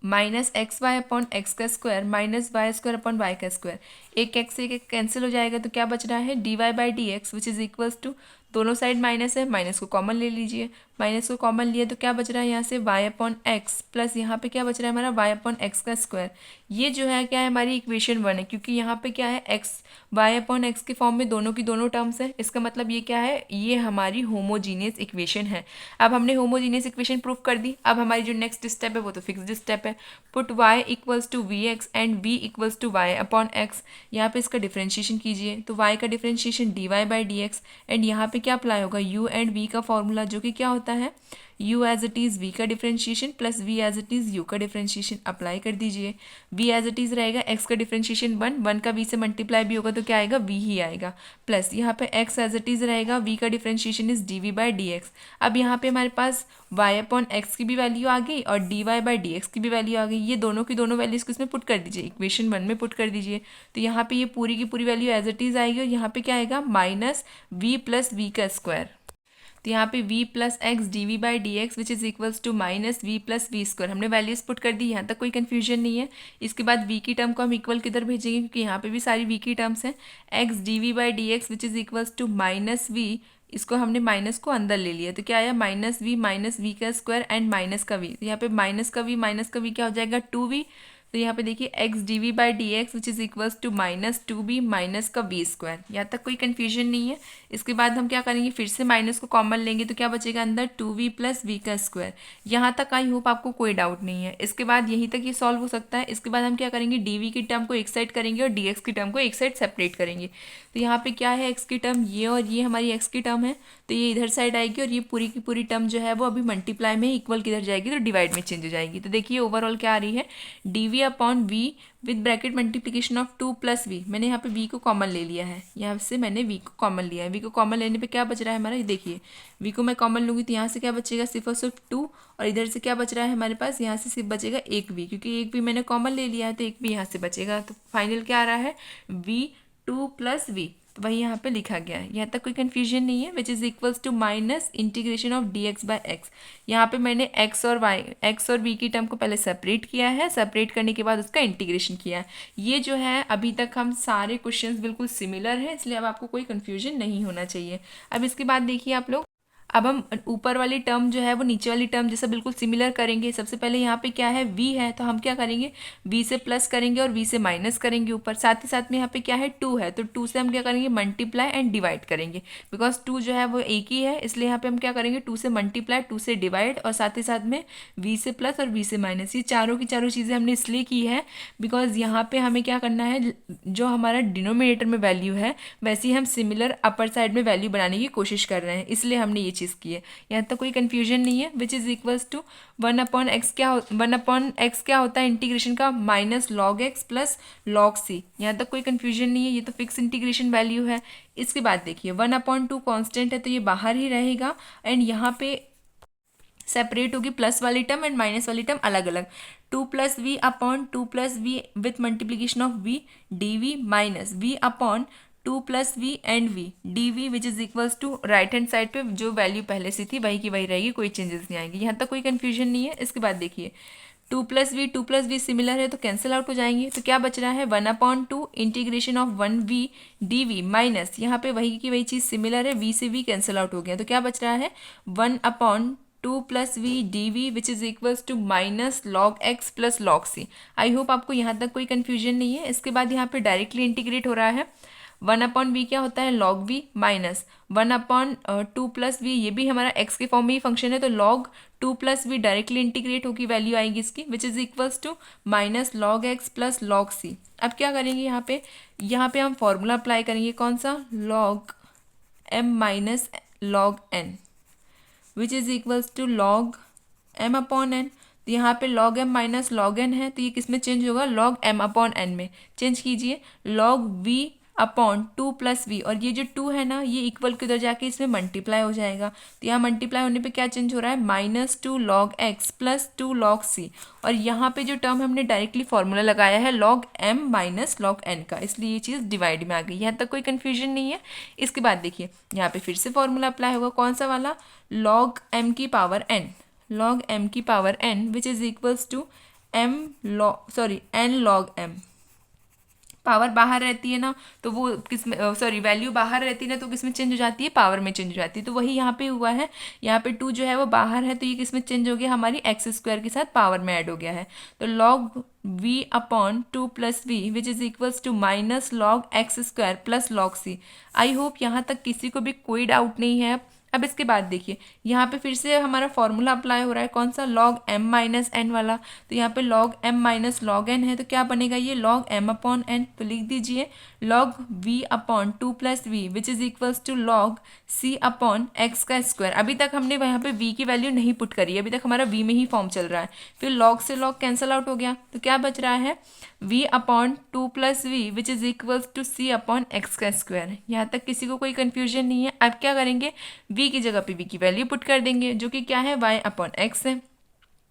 minus x Y upon x का square minus Y square upon Y का स्क्वायर। एक एक्स एक कैंसिल हो जाएगा, तो क्या बच रहा है, D Y by D x which is equals to, दोनों साइड माइनस है, माइनस को कॉमन ले लीजिए, माइनस को कॉमन लिया तो क्या बच रहा है यहाँ से, वाई अपॉन एक्स प्लस यहाँ पे क्या बच रहा है हमारा, वाई अपॉन एक्स का स्क्वायर। ये जो है क्या है हमारी इक्वेशन 1 है, क्योंकि यहाँ पे क्या है, एक्स वाई अपॉन एक्स के फॉर्म में दोनों की दोनों टर्म्स है। इसका मतलब ये क्या है, ये हमारी होमोजीनियस इक्वेशन है। अब हमने होमोजीनियस इक्वेशन प्रूफ कर दी। अब हमारी जो नेक्स्ट स्टेप है वो तो फिक्स्ड स्टेप है। Put y equals to v x and v equals to y upon x. यहाँ पे इसका डिफ्रेंशिएशन कीजिए, तो y का differentiation dy by D x, and यहाँ पे क्या अप्लाई होगा, u एंड v का फॉर्मूला जो कि क्या होता होता है, u as it is v का differentiation plus v as it is u का डिफ्रेंशिएशन अप्लाई कर दीजिए। v एज इट इज़ रहेगा x का डिफ्रेंशिएशन 1 का v से मल्टीप्लाई भी होगा तो क्या आएगा, v ही आएगा, प्लस यहाँ पे x एज इट इज़ रहेगा, v का डिफ्रेंशिएशन इज dv/dx। अब यहाँ पे हमारे पास y अपॉन x की भी वैल्यू आ गई और dy/dx की भी वैल्यू आ गई। ये दोनों की दोनों वैल्यूज को इसमें पुट कर दीजिए, इक्वेशन 1 में पुट कर दीजिए। तो यहाँ पे ये पूरी की पूरी वैल्यू एज इट इज़ आएगी और यहाँ पे क्या आएगा, माइनस v प्लस v का स्क्वायर। तो यहाँ पे v plus x dv/dx which is equals to minus v plus v square. हमने वैल्यूज पुट कर दी, यहाँ तक कोई कन्फ्यूजन नहीं है। इसके बाद v की टर्म को हम इक्वल किधर भेजेंगे, क्योंकि यहाँ पे भी सारी v की टर्म्स हैं। x dv/dx which is equals to minus v, इसको हमने माइनस को अंदर ले लिया तो क्या आया, माइनस वी का स्क्वायर एंड माइनस का v। तो यहाँ पे माइनस का v क्या हो जाएगा, 2v। तो यहाँ पे देखिए x dv/dx which is equals to minus 2b minus का v स्क्वायर। यहाँ तक कोई कन्फ्यूजन नहीं है। इसके बाद हम क्या करेंगे, फिर से माइनस को कॉमन लेंगे तो क्या बचेगा अंदर, 2v प्लस v का स्क्वायर। यहाँ तक आई होप आपको कोई डाउट नहीं है। इसके बाद यहीं तक ये सॉल्व हो सकता है। इसके बाद हम क्या करेंगे, dv की टर्म को एक साइड करेंगे और dx की टर्म को एक साइड सेपरेट करेंगे। तो यहाँ पे क्या है, x की टर्म ये और ये हमारी x की टर्म है, तो ये इधर साइड आएगी और ये पूरी की पूरी टर्म जो है वो अभी मल्टीप्लाई में इक्वल किधर जाएगी, तो डिवाइड में चेंज हो जाएगी। तो देखिए ओवरऑल क्या आ रही है, dv upon v with bracket multiplication of 2 plus v। मैंने यहाँ पे v को कॉमन ले लिया है, यहाँ से मैंने v को कॉमन लिया है। v को कॉमन लेने पे क्या बच रहा है हमारा, ये देखिए v को मैं कॉमन लूँगी तो यहाँ से क्या बचेगा, सिर्फ और सिर्फ 2, और इधर से क्या बच रहा है हमारे पास, यहाँ से सिर्फ बचेगा एक v, क्योंकि एक v मैंने कॉमन ले लिया है तो एक v यहाँ से बचेगा। तो फाइनल क्या आ रहा है, v2 प्लस v, तो वही यहाँ पे लिखा गया है। यहाँ तक कोई कन्फ्यूजन नहीं है। Which is equals to minus integration of dx/x। यहाँ पे मैंने x और v की टर्म को पहले सेपरेट किया है, सेपरेट करने के बाद उसका इंटीग्रेशन किया है। ये जो है अभी तक हम सारे क्वेश्चंस बिल्कुल सिमिलर हैं, इसलिए अब आपको कोई कन्फ्यूजन नहीं होना चाहिए। अब इसके बाद देखिए आप लोग, अब हम ऊपर वाली टर्म जो है वो नीचे वाली टर्म जैसा बिल्कुल सिमिलर करेंगे। सबसे पहले यहाँ पे क्या है, v है, तो हम क्या करेंगे, v से प्लस करेंगे और v से माइनस करेंगे ऊपर। साथ ही साथ में यहाँ पे क्या है, 2 है, तो 2 से हम क्या करेंगे, मल्टीप्लाई एंड डिवाइड करेंगे। बिकॉज 2 जो है वो एक ही है, इसलिए यहाँ पे हम क्या करेंगे, 2 से मल्टीप्लाई, 2 से डिवाइड और साथ ही साथ में v से प्लस और v से माइनस। ये चारों की चारों चीज़ें हमने इसलिए की है बिकॉज यहाँ पे हमें क्या करना है, जो हमारा डिनोमिनेटर में वैल्यू है वैसे ही हम सिमिलर अपर साइड में वैल्यू बनाने की कोशिश कर रहे हैं, इसलिए हमने ये चीज़ की है। यहाँ तक कोई कन्फ्यूजन नहीं है। Which is equals to 1/x क्या होता है इंटीग्रेशन का, minus log x plus log C. यहाँ तक कोई कन्फ्यूजन नहीं है, ये तो फिक्स इंटीग्रेशन वैल्यू है। इसके बाद देखिए 1/2 कांस्टेंट है तो ये बाहर ही रहेगा एंड यहाँ पे सेपरेट होगी प्लस वाली टर्म एंड माइनस वाली टर्म अलग अलग। 2 plus we upon 2 plus v with multiplication of v d minus we upon 2 plus v and v d v which is equals to right hand side पे जो value पहले से थी वही की वही रहेगी, कोई चेंजेस नहीं आएंगे। यहाँ तक कोई कन्फ्यूजन नहीं है। इसके बाद देखिए 2 प्लस वी सिमिलर है तो कैंसिल आउट हो जाएंगे, तो क्या बच रहा है 1/2 integration of 1v D minus यहाँ पे वही की वही चीज़ सिमिलर है, v से v कैंसिल आउट हो गया, तो क्या बच रहा है 1/2 plus v d v which is equals to minus log x plus log c. I hope आपको यहाँ तक कोई कन्फ्यूजन नहीं है। इसके बाद यहाँ पे डायरेक्टली इंटीग्रेट हो रहा है। 1/v क्या होता है, log v minus 1/2 plus v, ये भी हमारा x के फॉर्म में ही फंक्शन है, तो log 2 plus v directly integrate होगी, वैल्यू आएगी इसकी which is equals to minus log x plus log c. अब क्या करेंगे यहाँ पे हम फॉर्मूला अप्लाई करेंगे, कौन सा, log m minus log n which is equals to log m upon n। तो यहाँ पे log m minus log n है, तो ये किस में चेंज होगा, log m अपॉन n में चेंज कीजिए। log v upon 2 plus v, और ये जो 2 है ना ये इक्वल के उधर जाके इसमें मल्टीप्लाई हो जाएगा, तो यहाँ मल्टीप्लाई होने पे क्या चेंज हो रहा है, -2 log x plus 2 log c। और यहाँ पे जो टर्म हमने डायरेक्टली फॉर्मूला लगाया है log m minus log n का, इसलिए ये चीज़ डिवाइड में आ गई। यहाँ तक कोई कन्फ्यूजन नहीं है। इसके बाद देखिए यहाँ पे फिर से फॉर्मूला अप्लाई होगा, कौन सा वाला, log m की power n which is equals to n log m। Power बाहर रहती है ना तो वो किस में, वैल्यू बाहर रहती है ना तो किस में चेंज हो जाती है, पावर में चेंज हो जाती है। तो वही यहाँ पे हुआ है, यहाँ पे 2 जो है वो बाहर है तो ये किस में चेंज हो गया, हमारी एक्स स्क्वायर के साथ पावर में ऐड हो गया है। तो log v upon 2 plus we which is equals to minus log x square plus log c। I hope यहाँ तक किसी को भी कोई डाउट नहीं है। अब इसके बाद देखिए यहाँ पे फिर से हमारा फॉर्मूला अप्लाई हो रहा है, कौन सा, लॉग m माइनस एन वाला। तो यहाँ पे log m minus log n है, तो क्या बनेगा ये लॉग m अपॉन n। तो लिख दीजिए log v upon 2 plus we which is equals to log c upon x का स्क्वायर। अभी तक हमने यहाँ पे v की वैल्यू नहीं पुट करी, अभी तक हमारा v में ही फॉर्म चल रहा है। फिर लॉग से लॉग कैंसिल आउट हो गया, तो क्या बच रहा है v upon 2 plus we which is equals to c upon x का स्क्वायर। यहाँ तक किसी को कोई कंफ्यूजन नहीं है। अब क्या करेंगे, v की जगह पे v की वैल्यू पुट कर देंगे जो कि क्या है y अपॉन x है।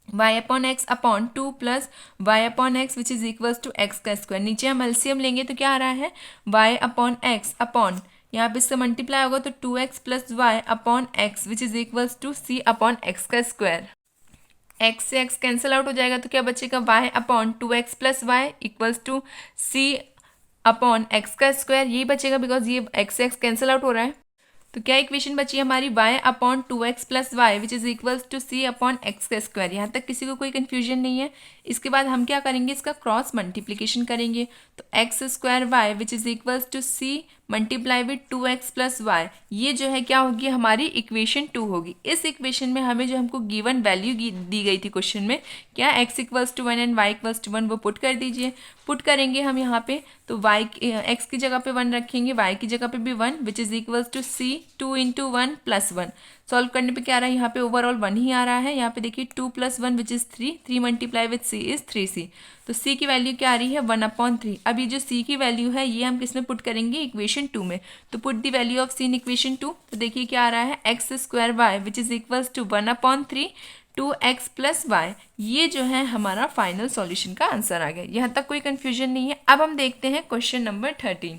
y upon x upon 2 plus y upon x which is equals to x का स्क्वायर। नीचे हम एलसीएम लेंगे तो क्या आ रहा है y अपॉन एक्स अपॉन, यहाँ पे इससे मल्टीप्लाई होगा तो 2x plus y upon x which is equals to c upon x का स्क्वायर। x से x कैंसिल आउट हो जाएगा तो क्या बचेगा y upon 2x plus y equals to c upon x का स्क्वायर। यही बचेगा बिकॉज ये x से x कैंसिल आउट हो रहा है। तो क्या इक्वेशन बची हमारी y upon 2x plus y which is equals to c upon x का स्क्वायर। यहाँ तक किसी को कोई कन्फ्यूजन नहीं है। इसके बाद हम क्या करेंगे, इसका क्रॉस मल्टीप्लिकेशन करेंगे तो x square y which is equals to c multiply with 2x plus y, ये जो है क्या होगी हमारी इक्वेशन 2 होगी। इस इक्वेशन में हमें जो हमको गिवन वैल्यू दी गई थी क्वेश्चन में, क्या x equals to 1 and y equals to 1, वो पुट कर दीजिए। पुट करेंगे हम यहाँ पे तो x की जगह पे 1 रखेंगे, y की जगह पे भी 1 which is equals to c 2 into 1 plus 1। Solve करने पे क्या आ रहा है, यहाँ पे ओवरऑल 1 ही आ रहा है। यहाँ पे देखिए 2 plus 1 which is 3, 3 multiply with c is 3c। तो c की वैल्यू क्या आ रही है 1 अपॉन 3। अब ये जो c की वैल्यू है ये हम किस में पुट करेंगे, इक्वेशन 2 में। तो put the value of c in equation 2। तो देखिए क्या आ रहा है x square y which is equals to 1 upon 3 2x plus y. ये जो है हमारा फाइनल सॉल्यूशन का आंसर आ गया। यहाँ तक कोई कंफ्यूजन नहीं है। अब हम देखते हैं क्वेश्चन नंबर 13।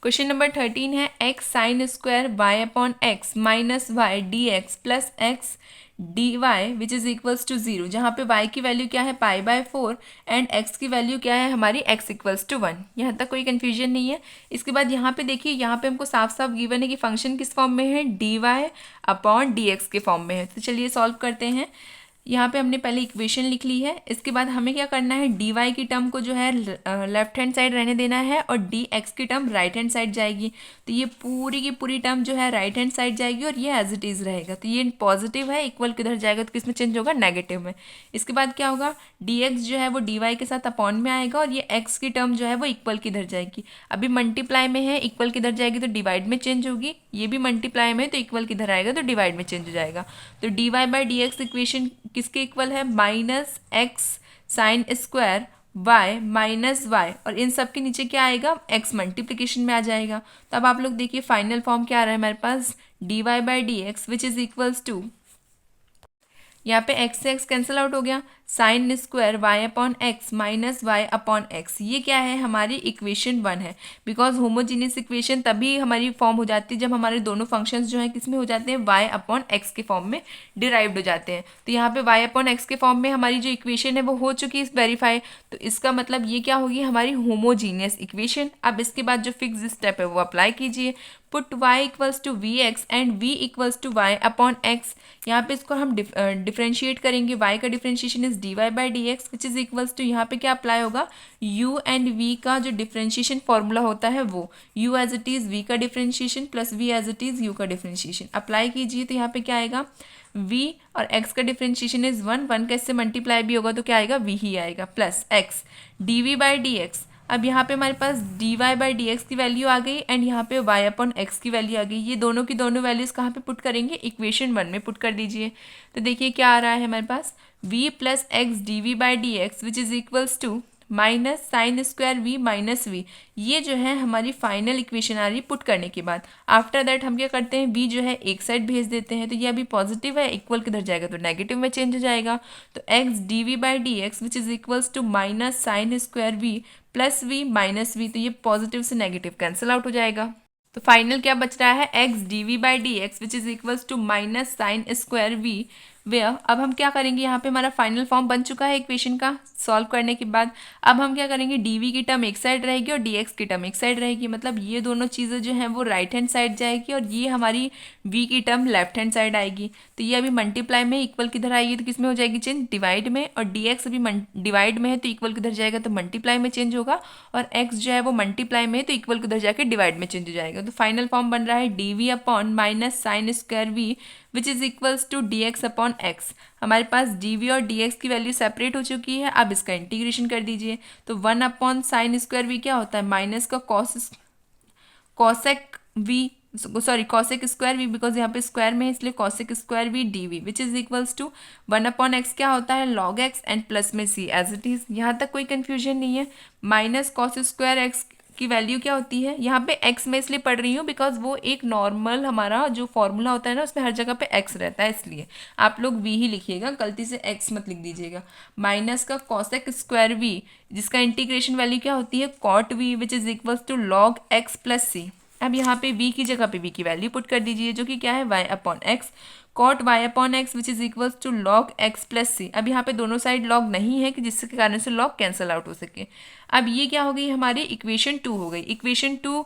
क्वेश्चन नंबर 13 है x sine square y upon x minus Y D x plus x d Y which is equals to 0, जहाँ पे y की वैल्यू क्या है π/4 एंड x की वैल्यू क्या है हमारी x इक्वल्स टू 1। यहाँ तक कोई कन्फ्यूजन नहीं है। इसके बाद यहाँ पे देखिए, यहाँ पे हमको साफ साफ गिवन है कि फंक्शन किस फॉर्म में है, dy अपॉन dx के फॉर्म में है। तो चलिए सॉल्व करते हैं। यहाँ पे हमने पहले इक्वेशन लिख ली है। इसके बाद हमें क्या करना है, डी वाई की टर्म को जो है लेफ्ट हैंड साइड रहने देना है और डी एक्स की टर्म राइट हैंड साइड जाएगी। तो ये पूरी की पूरी टर्म जो है राइट हैंड साइड जाएगी और ये एज इट इज़ रहेगा। तो ये पॉजिटिव है, इक्वल किधर जाएगा तो किस में चेंज होगा, नेगेटिव में। इसके बाद क्या होगा, डी एक्स जो है वो डी वाई के साथ अपॉन में आएगा और ये एक्स की टर्म जो है वो इक्वल किधर जाएगी, अभी मल्टीप्लाई में है, इक्वल किधर जाएगी तो डिवाइड में चेंज होगी। ये भी मल्टीप्लाई में है तो इक्वल किधर आएगा तो डिवाइड में चेंज हो जाएगा। तो d Y by D x equation किसके इक्वल है, minus x sine square y minus y, और इन सब के नीचे क्या आएगा, x मल्टीप्लिकेशन में आ जाएगा। तो अब आप लोग देखिए फाइनल फॉर्म क्या आ रहा है हमारे पास, d Y by D x which is equals to, यहाँ पे x से x कैंसिल आउट हो गया, sine square y upon x minus y upon x. ये क्या है हमारी इक्वेशन 1 है। बिकॉज होमोजीनियस इक्वेशन तभी हमारी फॉर्म हो जाती है जब हमारे दोनों फंक्शंस जो हैं किस में हो जाते हैं, y अपॉन एक्स के फॉर्म में डिराइव्ड हो जाते हैं। तो यहाँ पे y अपॉन एक्स के फॉर्म में हमारी जो इक्वेशन है वो हो चुकी है वेरीफाई। तो इसका मतलब ये क्या होगी, हमारी होमोजीनियस इक्वेशन। अब इसके बाद जो फिक्स स्टेप है वो अप्लाई कीजिए। Put y equals to v x and v equals to y upon x. यहाँ पे इसको हम डिफ्रेंशिएट करेंगे। y का differentiation is d Y by D x which is equals to, यहाँ पे क्या अप्लाई होगा, u एंड v का जो डिफ्रेंशिएशन फॉर्मूला होता है वो u as it is v का differentiation plus v as it is u का डिफ्रेंशिएशन अप्लाई कीजिए। तो यहाँ पे क्या आएगा, v और x का डिफ्रेंशिएशन इज 1 का इससे मल्टीप्लाई भी होगा तो क्या आएगा, v ही आएगा plus x d we by D x. अब यहाँ पे हमारे पास d Y by D x की वैल्यू आ गई एंड यहाँ पे y अपॉन एक्स की वैल्यू आ गई। ये दोनों की दोनों वैल्यूज़ कहाँ पे पुट करेंगे, इक्वेशन 1 में पुट कर दीजिए। तो देखिए क्या आ रहा है हमारे पास, v plus x D we by D x which is equals to minus sine square v minus v. ये जो है हमारी फाइनल इक्वेशन आ रही पुट करने के बाद। आफ्टर दैट हम क्या करते हैं, v जो है एक साइड भेज देते हैं। तो ये अभी पॉजिटिव है, इक्वल किधर जाएगा तो नेगेटिव में चेंज हो जाएगा। तो x d we by D x which is equals to minus sine square v plus v minus v। तो ये पॉजिटिव से नेगेटिव कैंसिल आउट हो जाएगा। तो फाइनल क्या बच रहा है, x d we by D x which is equals to minus sine square v where अब हम क्या करेंगे, यहाँ पे हमारा फाइनल फॉर्म बन चुका है इक्वेशन का सॉल्व करने के बाद। अब हम क्या करेंगे, डी की टर्म एक साइड रहेगी और डी की टर्म एक साइड रहेगी, मतलब ये दोनों चीज़ें जो हैं वो राइट हैंड साइड जाएगी और ये हमारी v की टर्म लेफ्ट हैंड साइड आएगी। तो ये अभी मल्टीप्लाई में इक्वल किधर आएगी, तो किस में हो जाएगी चेंज, डिवाइड में। और dx अभी डिवाइड में है तो इक्वल किधर जाएगा, तो मल्टीप्लाई में चेंज होगा। और x जो है वो मल्टीप्लाई में है तो इक्वल किधर जाके डिवाइड में चेंज हो जाएगा। तो फाइनल फॉर्म बन रहा है d upon minus sine square v which is equals to d x upon x. हमारे पास डी और डी एक्स की वैल्यू सेपरेट हो चुकी है, अब इसका इंटीग्रेशन कर दीजिए। तो 1 अपॉन साइन स्क्वायर वी क्या होता है, माइनस का cosec v, sorry cosec square v, because यहाँ पे स्क्वायर में है इसलिए cosec square v d v which is equals to 1 upon x क्या होता है, लॉग एक्स एंड प्लस में सी एज इट इज। यहाँ तक कोई कंफ्यूजन नहीं है। माइनस कॉस स्क्वायर एक्स की वैल्यू क्या होती है, यहाँ पे x में इसलिए पढ़ रही हूँ बिकॉज वो एक नॉर्मल हमारा जो फॉर्मूला होता है ना उसमें हर जगह पे x रहता है, इसलिए आप लोग v ही लिखिएगा, गलती से x मत लिख दीजिएगा। माइनस का कॉसेक स्क्वायर v जिसका इंटीग्रेशन वैल्यू क्या होती है, cot v which is equals to log x plus c. अब यहाँ पे v की जगह पे v की वैल्यू पुट कर दीजिए जो कि क्या है y upon x, cot y upon x which is equals to log x plus c. अब यहाँ पे दोनों साइड लॉग नहीं है कि जिसके कारण से लॉग कैंसिल आउट हो सके। अब ये क्या हो गई, हमारी इक्वेशन 2 हो गई। इक्वेशन 2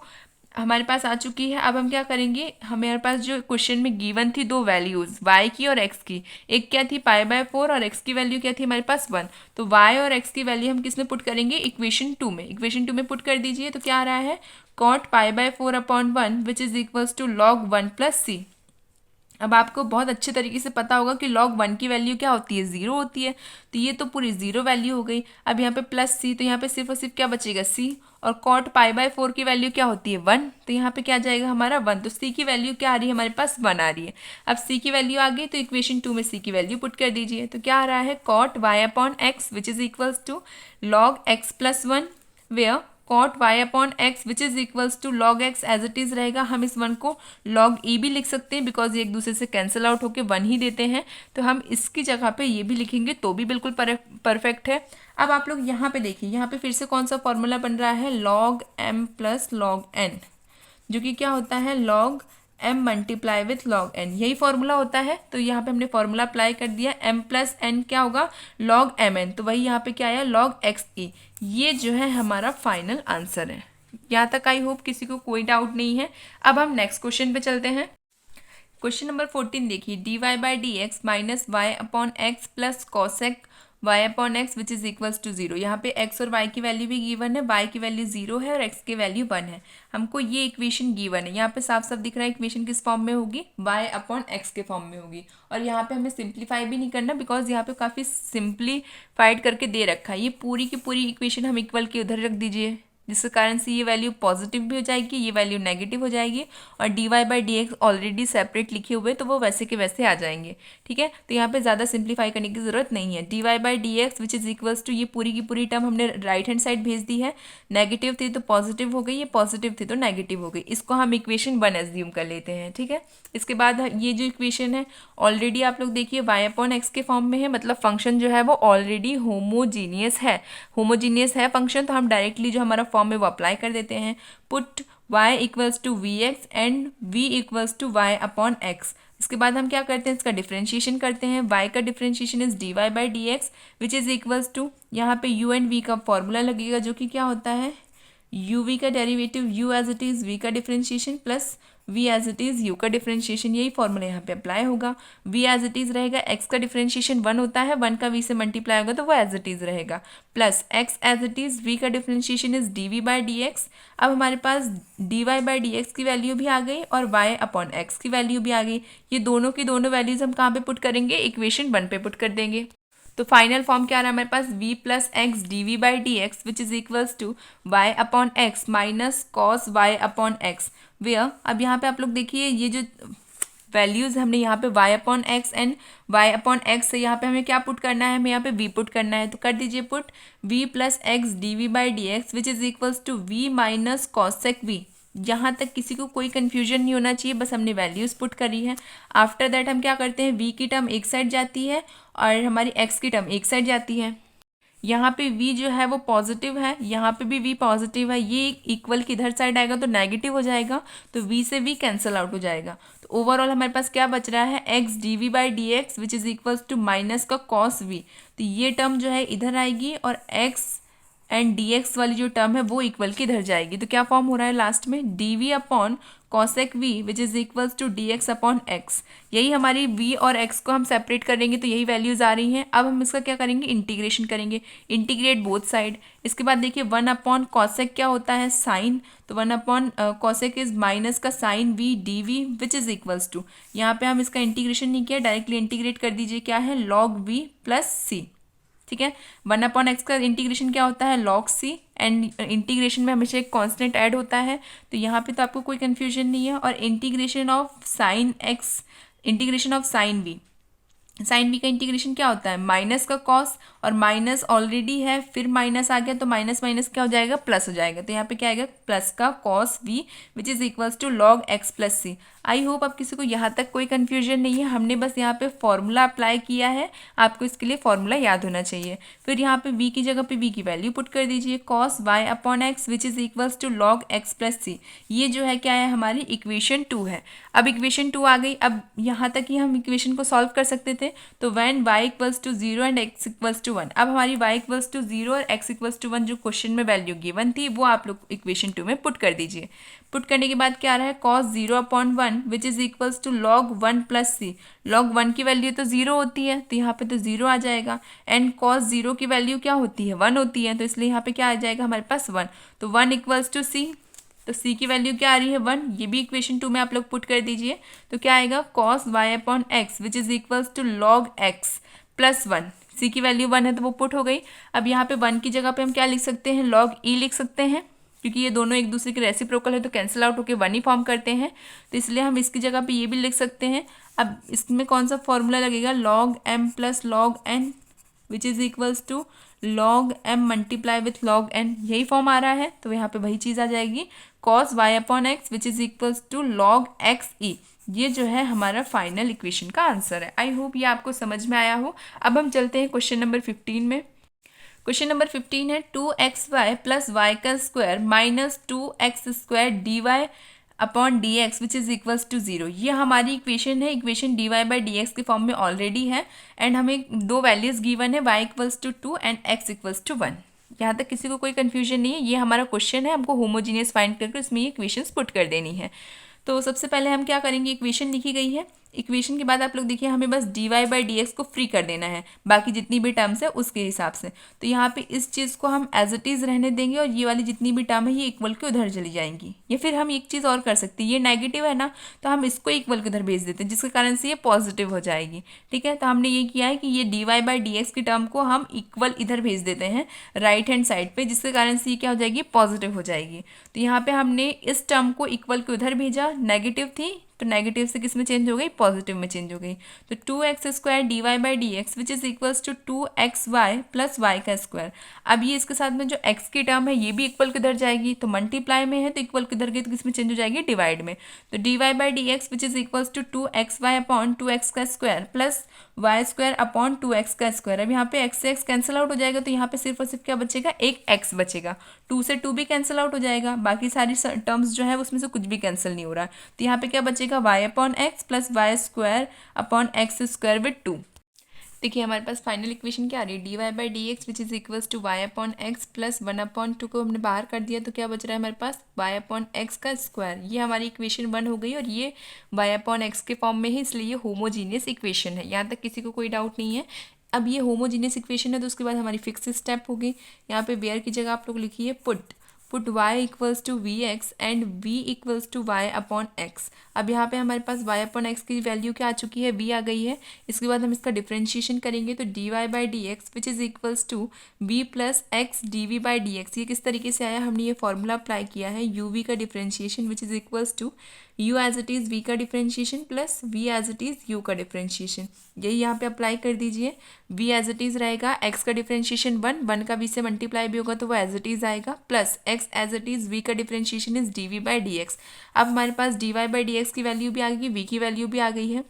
हमारे पास आ चुकी है। अब हम क्या करेंगे, हमारे पास जो क्वेश्चन में गिवन थी दो वैल्यूज y की और x की, एक क्या थी π/4 और x की वैल्यू क्या थी हमारे पास 1। तो y और x की वैल्यू हम किस में पुट करेंगे, इक्वेशन 2 में। इक्वेशन 2 में पुट कर दीजिए तो क्या आ रहा है, cot π/4 upon 1 which is equals to log 1 plus c. अब आपको बहुत अच्छे तरीके से पता होगा कि log 1 की वैल्यू क्या होती है, ज़ीरो होती है। तो ये तो पूरी ज़ीरो वैल्यू हो गई। अब यहाँ पे प्लस सी, तो यहाँ पे सिर्फ और सिर्फ क्या बचेगा सी। और कॉट π/4 की वैल्यू क्या होती है 1, तो यहाँ पे क्या आ जाएगा हमारा 1। तो सी की वैल्यू क्या आ रही है हमारे पास 1 आ रही है। अब सी की वैल्यू आ गई तो इक्वेशन 2 में सी की वैल्यू पुट कर दीजिए। तो क्या आ रहा है, cot y upon x which is equals to log x plus 1 where cot y upon x which is equals to log x as it is रहेगा। हम इस 1 को लॉग e भी लिख सकते हैं बिकॉज ये एक दूसरे से कैंसिल आउट होकर 1 ही देते हैं। तो हम इसकी जगह पे ये भी लिखेंगे तो भी बिल्कुल परफेक्ट है। अब आप लोग यहाँ पे देखिए, यहाँ पे फिर से कौन सा फॉर्मूला बन रहा है, log m plus log n, जो कि क्या होता है log m multiply with log n, यही फॉर्मूला होता है। तो यहाँ पे हमने फॉर्मूला अप्लाई कर दिया, m प्लस n क्या होगा लॉग mn, तो वही यहाँ पे क्या आया लॉग xe। ये जो है हमारा फाइनल आंसर है। यहाँ तक आई होप किसी को कोई डाउट नहीं है। अब हम नेक्स्ट क्वेश्चन पे चलते हैं। क्वेश्चन नंबर 14 देखिए, d Y by D x minus y upon x plus cosec y upon x which is equals to 0। यहाँ पे x और y की वैल्यू भी गिवन है, y की वैल्यू 0 है और x की वैल्यू 1 है। हमको ये इक्वेशन गिवन है, यहाँ पे साफ साफ दिख रहा है इक्वेशन किस फॉर्म में होगी, y अपॉन एक्स के फॉर्म में होगी। और यहाँ पे हमें सिंप्लीफाई भी नहीं करना बिकॉज यहाँ पे काफ़ी सिंप्लीफाइड करके दे रखा है। ये पूरी की पूरी इक्वेशन हम इक्वल के उधर रख दीजिए, जिसके कारण से ये वैल्यू पॉजिटिव भी हो जाएगी, ये वैल्यू नेगेटिव हो जाएगी। और d Y by D x already separate लिखे हुए तो वो वैसे के वैसे आ जाएंगे। ठीक है, तो यहाँ पे ज़्यादा सिंप्लीफाई करने की ज़रूरत नहीं है। D Y by D x which is equals to, ये पूरी की पूरी टर्म हमने राइट हैंड साइड भेज दी है। नेगेटिव थी तो पॉजिटिव हो गई, ये पॉजिटिव थी तो नेगेटिव हो गई। इसको हम इक्वेशन 1 एज्यूम कर लेते हैं। ठीक है, इसके बाद ये जो इक्वेशन है ऑलरेडी आप लोग देखिए वाई अपॉन एक्स के फॉर्म में है, मतलब फंक्शन जो है वो ऑलरेडी होमोजीनियस है फंक्शन। तो हम डायरेक्टली जो हमारा फॉर्म है वो अप्लाई कर देते हैं। Put y equals to v x and v equals to y upon x. इसके बाद हम क्या करते हैं, इसका डिफ्रेंशिएशन करते हैं। y का differentiation is d Y by D x which is equals to, यहाँ पे u एंड v का फॉर्मूला लगेगा जो कि क्या होता है u v का derivative u as it is v का differentiation plus v as it is u का डिफ्रेंशिएशन, यही फॉर्मूला यहाँ पे अप्लाई होगा। v एज इट इज़ रहेगा, x का डिफ्रेंशिएशन 1 होता है, 1 का v से मल्टीप्लाई होगा तो वो एज इट इज़ रहेगा, plus x as it is, v का differentiation is dv by dx। अब हमारे पास dy बाई dx की वैल्यू भी आ गई और y अपॉन x की वैल्यू भी आ गई। ये दोनों की दोनों वैल्यूज हम कहाँ पे पुट करेंगे, इक्वेशन 1 पे पुट कर देंगे। तो फाइनल फॉर्म क्या आ रहा है हमारे पास, v plus x D we by D x which is equals to y upon x minus cos y upon x where. अब यहाँ पे आप लोग देखिए ये जो वैल्यूज़ हमने यहाँ पे y upon x and y upon x से यहाँ पे हमें क्या पुट करना है, हमें यहाँ पे v पुट करना है। तो कर दीजिए put v plus x D we by D x which is equals to v minus cosec v। यहाँ तक किसी को कोई कन्फ्यूजन नहीं होना चाहिए, बस हमने वैल्यूज़ पुट करी है। आफ्टर दैट हम क्या करते हैं, v की टर्म एक साइड जाती है और हमारी x की टर्म एक साइड जाती है। यहाँ पे v जो है वो पॉजिटिव है, यहाँ पे भी v पॉजिटिव है, ये इक्वल की इधर साइड आएगा तो नेगेटिव हो जाएगा, तो v से v कैंसिल आउट हो जाएगा। तो ओवरऑल हमारे पास क्या बच रहा है, x dv by D x which is equals to minus का कॉस v। तो ये टर्म जो है इधर आएगी और x एंड डी एक्स वाली जो टर्म है वो इक्वल की इधर जाएगी। तो क्या फॉर्म हो रहा है लास्ट में, d we upon cosec v which is equals to d x upon x. यही हमारी v और x को हम सेपरेट करेंगे तो यही वैल्यूज आ रही हैं। अब हम इसका क्या करेंगे, इंटीग्रेशन करेंगे, इंटीग्रेट बोथ साइड। इसके बाद देखिए 1 अपॉन कॉसेक क्या होता है, साइन, तो 1 अपॉन कॉसेक इज माइनस का sine v d v which is equals to, यहाँ पे हम इसका इंटीग्रेशन नहीं किया, डायरेक्टली इंटीग्रेट कर दीजिए, क्या है लॉग v प्लस सी। ठीक है, 1 अपॉन एक्स का इंटीग्रेशन क्या होता है, लॉग सी, एंड इंटीग्रेशन में हमेशा एक कांस्टेंट ऐड होता है, तो यहाँ पे तो आपको कोई कंफ्यूजन नहीं है। और integration of sine x, integration of sine v, sine b का इंटीग्रेशन क्या होता है, माइनस का कॉस, और माइनस ऑलरेडी है, फिर माइनस आ गया तो माइनस माइनस क्या हो जाएगा, प्लस हो जाएगा। तो यहाँ पे क्या आएगा, प्लस का cos v which is equals to log x plus c. I hope आप किसी को यहाँ तक कोई कन्फ्यूजन नहीं है, हमने बस यहाँ पे फॉर्मूला अप्लाई किया है, आपको इसके लिए फॉर्मूला याद होना चाहिए। फिर यहाँ पे v की जगह पे v की वैल्यू पुट कर दीजिए, cos y upon x which is equals to log x plus c. ये जो है क्या है, हमारी इक्वेशन 2 है। अब इक्वेशन 2 आ गई, अब यहाँ तक ही हम इक्वेशन को सॉल्व कर सकते थे। तो when y equals to 0 and x equals to 1, अब हमारी y इक्वल्स टू 0 और x इक्वल्स टू 1 जो क्वेश्चन में वैल्यू गिवन थी वो आप लोग इक्वेशन 2 में पुट कर दीजिए। पुट करने के बाद क्या आ रहा है, cos 0 upon 1 which is equals to log 1 plus c. Log 1 की वैल्यू तो 0 होती है तो यहाँ पे तो 0 आ जाएगा, एंड कॉस 0 की वैल्यू क्या होती है, 1 होती है, तो इसलिए यहाँ पे क्या आ जाएगा हमारे पास 1। तो 1 इक्वल्स टू सी, तो c की वैल्यू क्या आ रही है 1, ये भी इक्वेशन 2 में आप लोग पुट कर दीजिए। तो क्या आएगा, cos y upon x which is equals to log x plus 1, c की वैल्यू 1 है तो वो पुट हो गई। अब यहाँ पे 1 की जगह पे हम क्या लिख सकते हैं, लॉग e लिख सकते हैं, क्योंकि ये दोनों एक दूसरे के रेसिप्रोकल है तो कैंसिल आउट होकर 1 ही फॉर्म करते हैं, तो इसलिए हम इसकी जगह पे ये भी लिख सकते हैं। अब इसमें कौन सा फॉर्मूला लगेगा, log m plus log n which is equals to log m multiply with log n, यही फॉर्म आ रहा है, तो यहाँ पे वही चीज़ आ जाएगी, cos y upon x which is equals to log x e. ये जो है हमारा फाइनल इक्वेशन का आंसर है। आई होप ये आपको समझ में आया हो। अब हम चलते हैं क्वेश्चन नंबर 15 में। क्वेश्चन नंबर 15 है 2xy प्लस वाई का square minus 2x square D Y upon D x which is equals to 0। ये हमारी इक्वेशन है, equation d Y by D x के फॉर्म में ऑलरेडी है, एंड हमें दो वैल्यूज गिवन है, y equals to 2 and x equals to 1। यहाँ तक किसी को कोई कन्फ्यूजन नहीं है, ये हमारा क्वेश्चन है, हमको होमोजीनियस फाइंड करके उसमें ये इक्वेशंस पुट कर देनी है। तो सबसे पहले हम क्या करेंगे, इक्वेशन लिखी गई है, इक्वेशन के बाद आप लोग देखिए हमें बस d Y by D x को फ्री कर देना है, बाकी जितनी भी टर्म्स है उसके हिसाब से। तो यहाँ पे इस चीज़ को हम एज इट इज़ रहने देंगे, और ये वाली जितनी भी टर्म है ये इक्वल के उधर चली जाएंगी। या फिर हम एक चीज़ और कर सकते हैं, ये नेगेटिव है ना, तो हम इसको इक्वल के उधर भेज देते हैं, जिसके कारण से ये पॉजिटिव हो जाएगी। ठीक है, तो हमने ये किया है कि ये d Y by D x की टर्म को हम इक्वल इधर भेज देते हैं राइट हैंड साइड पे, जिसके कारण से ये क्या हो जाएगी, पॉजिटिव हो जाएगी। तो यहाँ पे हमने इस टर्म को इक्वल के उधर भेजा, नेगेटिव थी तो नेगेटिव से किस में चेंज हो गई, पॉजिटिव में चेंज हो गई। तो 2x square D Y by D x which is equals to 2xy plus Y का स्क्वायर। अब ये इसके साथ में जो x की टर्म है ये भी इक्वल किधर जाएगी, तो मल्टीप्लाई में है तो इक्वल किधर गई, तो किस में चेंज हो जाएगी, डिवाइड में। तो d Y by D x which is equals to 2xy upon 2x का square plus Y square upon 2x का स्क्वायर। अब यहाँ पे x से x कैंसिल आउट हो जाएगा, तो यहाँ पे सिर्फ और सिर्फ क्या बचेगा, एक x बचेगा। 2 से 2 भी कैंसिल आउट हो जाएगा, बाकी सारी टर्म्स जो है उसमें से कुछ भी कैंसिल नहीं हो रहा है। तो यहाँ पे क्या बचेगा, y upon x plus Y square upon x square with 2। देखिए हमारे पास फाइनल इक्वेशन क्या आ रही है, D Y by D x which is equals to y upon x plus 1 upon 2 को हमने बाहर कर दिया, तो क्या बच रहा है हमारे पास, वाई अपॉन एक्स का स्क्वायर। ये हमारी इक्वेशन 1 हो गई, और ये वाई अपॉन एक्स के फॉर्म में है, इसलिए ये होमोजीनियस इक्वेशन है। यहाँ तक किसी को कोई डाउट नहीं है। अब ये होमोजीनियस इक्वेशन है तो उसके बाद हमारी फिक्स स्टेप होगी। यहाँ पे वेयर की जगह आप लोग लिखिए put y equals to v x and v equals to y upon x. अब यहाँ पे हमारे पास y अपॉन एक्स की वैल्यू क्या आ चुकी है, v आ गई है। इसके बाद हम इसका डिफ्रेंशिएशन करेंगे, तो d Y by D x which is equals to v plus x D we by D x. ये किस तरीके से आया, हमने ये फॉर्मूला अप्लाई किया है, यू वी का differentiation which is equals to u as it is v का differentiation plus v as it is u का डिफ्रेंशिएशन। यही यहाँ पे अप्लाई कर दीजिए। v एज इट इज़ रहेगा, x का डिफ्रेंशिएशन 1 का v से मल्टीप्लाई भी होगा तो वो एज इट इज़ आएगा, plus x as it is v का differentiation is d we by D x. अब हमारे पास d Y by D x की वैल्यू भी आ गई, v की वैल्यू भी आ गई है।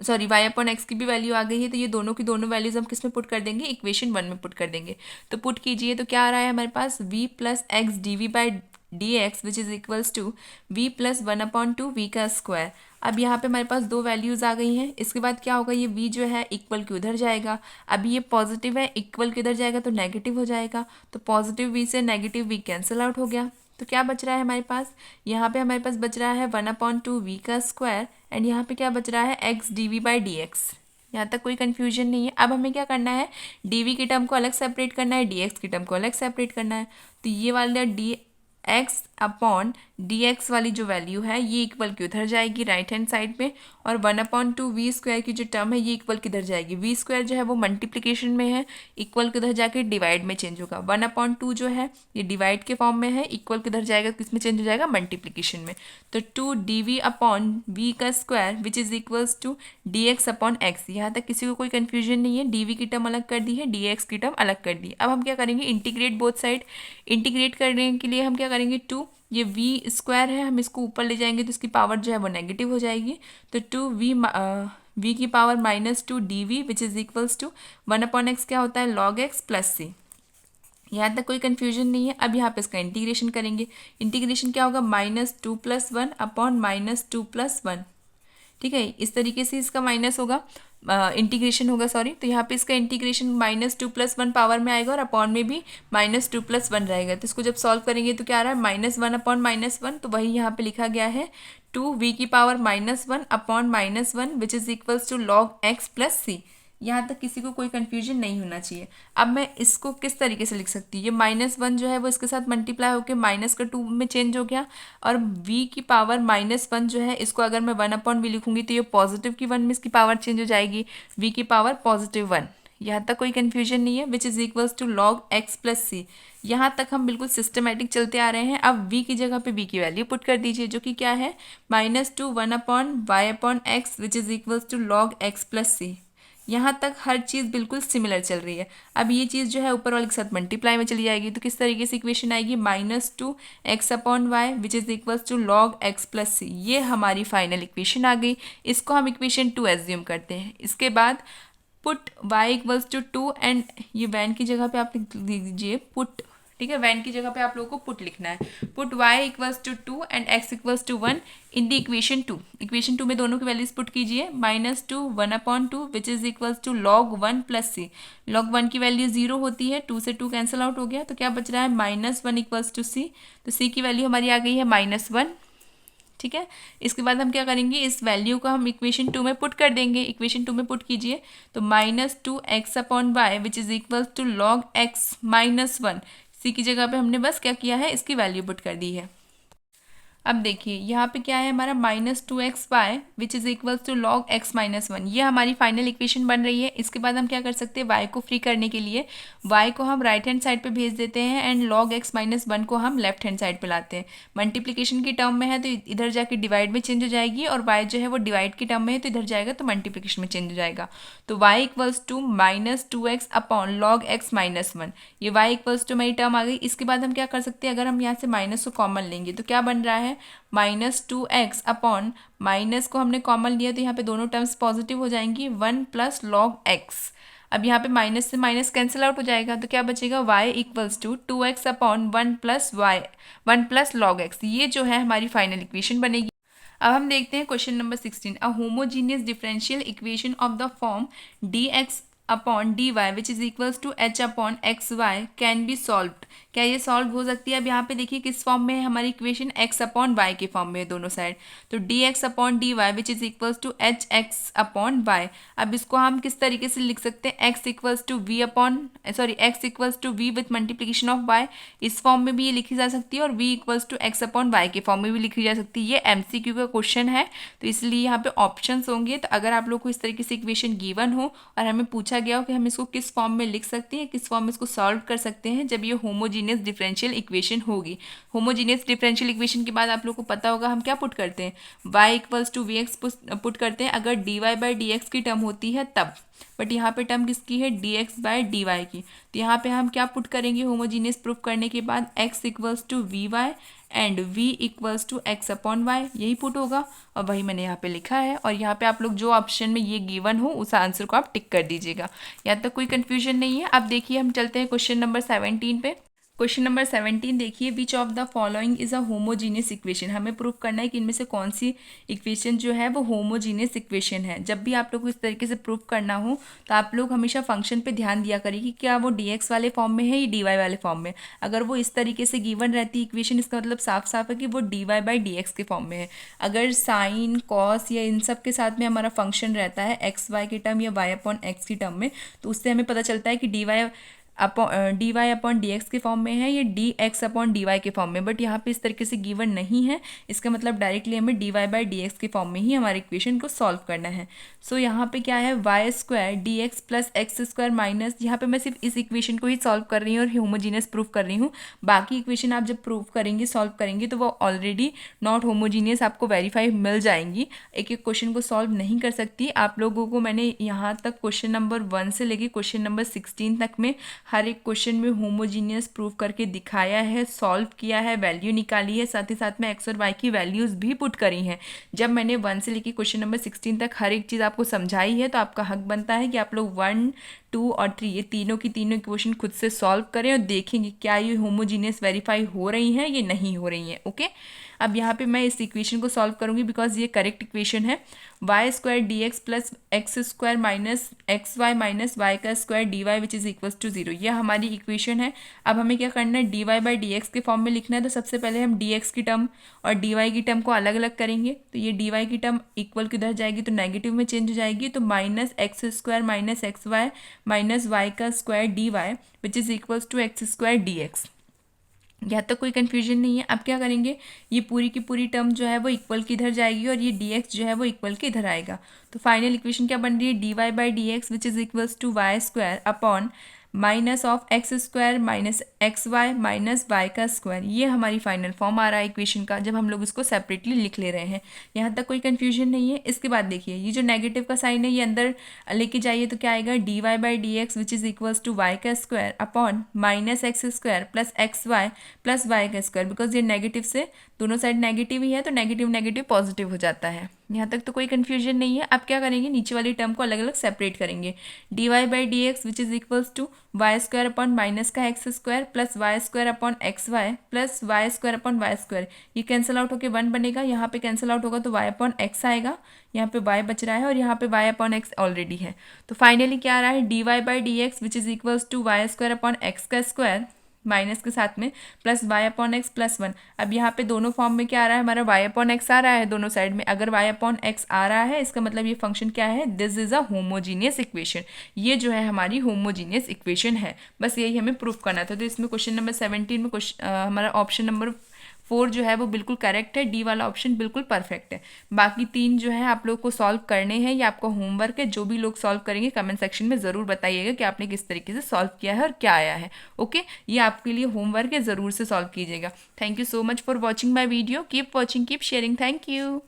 सॉरी वाई अपॉन एक्स की भी वैल्यू आ गई है, तो ये दोनों की दोनों वैल्यूज हम किस में पुट कर देंगे, इक्वेशन 1 में पुट कर देंगे। तो पुट कीजिए, तो क्या आ रहा है हमारे पास, v plus x D we by D x which is equals to v plus 1/2 v का स्क्वायर। अब यहाँ पे हमारे पास दो वैल्यूज आ गई हैं। इसके बाद क्या होगा, ये v जो है इक्वल के उधर जाएगा। अभी ये पॉजिटिव है, इक्वल के उधर जाएगा तो नेगेटिव हो जाएगा, तो पॉजिटिव v से नेगेटिव v कैंसिल आउट हो गया। तो क्या बच रहा है हमारे पास, यहाँ पे हमारे पास बच रहा है 1/2 v का स्क्वायर, एंड यहाँ पे क्या बच रहा है x d we by D x. यहाँ तक कोई कन्फ्यूजन नहीं है। अब हमें क्या करना है, डी की टर्म को अलग सेपरेट करना है, डी की टर्म को अलग सेपरेट करना है। तो ये वाला D x upon D x वाली जो वैल्यू है ये इक्वल की उधर जाएगी राइट हैंड साइड में, और 1/2 वी स्क्वायर की जो टर्म है ये इक्वल किधर जाएगी, वी स्क्वायर जो है वो मल्टीप्लिकेशन में है, इक्वल किधर जाके डिवाइड में चेंज होगा। 1/2 जो है ये डिवाइड के फॉर्म में है, इक्वल किधर जाएगा, किस में चेंज हो जाएगा, मल्टीप्लिकेशन में। तो 2 डी वी अपॉन वी का square which is equals to d x upon x. यहाँ तक किसी को कोई कन्फ्यूजन नहीं है, डी वी की टर्म अलग कर दी है, डी एक्स की टर्म अलग कर दी। अब हम क्या करेंगे, इंटीग्रेट बोथ साइड। इंटीग्रेट करने के लिए हम क्या करेंगे, 2 ये वी स्क्वायर है, हम इसको ऊपर ले जाएंगे तो इसकी पावर जो है वो नेगेटिव हो जाएगी। तो 2 की power -2 d v which is equals to 1/x क्या होता है, लॉग एक्स प्लस सी। यहाँ तक कोई कन्फ्यूजन नहीं है। अब यहाँ पे इसका इंटीग्रेशन करेंगे। इंटीग्रेशन क्या होगा, -2 + 1 अपॉन -2 + 1। ठीक है, इस तरीके से इसका माइनस होगा, इंटीग्रेशन होगा सॉरी। तो यहाँ पे इसका इंटीग्रेशन -2 + 1 पावर में आएगा और अपॉन में भी -2 + 1 रहेगा। तो इसको जब सॉल्व करेंगे तो क्या आ रहा है, -1 अपॉन -1, तो वही यहाँ पे लिखा गया है 2 की power -1 upon -1 which is equals to log x plus सी। यहाँ तक किसी को कोई कन्फ्यूजन नहीं होना चाहिए। अब मैं इसको किस तरीके से लिख सकती हूँ, ये -1 जो है वो इसके साथ मल्टीप्लाई होकर -2 में चेंज हो गया, और v की पावर -1 जो है इसको अगर मैं 1/v लिखूंगी तो ये पॉजिटिव की 1 में इसकी पावर चेंज हो जाएगी, v की पावर +1। यहाँ तक कोई कन्फ्यूजन नहीं है, which is equals to log x plus सी। यहाँ तक हम बिल्कुल सिस्टमेटिक चलते आ रहे हैं। अब v की जगह पे v की वैल्यू पुट कर दीजिए, जो कि क्या है, -2 1/y/x which is equals to log x plus सी। यहाँ तक हर चीज़ बिल्कुल सिमिलर चल रही है। अब ये चीज़ जो है ऊपर वाले के साथ मल्टीप्लाई में चली जाएगी, तो किस तरीके से इक्वेशन आएगी, -2 x/y which is equals to log x plus c. ये हमारी फाइनल इक्वेशन आ गई। इसको हम इक्वेशन 2 एज्यूम करते हैं। इसके बाद put y equals to 2 and ये वैन की जगह पे आप लिख दीजिए पुट। ठीक है, वैन की जगह पे आप लोगों को पुट लिखना है। Put y equals to 2 and x equals to 1 in the equation 2। Equation 2 में दोनों की वैल्यूज पुट कीजिए, -2 1/2 which is equals to log 1 plus c. Log 1 की वैल्यू 0 होती है, 2 से 2 कैंसिल आउट हो गया, तो क्या बच रहा है, -1 इक्वल्स टू सी। तो सी की वैल्यू हमारी आ गई है -1। ठीक है, इसके बाद हम क्या करेंगे, इस वैल्यू को हम इक्वेशन 2 में पुट कर देंगे। इक्वेशन 2 में पुट कीजिए, तो -2 x/y which is equal to log x -1। C की जगह पे हमने बस क्या किया है, इसकी वैल्यू पुट कर दी है। अब देखिए यहाँ पे क्या है हमारा, -2xy which is equals to log x -1। ये हमारी फाइनल इक्वेशन बन रही है। इसके बाद हम क्या कर सकते हैं, y को फ्री करने के लिए y को हम राइट हैंड साइड पे भेज देते हैं एंड log x -1 को हम लेफ्ट हैंड साइड पे लाते हैं। मल्टीप्लिकेशन की टर्म में है तो इधर जाके डिवाइड में चेंज हो जाएगी, और y जो है वो डिवाइड की टर्म में है तो इधर जाएगा तो मल्टीप्लिकेशन में चेंज हो जाएगा। तो y equals to -2x upon log x -1। ये y इक्वल्स टू मेरी टर्म आ गई। इसके बाद हम क्या कर सकते हैं, अगर हम यहाँ से माइनस को कॉमन लेंगे तो क्या बन रहा है, -2x अपॉन माइनस को हमने कॉमन लिया तो यहाँ पे दोनों टर्म्स पॉजिटिव हो जाएंगी, 1 प्लस लॉग x। अब यहाँ पे माइनस से माइनस कैंसिल आउट हो जाएगा, तो क्या बचेगा, y equals to 2x upon 1 plus log x। ये जो है हमारी फाइनल इक्वेशन बनेगी। अब हम देखते हैं question number 16। A homogeneous differential equation of the form dx upon dy which is equals to h upon xy can be solved. क्या ये सॉल्व हो सकती है। अब यहाँ पे देखिए किस फॉर्म में है हमारी इक्वेशन, x अपॉन y के फॉर्म में है दोनों साइड। तो dx upon dy which is equals to hx upon y। अब इसको हम किस तरीके से लिख सकते हैं, x equals to v with multiplication of y। इस फॉर्म में भी ये लिखी जा सकती है, और v equals to x upon y के फॉर्म में भी लिखी जा सकती है। ये MCQ का क्वेश्चन है तो इसलिए यहाँ पे ऑप्शंस होंगे। तो अगर आप लोग को इस तरीके से इक्वेशन गिवन हो और हमें पूछा गया हो कि हम इसको किस फॉर्म में लिख सकते हैं, किस फॉर्म में इसको सॉल्व कर सकते हैं जब ये होमोजीनियस डिफरेंशियल इक्वेशन होगी। होमोजीनियस डिफरेंशियल इक्वेशन के बाद आप लोग को पता होगा हम क्या पुट करते हैं, y equals to v x put करते हैं अगर dy बाई डी एक्स की टर्म होती है तब। बट यहाँ पे टर्म किसकी है, dx बाय dy की। तो यहाँ पे हम क्या पुट करेंगे होमोजीनियस प्रूफ करने के बाद, x equals to v y and v equals to x upon y, यही पुट होगा और वही मैंने यहाँ पे लिखा है। और यहाँ पे आप लोग जो ऑप्शन में ये गिवन हो उस आंसर को आप टिक कर दीजिएगा। यहाँ तक कोई कंफ्यूजन नहीं है। अब देखिए हम चलते हैं क्वेश्चन नंबर 17 पे। क्वेश्चन नंबर 17 देखिए, which of the following is a homogeneous equation. हमें प्रूफ करना है कि इनमें से कौन सी इक्वेशन जो है वो होमोजीनियस इक्वेशन है। जब भी आप लोग को इस तरीके से प्रूफ करना हो तो आप लोग हमेशा फंक्शन पे ध्यान दिया करिए कि क्या वो dx वाले फॉर्म में है या dy वाले फॉर्म में। अगर वो इस तरीके से गिवन रहती इक्वेशन, इसका मतलब साफ साफ है कि वो dy बाई dx के फॉर्म में है। अगर साइन कॉस या इन सब के साथ में हमारा फंक्शन रहता है एक्स वाई की टर्म या वाई अपॉन एक्स की टर्म में, तो उससे हमें पता चलता है कि d Y upon D x के फॉर्म में है या d x upon D y के फॉर्म में। बट यहाँ पे इस तरीके से गिवन नहीं है, इसका मतलब डायरेक्टली हमें d Y by D x के फॉर्म में ही हमारे इक्वेशन को सॉल्व करना है। सो यहाँ पे क्या है, y square D x plus x square minus, यहाँ पे मैं सिर्फ इस इक्वेशन को ही सॉल्व कर रही हूँ और होमोजीनियस प्रूफ कर रही हूँ। बाकी इक्वेशन आप जब प्रूफ करेंगे, सॉल्व करेंगे, तो वो ऑलरेडी नॉट होमोजीनियस आपको वेरीफाई मिल जाएंगी। एक एक क्वेश्चन को सॉल्व नहीं कर सकती। आप लोगों को मैंने यहाँ तक क्वेश्चन नंबर 1 से लेके क्वेश्चन नंबर 16 तक में हर एक क्वेश्चन में होमोजीनियस प्रूफ करके दिखाया है, सॉल्व किया है, वैल्यू निकाली है, साथ ही साथ में एक्स और वाई की वैल्यूज़ भी पुट करी हैं। जब मैंने 1 से लेके क्वेश्चन नंबर 16 तक हर एक चीज़ आपको समझाई है तो आपका हक बनता है कि आप लोग 1, 2 और 3 ये तीनों की तीनों इक्वेशन खुद से सॉल्व करें और देखेंगे क्या ये होमोजीनियस वेरीफाई हो रही हैं या नहीं हो रही हैं। ओके, अब यहाँ पे मैं इस इक्वेशन को सॉल्व करूँगी बिकॉज ये करेक्ट इक्वेशन है। Y square D x plus x square minus x y minus y का square D Y which is equals to 0, ये हमारी इक्वेशन है। अब हमें क्या करना है, D Y by D x के फॉर्म में लिखना है। तो सबसे पहले हम डी एक्स की टर्म और डी वाई की टर्म को अलग अलग करेंगे। तो ये डी वाई की टर्म इक्वल किधर जाएगी, तो नेगेटिव में चेंज हो जाएगी। तो minus x square minus x y minus y का square D Y which is equals to x square D x. यहाँ तक कोई कन्फ्यूजन नहीं है। अब क्या करेंगे, ये पूरी की पूरी टर्म जो है वो इक्वल की इधर जाएगी और ये डी एक्स जो है वो इक्वल के इधर आएगा। तो फाइनल इक्वेशन क्या बन रही है, D Y by D x which is equals to y square upon minus of x square minus x y minus y का स्क्वायर। ये हमारी फाइनल फॉर्म आ रहा है इक्वेशन का जब हम लोग इसको सेपरेटली लिख ले रहे हैं। यहाँ तक कोई कन्फ्यूजन नहीं है। इसके बाद देखिए, ये जो नेगेटिव का साइन है ये अंदर लेके जाइए तो क्या आएगा, d Y by D x which is equals to y का square upon minus x square plus x Y plus Y का स्क्वायर। बिकॉज ये नेगेटिव से दोनों साइड नेगेटिव ही है तो नेगेटिव नेगेटिव पॉजिटिव हो जाता है। यहाँ तक तो कोई कन्फ्यूजन नहीं है। अब क्या करेंगे, नीचे वाली टर्म को अलग अलग सेपरेट करेंगे। D Y by D x which is equals to y square upon minus का x square plus Y square upon x Y plus Y square upon y square. ये कैंसिल आउट होकर 1 बनेगा, यहाँ पे कैंसिल आउट होगा तो Y upon x आएगा, यहाँ पे वाई बच रहा है और यहाँ पे वाई अपॉन एक्स ऑलरेडी है। तो फाइनली क्या आ रहा है, D Y by D x which is equals to y square upon x का स्क्वायर माइनस के साथ में plus y upon x plus 1। अब यहाँ पे दोनों फॉर्म में क्या आ रहा है, हमारा वाई अपॉन एक्स आ रहा है दोनों साइड में। अगर वाई अपॉन एक्स आ रहा है इसका मतलब ये फंक्शन क्या है, this is a homogeneous equation. ये जो है हमारी होमोजीनियस इक्वेशन है। बस यही हमें प्रूफ करना था। तो इसमें क्वेश्चन नंबर 17 में हमारा ऑप्शन नंबर 4 जो है वो बिल्कुल करेक्ट है, डी वाला ऑप्शन बिल्कुल परफेक्ट है। बाकी 3 जो है आप लोग को सॉल्व करने हैं, ये आपका होमवर्क है। जो भी लोग सॉल्व करेंगे कमेंट सेक्शन में ज़रूर बताइएगा कि आपने किस तरीके से सॉल्व किया है और क्या आया है। ओके, ये आपके लिए होमवर्क है, ज़रूर से सॉल्व कीजिएगा। Thank you so much for watching my video. Keep watching, keep sharing. Thank you.